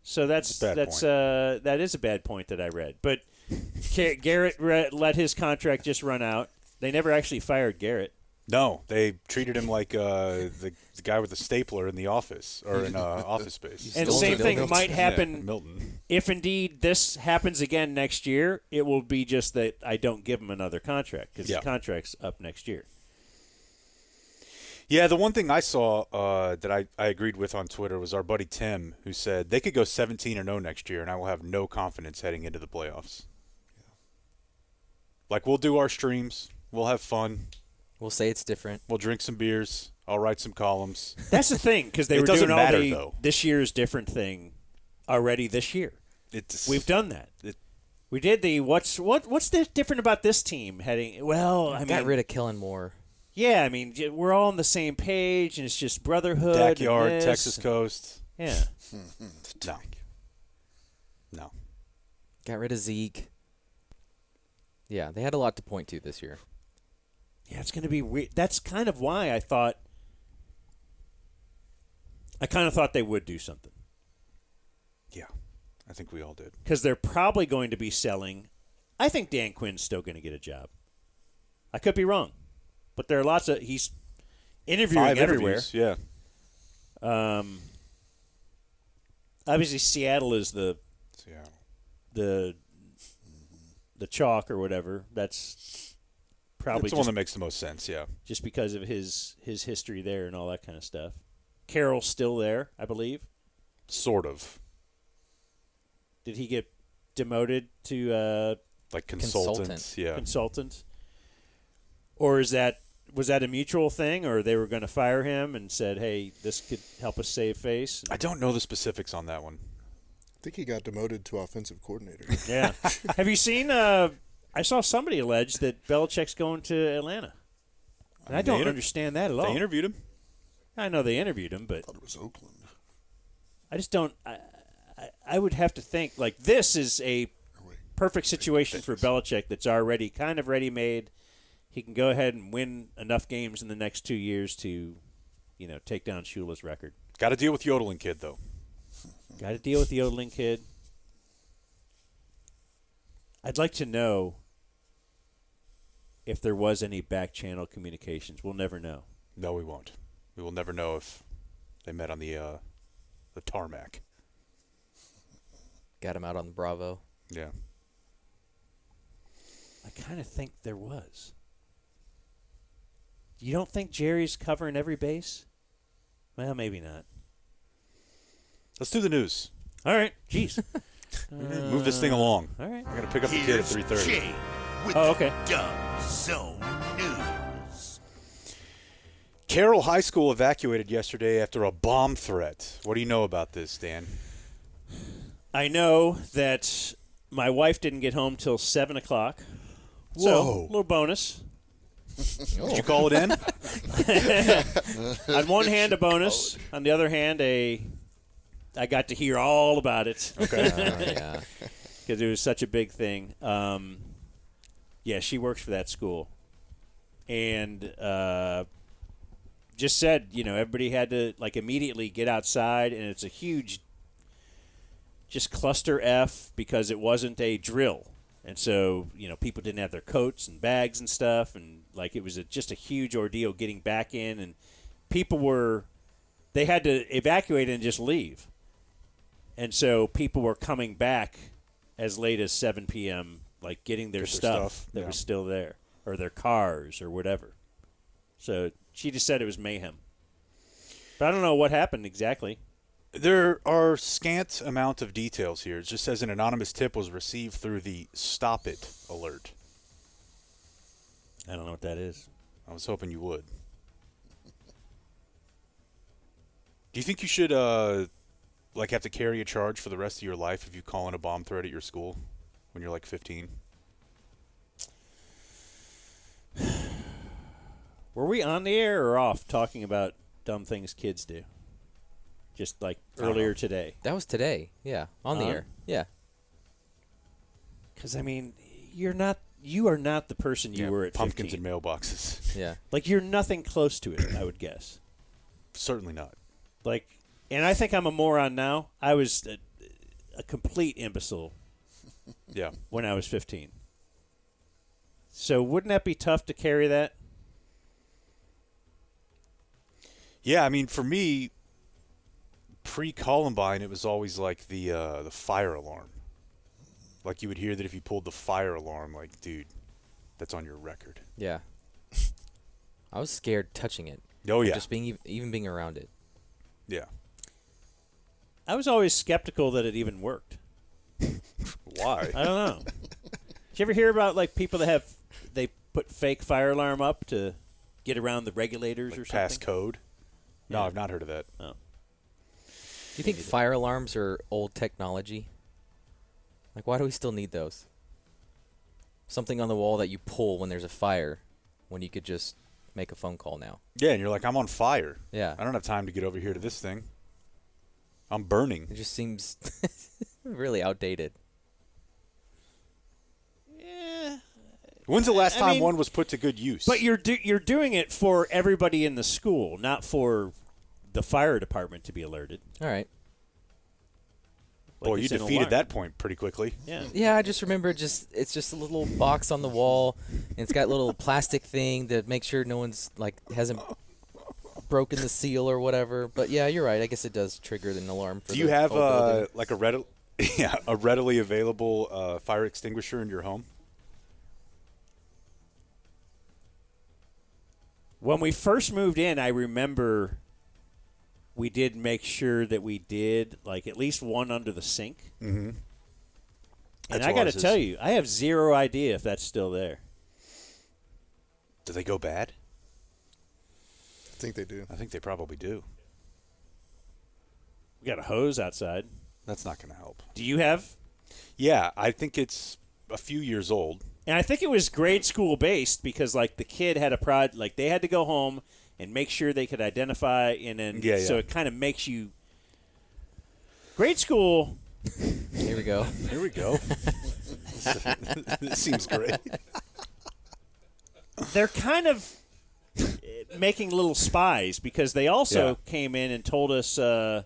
So that is a bad point that I read. But Garrett let his contract just run out. They never actually fired Garrett. No, they treated him like the guy with the stapler in the office or in Office Space. And the same thing might happen. Yeah, Milton. If indeed this happens again next year, it will be just that I don't give him another contract because his contract's up next year. Yeah, the one thing I saw that I agreed with on Twitter was our buddy Tim, who said they could go 17-0 next year, and I will have no confidence heading into the playoffs. Yeah. Like, we'll do our streams. We'll have fun. We'll say it's different. We'll drink some beers. I'll write some columns. That's the thing, because they were doing this year's different thing already this year. We've done that. We did the what's different about this team heading? Well, I got rid of Kellen Moore. Yeah, I mean we're all on the same page, and it's just brotherhood. Backyard, Texas coast. Yeah. No. Got rid of Zeke. Yeah, they had a lot to point to this year. Yeah, it's going to be weird. That's kind of why I kind of thought they would do something. Yeah, I think we all did. Because they're probably going to be selling. I think Dan Quinn's still going to get a job. I could be wrong. But there are lots of. He's interviewing everywhere. Yeah. Obviously, Seattle is the chalk or whatever. That's probably the one that makes the most sense. Yeah. Just because of his history there and all that kind of stuff. Carroll's still there, I believe. Sort of. Did he get demoted to like consultant? Yeah. Consultant. Or was that a mutual thing, or they were going to fire him and said, "Hey, this could help us save face"? I don't know the specifics on that one. I think he got demoted to offensive coordinator. Yeah. Have you seen? I saw somebody allege that Belichick's going to Atlanta. And I don't understand that at all. They interviewed him. I know they interviewed him, but I thought it was Oakland. I just don't. I would have to think like this is a perfect situation for Belichick that's already kind of ready-made. He can go ahead and win enough games in the next 2 years to, take down Shula's record. Got to deal with Yodeling Kid, though. Got to deal with the Yodeling Kid. I'd like to know if there was any back-channel communications. We'll never know. No, we won't. We will never know if they met on the tarmac. Got him out on the Bravo. Yeah. I kind of think there was. You don't think Jerry's covering every base? Well, maybe not. Let's do the news. All right. Jeez. Move this thing along. All right. I'm going to pick up the kid at 3:30. Jay with okay. the Dumb Zone News. Carroll High School evacuated yesterday after a bomb threat. What do you know about this, Dan? I know that my wife didn't get home till 7 o'clock. Whoa. So, a little bonus. Did you call it in? On one hand, a bonus. On the other hand, I got to hear all about it. Okay. Yeah. Because it was such a big thing. Yeah, she works for that school. And just said, everybody had to, immediately get outside, and it's a huge just cluster F because it wasn't a drill. And so, people didn't have their coats and bags and stuff, and, it was just a huge ordeal getting back in, and people they had to evacuate and just leave. And so people were coming back as late as 7 p.m., getting their stuff that was still there, or their cars or whatever. So she just said it was mayhem. But I don't know what happened exactly. There are scant amount of details here. It just says an anonymous tip was received through the Stop It alert. I don't know what that is. I was hoping you would. Do you think you should have to carry a charge for the rest of your life if you call in a bomb threat at your school when you're 15? Were we on the air or off talking about dumb things kids do? Just earlier today. That was today. Yeah, on the air. Yeah. Because you are not the person you were at pumpkins 15. and mailboxes. Yeah. You're nothing close to it, I would guess. Certainly not. And I think I'm a moron now. I was a complete imbecile. Yeah. When I was 15. So wouldn't that be tough to carry that? Yeah, I mean, for me, pre-Columbine, it was always the fire alarm. You would hear that if you pulled the fire alarm, dude, that's on your record. Yeah. I was scared touching it. Oh, yeah. Just even being around it. Yeah. I was always skeptical that it even worked. Why? I don't know. Did you ever hear about people that they put fake fire alarm up to get around the regulators or something? Pass code? No, Yeah. I've not heard of that. Oh. Do you think fire alarms are old technology? Why do we still need those? Something on the wall that you pull when there's a fire, when you could just make a phone call now. Yeah, and you're I'm on fire. Yeah. I don't have time to get over here to this thing. I'm burning. It just seems really outdated. Yeah. When's the last time one was put to good use? But you're doing it for everybody in the school, not for the fire department to be alerted. All right. Boy, you it's an defeated alarm. that point pretty quickly. Yeah. Yeah, I just remember it's just a little box on the wall, and it's got a little plastic thing to make sure no one's hasn't broken the seal or whatever. But yeah, you're right. I guess it does trigger an alarm. For Do you the have whole building. a readily available fire extinguisher in your home? When we first moved in, I remember we did make sure that we did at least one under the sink. Mm-hmm. And I got to tell you, I have zero idea if that's still there. Do they go bad? I think they do. I think they probably do. We got a hose outside. That's not going to help. Do you have? Yeah, I think it's a few years old. And I think it was grade school based because the kid had a they had to go home and make sure they could identify, and then so it kind of makes you grade school. Here we go. Here we go. This seems great. They're kind of making little spies because they also came in and told us the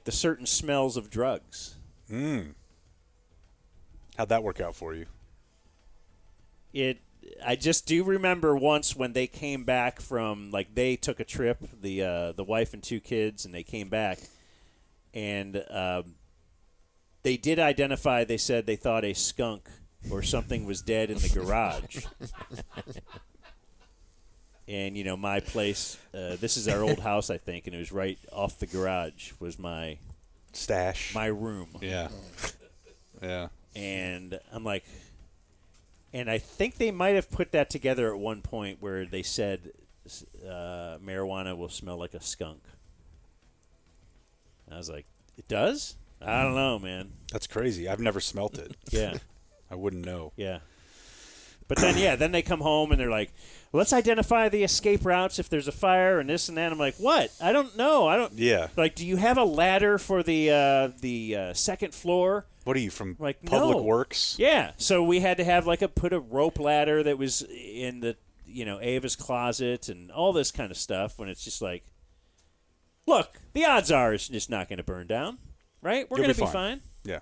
certain smells of drugs. How'd that work out for you? I just do remember once when they came back from they took a trip, the wife and two kids, and they came back, and they did identify. They said they thought a skunk or something was dead in the garage. And, my place, this is our old house, I think, and it was right off the garage was my stash, my room. Yeah. Yeah. And I'm like, and I think they might have put that together at one point where they said marijuana will smell like a skunk. I was like, it does? I don't know, man. That's crazy. I've never smelt it. Yeah. I wouldn't know. Yeah. But then, then they come home and they're like, let's identify the escape routes if there's a fire and this and that. I'm like, what? I don't know. Yeah. Like, do you have a ladder for the second floor? What are you, from Like, Public no. Works? Yeah. So we had to have put a rope ladder that was in the Ava's closet and all this kind of stuff. When it's just like, look, the odds are it's just not going to burn down, right? We're going to be fine. Yeah.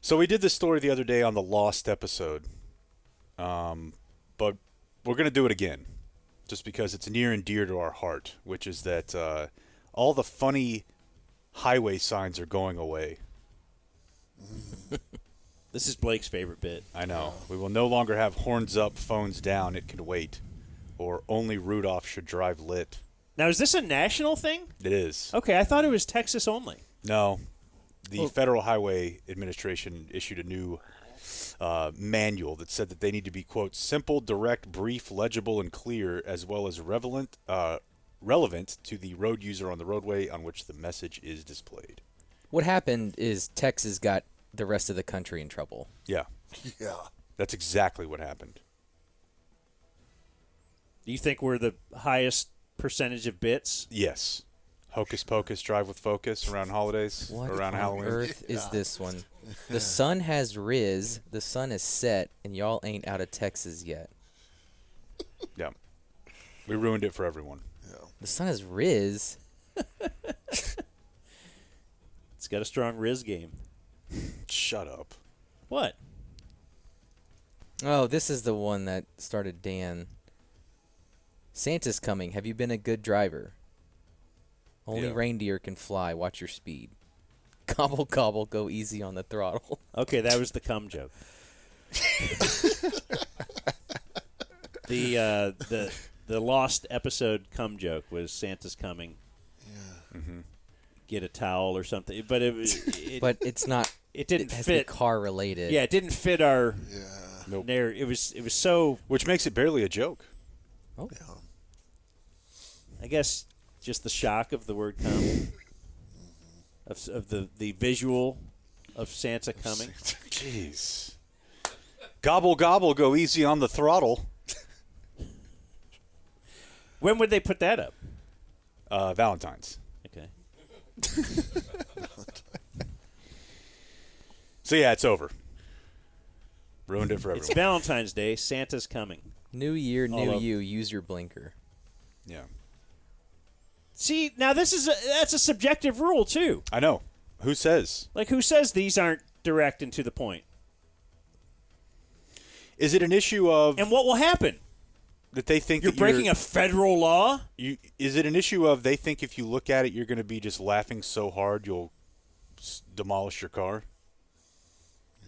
So we did this story the other day on the Lost episode, but we're going to do it again, just because it's near and dear to our heart, which is that all the funny highway signs are going away. This is Blake's favorite bit. I know. We will no longer have horns up, phones down, it can wait, or only Rudolph should drive lit. Now, is this a national thing? It is. Okay, I thought it was Texas only. No. The Federal Highway Administration issued a new manual that said that they need to be, quote, simple, direct, brief, legible, and clear, as well as relevant to the road user on the roadway on which the message is displayed. What happened is Texas got the rest of the country in trouble. Yeah. Yeah. That's exactly what happened. Do you think we're the highest percentage of bits? Yes. Hocus Pocus, Drive with Focus around holidays, What around on Halloween. earth is this one? The sun has riz, the sun is set, and y'all ain't out of Texas yet. Yeah. We ruined it for everyone. Yeah. The sun has riz. It's got a strong Riz game. Shut up. What? Oh, this is the one that started Dan. Santa's coming. Have you been a good driver? Only Yeah. reindeer can fly. Watch your speed. Gobble, gobble, go easy on the throttle. Okay, that was the cum joke. The Lost episode cum joke was Santa's coming. Yeah. Mm-hmm. Get a towel or something, but but it's not. It didn't it has fit. To be car related. Yeah, it didn't fit our Nope. narrative. It was so. Which makes it barely a joke. Oh. Yeah. I guess just the shock of the word come, of the visual of Santa coming. Jeez. Gobble, gobble, go easy on the throttle. When would they put that up? Valentine's. Okay. So, yeah, it's over. Ruined it for everyone. It's Valentine's Day. Santa's coming. New year, new you. Use your blinker. Yeah. See, now that's a subjective rule too. I know. Who says? Like, who says these aren't direct and to the point? Is it an issue of... And what will happen? That they think you're breaking a federal law? Is it an issue of they think if you look at it, you're going to be just laughing so hard you'll demolish your car?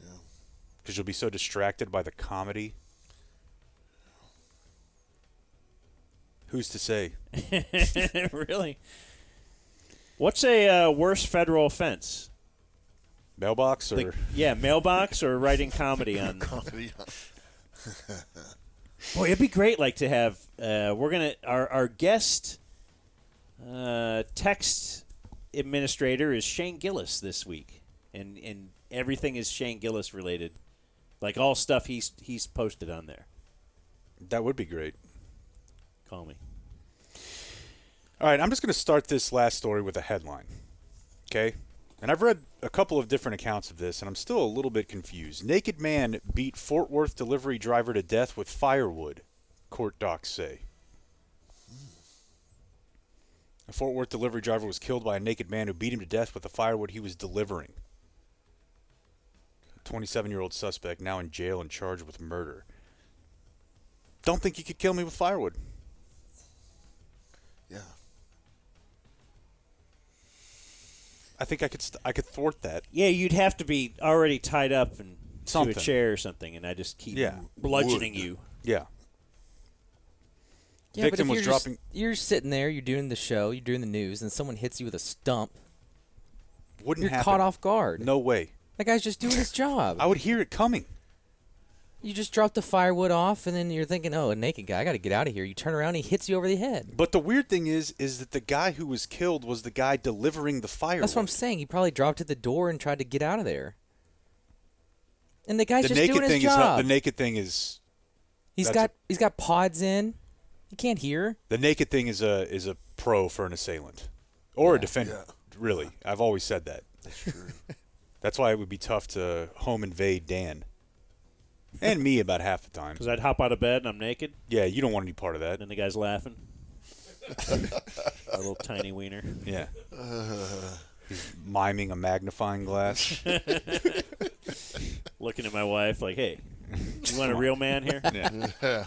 Yeah. Because you'll be so distracted by the comedy? Who's to say? Really? What's a worse federal offense? Mailbox or... mailbox or writing comedy on... Comedy. Boy, it'd be great, to have. We're gonna our guest text administrator is Shane Gillis this week, and everything is Shane Gillis related, like all stuff he's posted on there. That would be great. Call me. All right, I'm just going to start this last story with a headline. Okay? And I've read a couple of different accounts of this, and I'm still a little bit confused. Naked man beat Fort Worth delivery driver to death with firewood, court docs say. A Fort Worth delivery driver was killed by a naked man who beat him to death with the firewood he was delivering. A 27-year-old suspect now in jail and charged with murder. Don't think you could kill me with firewood. Yeah. I think I could thwart that. Yeah, you'd have to be already tied up and Something. to a chair or something, and I just keep Yeah. bludgeoning Wood. you. Yeah. Yeah, Victim but was if dropping. you're sitting there, you're doing the show, you're doing the news, and someone hits you with a stump. Wouldn't You're happen. caught off guard. No way. That guy's just doing his job. I would hear it coming. You just drop the firewood off, and then you're thinking, "Oh, a naked guy, I got to get out of here." You turn around, and he hits you over the head. But the weird thing is that the guy who was killed was the guy delivering the firewood. That's what I'm saying. He probably dropped at the door and tried to get out of there. And the guy's The just naked doing his thing job. is the naked thing is. He's got pods in. You can't hear. The naked thing is a pro for an assailant or a defender. Really, I've always said that. That's true. That's why it would be tough to home invade Dan and me about half the time. Because I'd hop out of bed and I'm naked. Yeah, you don't want any part of that. And the guy's laughing. A little tiny wiener. Yeah. He's miming a magnifying glass. Looking at my wife like, "Hey, you want a real man here?" Yeah.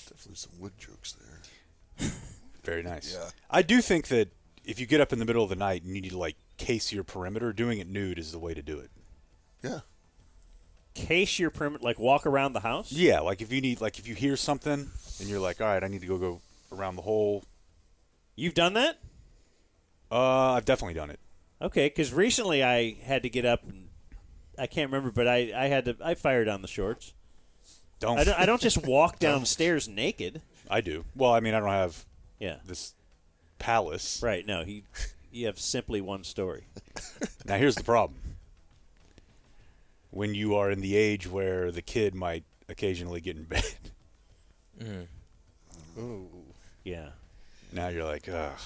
Definitely some wood jokes there. Very nice. Yeah. I do think that if you get up in the middle of the night and you need to like case your perimeter, doing it nude is the way to do it. Yeah. Case your perimeter, like walk around the house? Yeah, like if you hear something and you're like, all right, I need to go around the whole. You've done that? I've definitely done it. Okay, because recently I had to get up and I can't remember, but I fired on the shorts. I don't just walk downstairs naked. I do. Well, I mean, I don't have Yeah. this palace. Right, no, you have simply one story. Now, here's the problem. When you are in the age where the kid might occasionally get in bed. Oh. Yeah. Now you're like, ugh,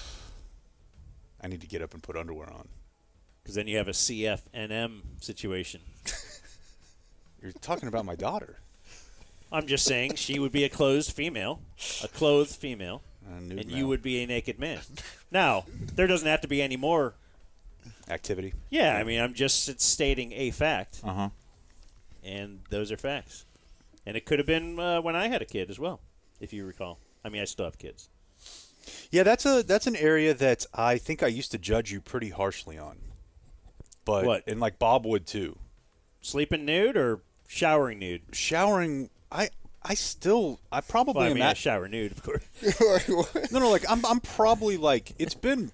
I need to get up and put underwear on. Because then you have a CFNM situation. You're talking about my daughter. I'm just saying she would be a clothed female, nude and male. you would be a naked man. Now, there doesn't have to be any more activity. Yeah, I mean, I'm just stating a fact. Uh-huh. And those are facts. And it could have been when I had a kid as well, if you recall. I mean, I still have kids. Yeah, that's an area that I think I used to judge you pretty harshly on. But What? And like Bob would too. Sleeping nude or showering nude? Showering, I probably Well, I am mean, I at shower nude, of course. No, like I'm probably like it's been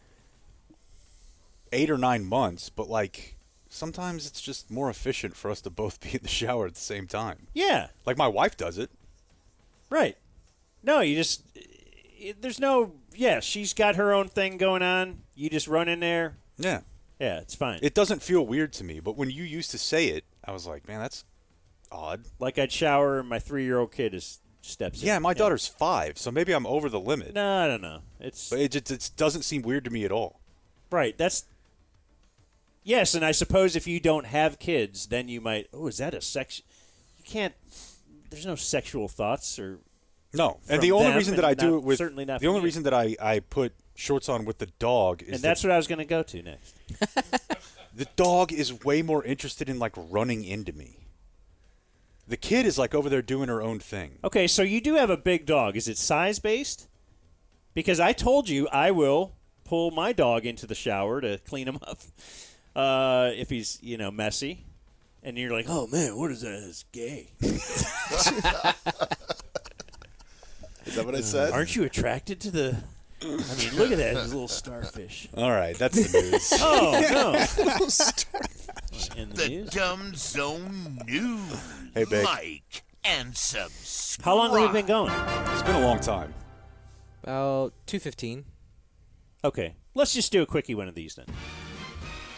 8 or 9 months, but like sometimes it's just more efficient for us to both be in the shower at the same time. Yeah. Like my wife does it. Right. No, you just there's no she's got her own thing going on. You just run in there. Yeah. Yeah, it's fine. It doesn't feel weird to me, but when you used to say it, I was like, man, that's odd. Like I'd shower and my 3-year-old kid steps in. Yeah, my daughter's 5, so maybe I'm over the limit. No, I don't know. But it doesn't seem weird to me at all. Right. Yes, and I suppose if you don't have kids, then you might. Oh, is that a sex? You can't. There's no sexual thoughts or. No, and from the only them, reason that I and do not- it with certainly not the from only you. reason that I put shorts on with the dog is And that's what I was going to go to next. the dog is way more interested in like running into me. The kid is like over there doing her own thing. Okay, so you do have a big dog. Is it size based? Because I told you I will pull my dog into the shower to clean him up if he's messy, and you're like, oh man, what is that? It's gay. Is that what I said? Aren't you attracted to the? I mean, look at that, this little starfish. All right, that's the news. In the The news? Dumb Zone News. Hey, Beck. Like and subscribe. How long have we been going? It's been a long time. About 2:15. Okay, let's just do a quickie one of these then.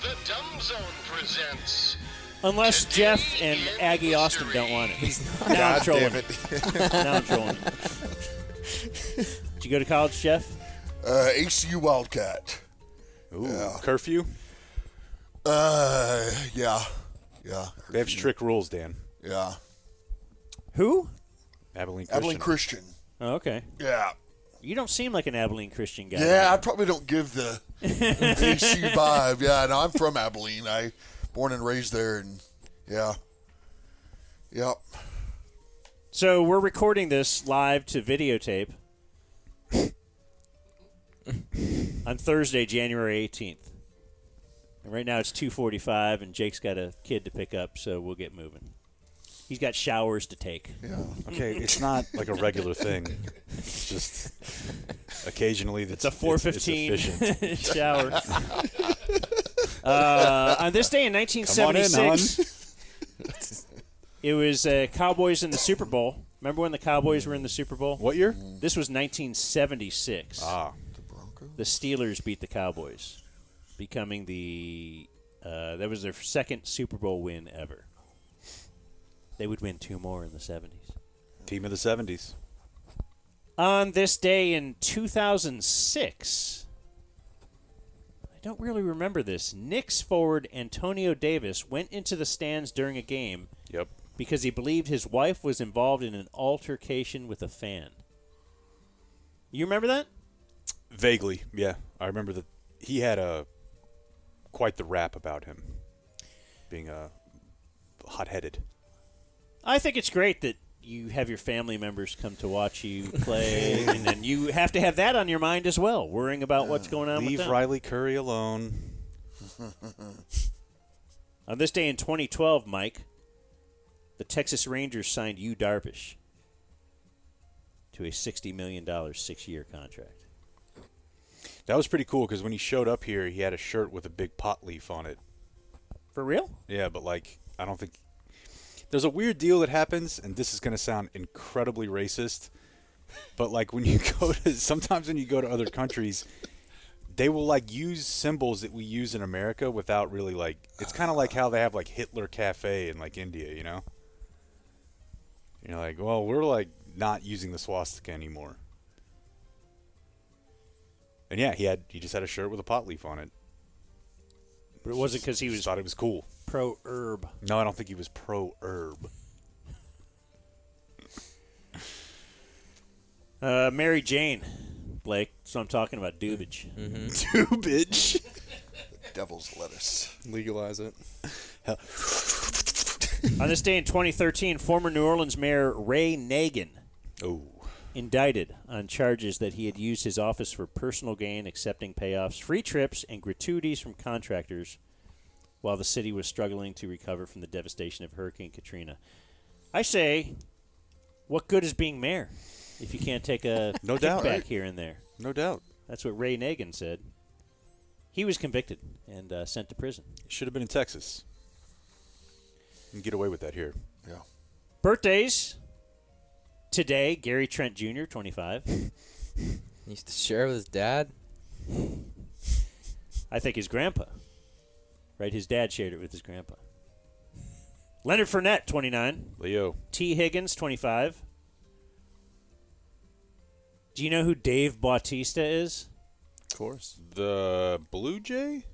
The Dumb Zone presents. Unless Jeff and Aggie Austin don't want it. Now I'm God trolling. damn it. Now I'm trolling. Did you go to college, Jeff? ACU Wildcat. Ooh, Yeah. curfew? Yeah. They have strict rules, Dan. Yeah. Who? Abilene Christian. Abilene Christian. Oh, okay. Yeah. You don't seem like an Abilene Christian guy. Yeah, I probably don't give the AC vibe. Yeah, no, I'm from Abilene. I born and raised there, and yeah. Yep. So we're recording this live to videotape on Thursday, January 18th. And right now it's 2:45, and Jake's got a kid to pick up, so we'll get moving. He's got showers to take. Yeah. Okay, it's not like a regular thing. It's just occasionally it's a 4:15 shower. On this day in 1976, it was Cowboys in the Super Bowl. Remember when the Cowboys were in the Super Bowl? What year? This was 1976. Ah. The Steelers beat the Cowboys, becoming that was their second Super Bowl win ever. They would win 2 more in the 70s. Team of the 70s. On this day in 2006, I don't really remember this. Knicks forward Antonio Davis went into the stands during a game because he believed his wife was involved in an altercation with a fan. You remember that? Vaguely, yeah. I remember that he had quite the rap about him being hot-headed. I think it's great that you have your family members come to watch you play, and then you have to have that on your mind as well, worrying about what's going on with Leave them. Riley Curry alone. On this day in 2012, Mike, the Texas Rangers signed Yu Darvish to a $60 million 6-year contract. That was pretty cool because when he showed up here, he had a shirt with a big pot leaf on it. For real? Yeah, but I don't think there's a weird deal that happens, and this is going to sound incredibly racist, but when you sometimes when you go to other countries, they will use symbols that we use in America without really it's kind of like how they have Hitler Cafe in India, you know? You're like, well, we're not using the swastika anymore. And yeah, he just had a shirt with a pot leaf on it. But it wasn't because he was thought it was cool. Pro-herb. No, I don't think he was pro-herb. Mary Jane, Blake. So I'm talking about dubage. Dubage? The devil's lettuce. Legalize it. On this day in 2013, former New Orleans Mayor Ray Nagin indicted on charges that he had used his office for personal gain, accepting payoffs, free trips, and gratuities from contractors while the city was struggling to recover from the devastation of Hurricane Katrina. I say, what good is being mayor if you can't take a No doubt, kickback right? here and there? No doubt. That's what Ray Nagin said. He was convicted and sent to prison. Should have been in Texas. You can get away with that here. Yeah. Birthdays. Today, Gary Trent Jr., 25. He used to share with his dad. I think his grandpa. Right, his dad shared it with his grandpa. Leonard Fournette, 29. Leo. T. Higgins, 25. Do you know who Dave Bautista is? Of course. The Blue Jay?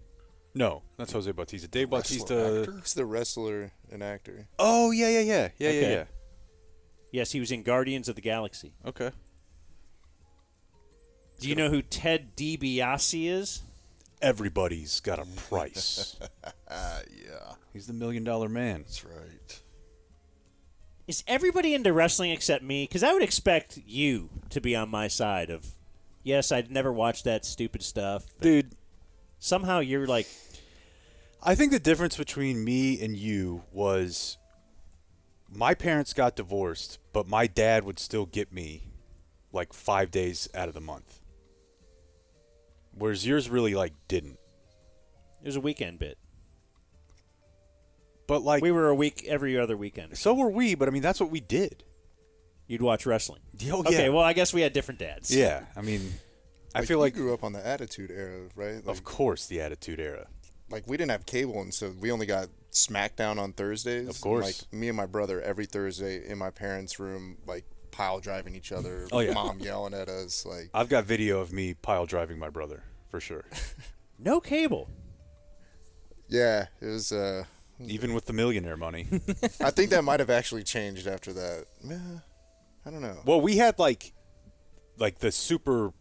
No, that's Jose Bautista. Dave Bautista. He's the wrestler and actor. Oh, yeah. Okay. Yeah. Yes, he was in Guardians of the Galaxy. Okay. Do you know who Ted DiBiase is? Everybody's got a price. Yeah. He's the $1 million man. That's right. Is everybody into wrestling except me? Because I would expect you to be on my side of, yes, I'd never watched that stupid stuff. Dude. Somehow you're like... I think the difference between me and you was my parents got divorced, but my dad would still get me 5 days out of the month. Whereas yours really didn't. It was a weekend bit. But we were a week every other weekend. So were we, but I mean that's what we did. You'd watch wrestling. Oh, yeah. Okay, well I guess we had different dads. Yeah, I mean I feel you grew up on the Attitude Era, right? Of course, the Attitude Era. We didn't have cable, and so we only got SmackDown on Thursdays. Of course. Me and my brother every Thursday in my parents' room, pile driving each other. Oh, yeah. Mom yelling at us. I've got video of me pile driving my brother for sure. No cable. Yeah, it was. Even with the Millionaire money. I think that might have actually changed after that. Yeah, I don't know. Well, we had the super,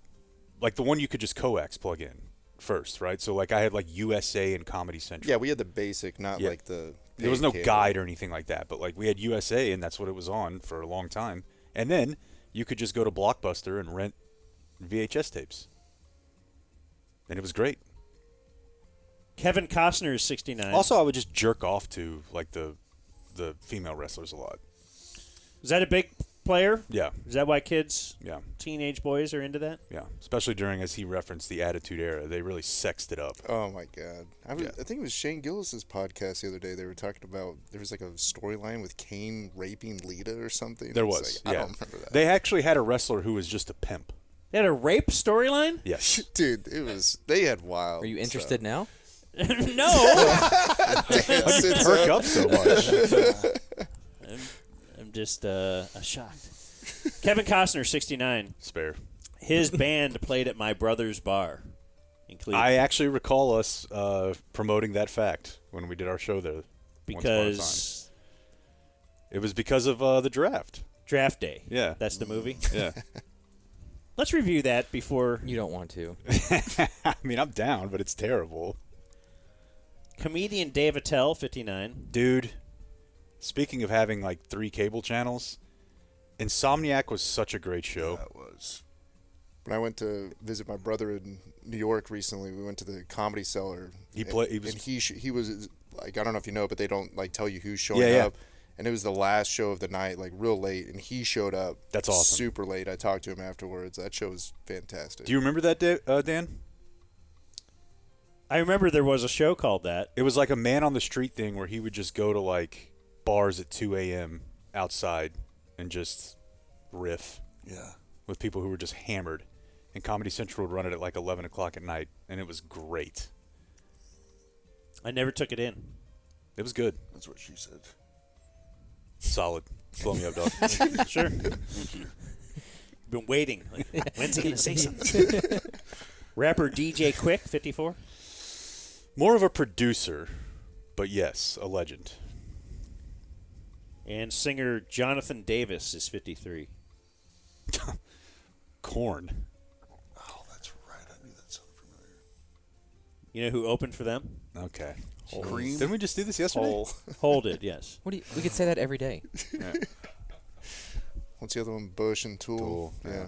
the one you could just coax plug in first, right? So I had USA and Comedy Central. Yeah, we had the basic, not the. There was no cable. guide or anything like that, but we had USA, and that's what it was on for a long time. And then you could just go to Blockbuster and rent VHS tapes, and it was great. Kevin Costner is 69. Also, I would just jerk off to like the female wrestlers a lot. Is that a big player? Yeah. Is that why kids, Yeah. teenage boys are into that? Yeah, especially during, as he referenced, the Attitude Era. They really sexed it up. Oh my God! I think it was Shane Gillis's podcast the other day. They were talking about there was like a storyline with Kane raping Lita or something. There It's was. like, Yeah. I don't remember that. They actually had a wrestler who was just a pimp. They had a rape storyline? Yes. Dude, it was. They had wild. Are you interested now? No. Perk up so much. I'm just shocked. Kevin Costner, 69. Spare. His band played at my brother's bar in Cleveland. I actually recall us promoting that fact when we did our show there. Because it was because of the draft. Draft Day. Yeah. That's the movie? Yeah. Let's review that before. You don't want to. I mean, I'm down, but it's terrible. Comedian Dave Attell, 59. Dude, speaking of having like 3 cable channels, Insomniac was such a great show. That was. When I went to visit my brother in New York recently, we went to the Comedy Cellar. He was like, I don't know if you know, but they don't like tell you who's showing Yeah. up. And it was the last show of the night, like real late, and he showed up. That's awesome. Super late. I talked to him afterwards. That show was fantastic. Do you remember that, Dan? I remember there was a show called that. It was like a man on the street thing where he would just go to like bars at 2 a.m. outside and just riff. Yeah. With people who were just hammered. And Comedy Central would run it at like 11 o'clock at night, and it was great. I never took it in. It was good. That's what she said. Solid. Blow me up, dog. Sure. Been waiting. Like, when's he going to say something? Rapper DJ Quick, 54. More of a producer, but yes, a legend. And singer Jonathan Davis is 53. Korn. Oh, that's right. I knew that sounded familiar. You know who opened for them? Okay. Cream? Didn't we just do this yesterday? Hold it, yes. We could say that every day. Yeah. What's the other one? Bush and Tool. Yeah.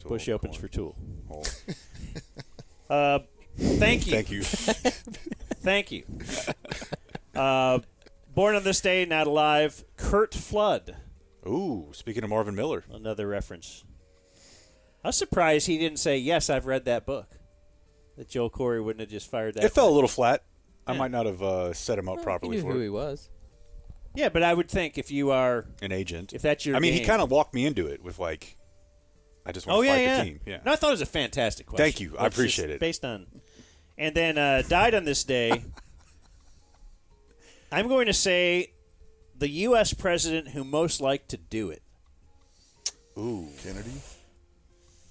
Bush opens for Tool. Thank you. Thank you. Thank you. Born on this day, not alive, Kurt Flood. Ooh, speaking of Marvin Miller. Another reference. I was surprised he didn't say, yes, I've read that book. That Joel Corry wouldn't have just fired that. It fell a little flat. I Yeah. might not have set him up properly He knew for who it. he was. Yeah, but I would think if you are An agent. if that's your I mean, he game- kind of walked me into it with like, I just want to fight the team. Yeah. No, I thought it was a fantastic question. Thank you. I It's just appreciate it. Based on, and then died on this day. I'm going to say the U.S. president who most liked to do it. Ooh. Kennedy?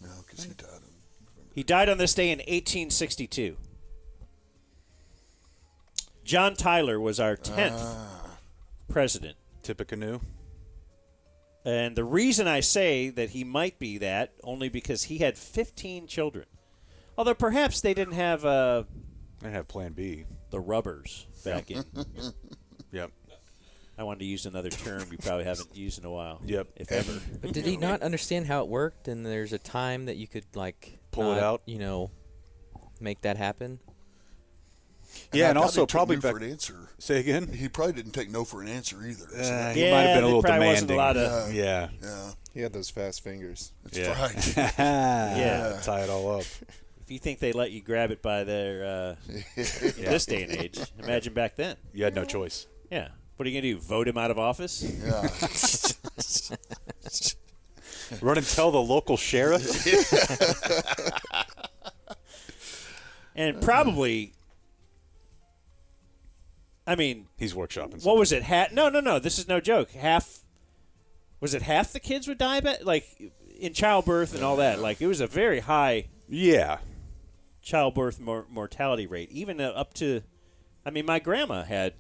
No, because he died. He died on this day in 1862. John Tyler was our 10th president. Tippecanoe. And the reason I say that he might be that, only because he had 15 children. Although perhaps they didn't have They didn't have Plan B. the rubbers back in. Yep. I wanted to use another term we probably haven't used in a while. Yep. If ever. But did he not understand how it worked? And there's a time that you could like Pull it not, out? You know, make that happen. Yeah, I and doubt also he took probably no back. for an answer. Say again. He probably didn't take no for an answer either. So He might have been a little there probably demanding. wasn't a lot of. Yeah. yeah, He had those fast fingers. that's Yeah. right. Yeah. Tie it all up. If you think they let you grab it by their in this day and age, imagine back then. You had no choice. Yeah. What are you gonna do? Vote him out of office? Yeah. Run and tell the local sheriff. And probably. I mean, He's workshopping. what was it? No. This is no joke. Was it half the kids would die? Like in childbirth and all that. Like it was a very high Yeah. childbirth mortality rate, even up to. I mean, my grandma had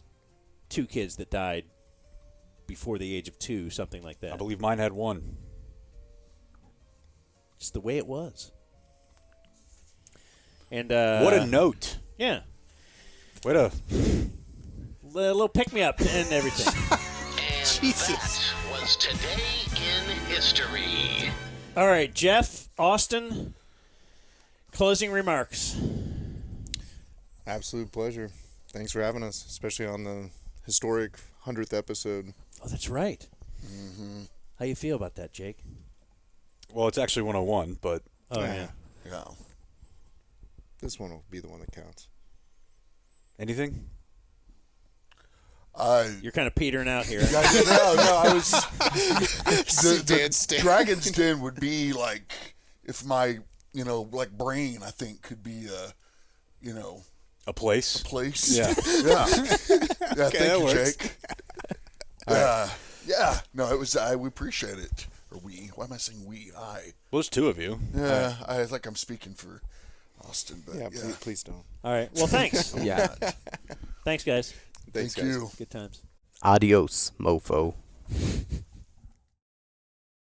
2 kids that died before the age of 2, something like that. I believe mine had 1. Just the way it was. And What a note. Yeah, Way to. a little pick me up and everything. And that was today in history. All right, Jeff Austin. Closing remarks. Absolute pleasure. Thanks for having us, especially on the historic 100th episode. Oh, that's right. Mm-hmm. How you feel about that, Jake? Well, it's actually 101, but... Oh, yeah. Yeah. This one will be the one that counts. Anything? You're kind of petering out here. No, I was... the Dragon's Den would be like, if my, brain, I think, could be a place. A place. Yeah. Yeah. Yeah. Okay, Thank you, works. Jake. Right. Yeah. No, it was. We appreciate it. Or we. Why am I saying we? I. Well, there's two of you. Yeah. I think I'm speaking for Austin, but yeah. Please don't. All right. Well, thanks. Yeah. Thanks, guys. Thanks, Thank guys. you. Good times. Adios, mofo.